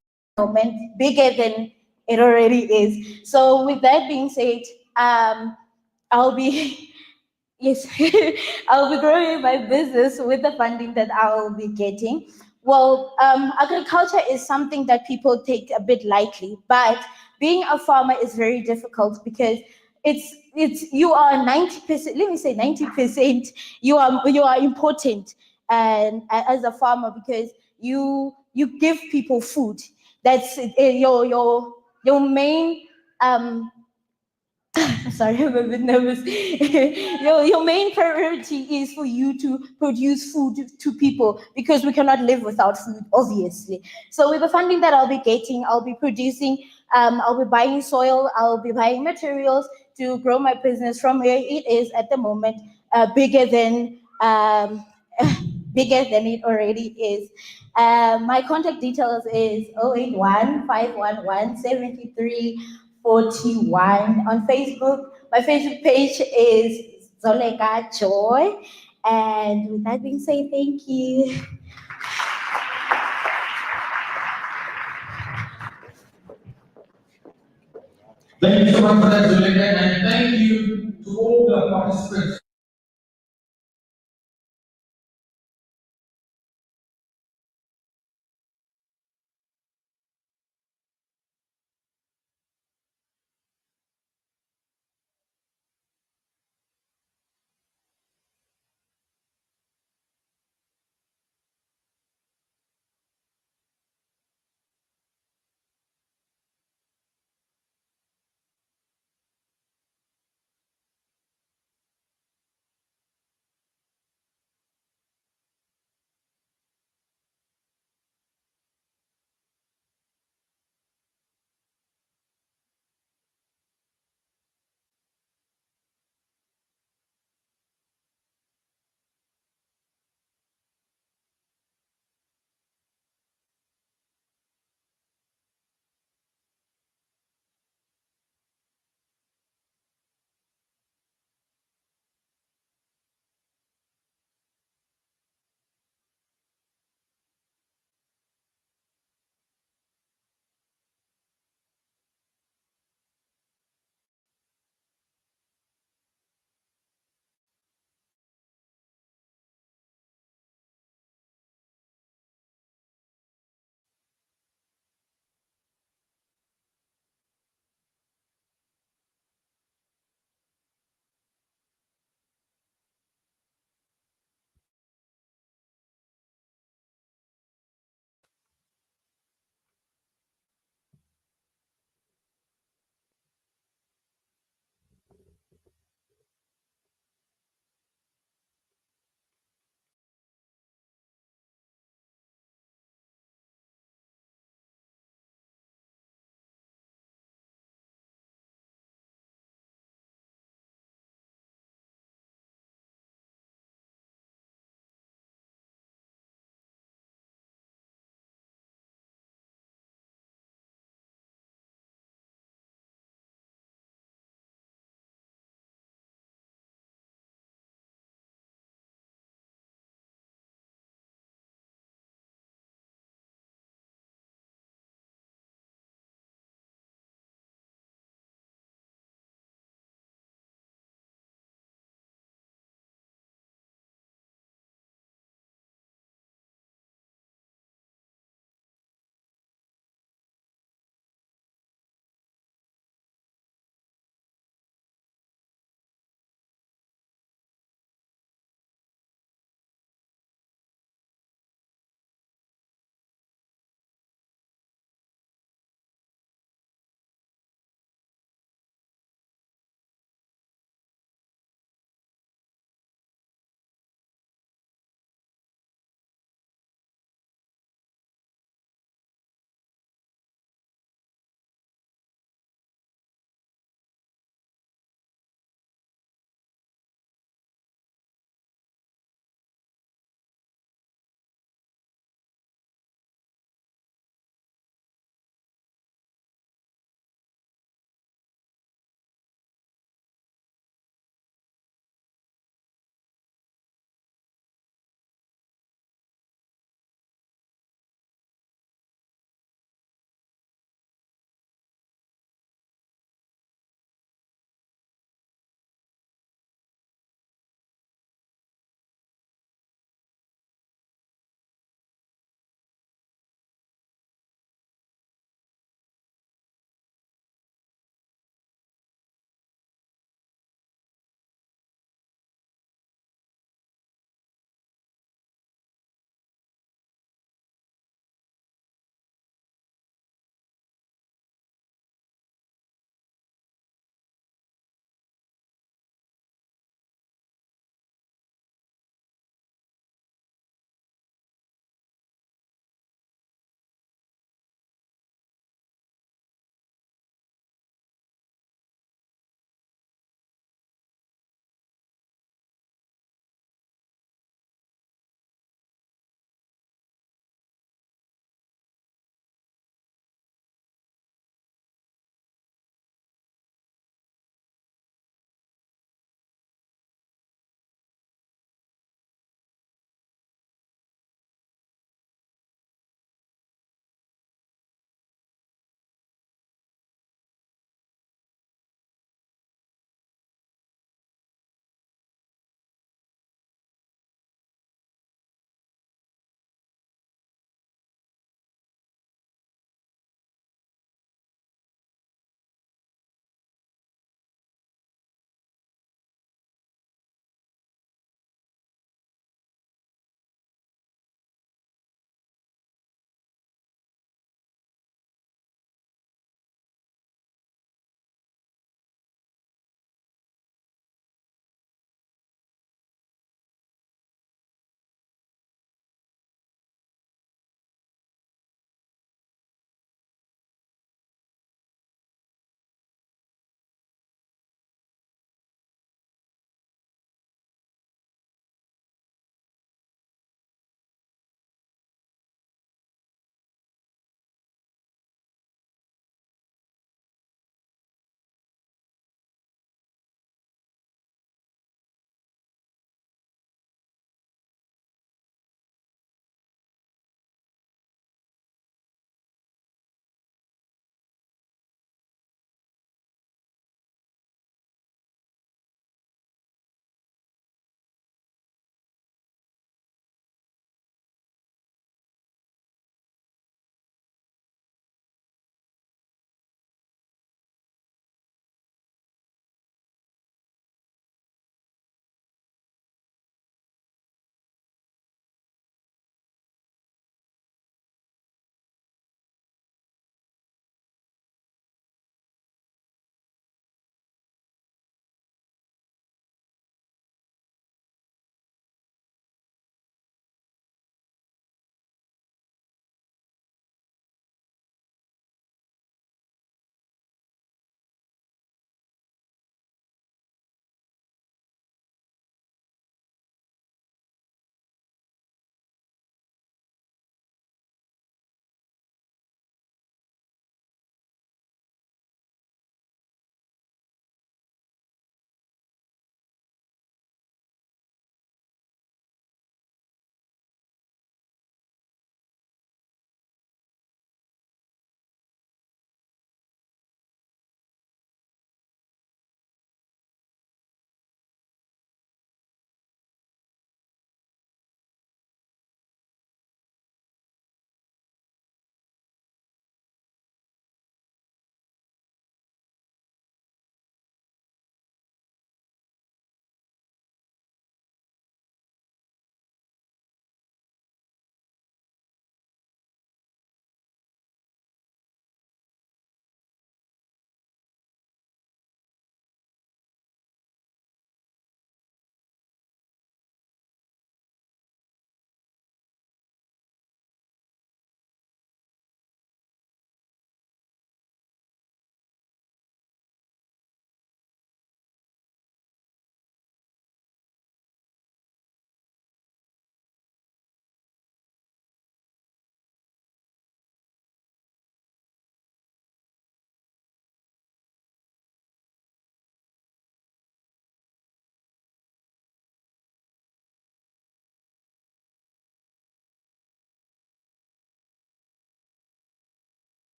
bigger than it already is. So with that being said, I'll be yes, I'll be growing my business with the funding that I'll be getting. Well, agriculture is something that people take a bit lightly, but being a farmer is very difficult because it's you are 90%, let me say 90%, you are important and as a farmer, because you give people food. That's your main sorry, I'm a bit nervous. Your main priority is for you to produce food to people, because we cannot live without food, obviously. So with the funding that I'll be getting, I'll be producing, I'll be buying soil, I'll be buying materials to grow my business from where it is at the moment, bigger than bigger than it already is. My contact details is 081 511 41. On Facebook, my Facebook page is Zoleka Joy. And with that being said, thank you. Thank you so much for that, Zulinda, and thank you to all the participants.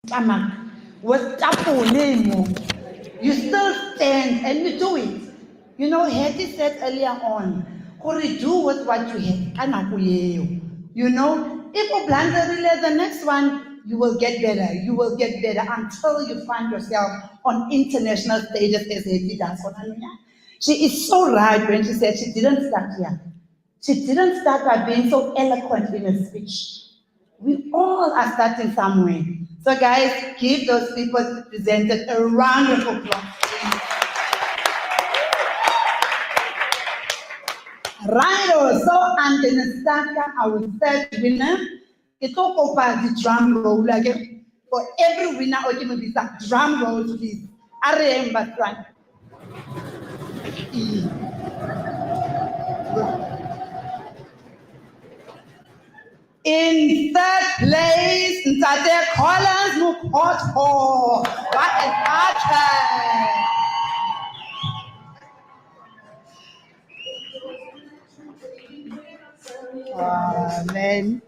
stomach, with tapulemo, you still stand and you do it. You know, Hetty said earlier on, Kuri, do with what you have. You know, if you blunder the next one, you will get better. You will get better until you find yourself on international stages as Hetty does. She is so right when she said she didn't start here. She didn't start by being so eloquent in a speech. We all are starting somewhere. So guys, give those people who presented a round of applause. Right, so I'm gonna start our third winner. It's all about the drum roll again. For every winner, okay, maybe that drum roll, please. I remember one. In third place, Ntate Collins Mukhoto. What an archer! Amen.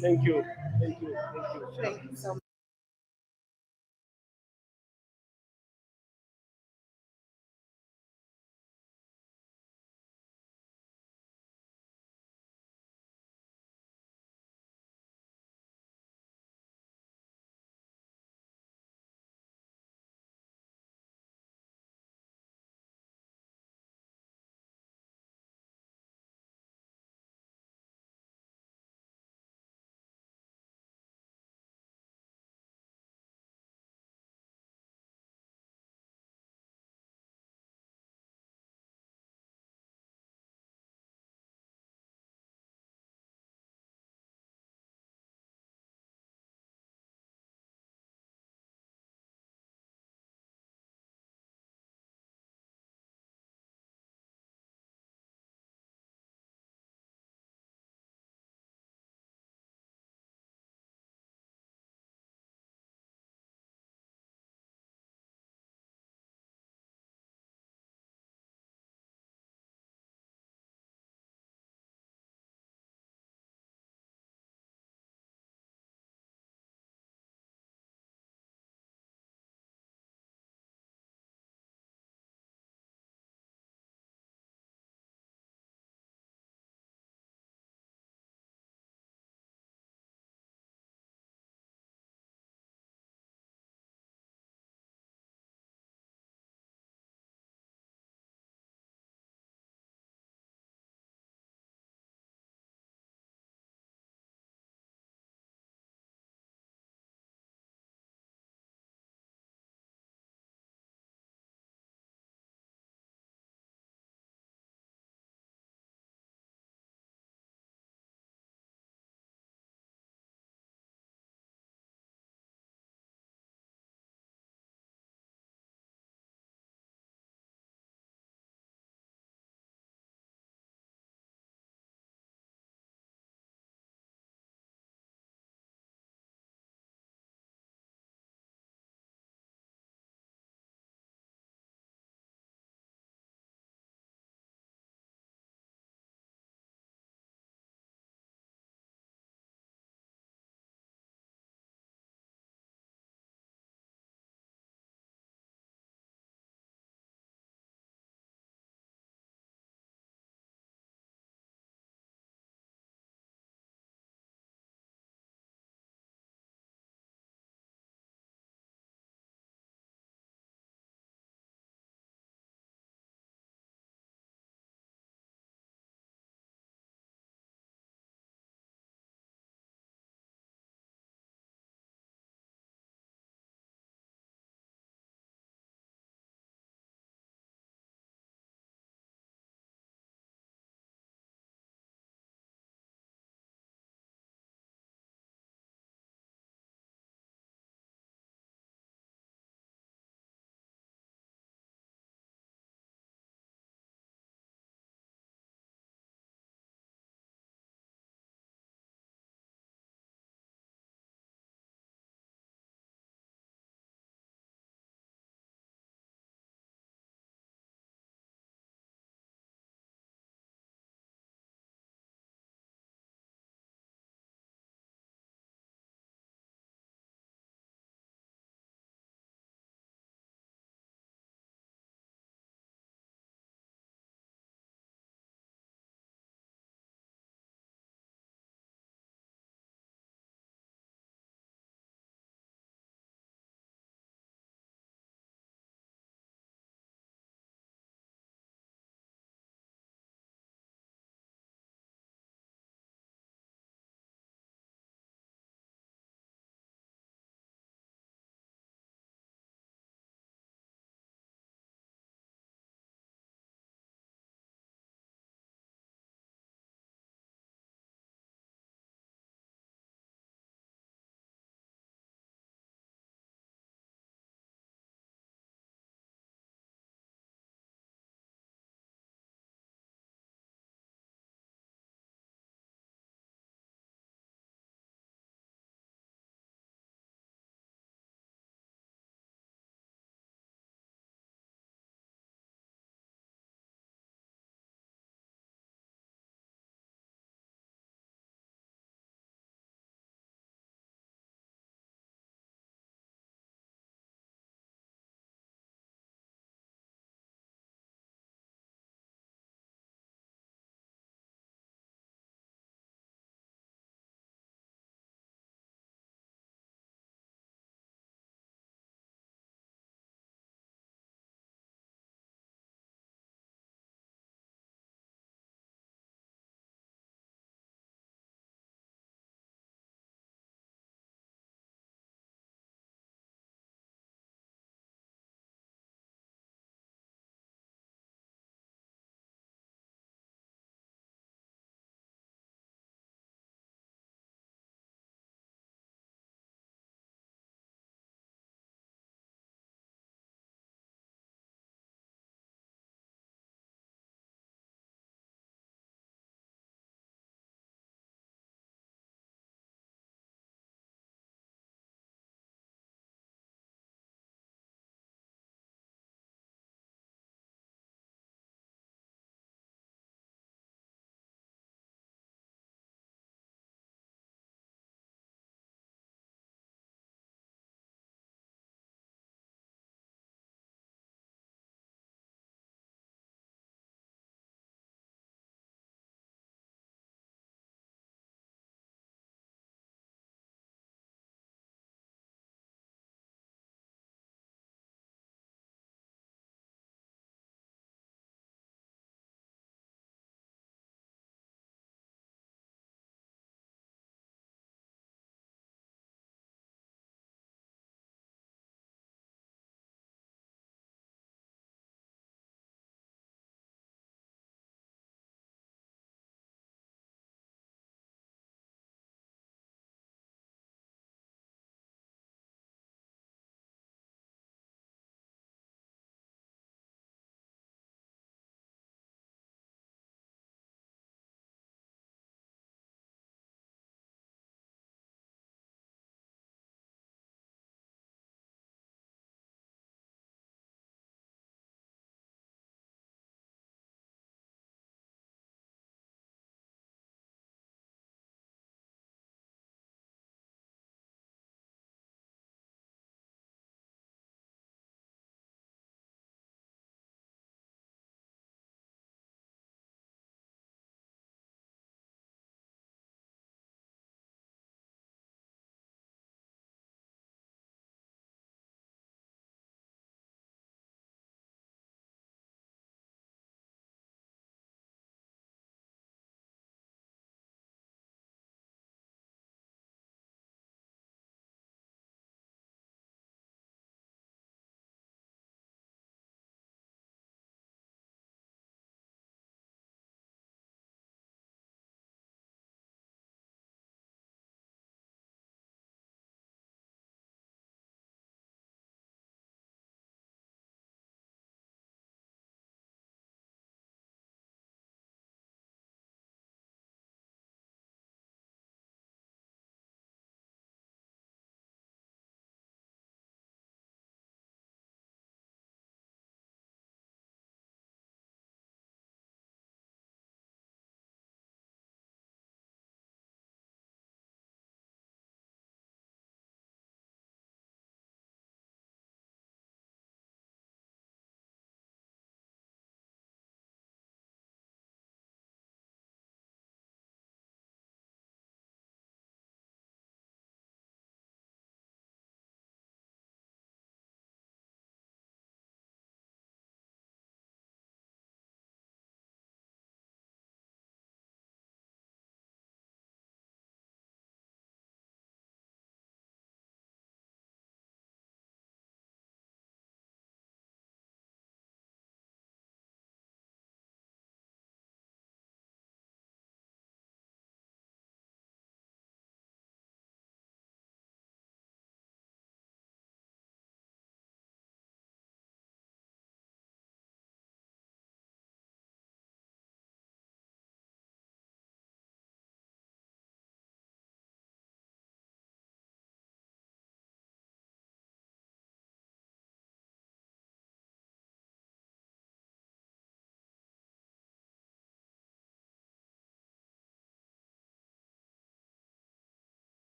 Thank you. Thank you. Thank you. Thank you so much.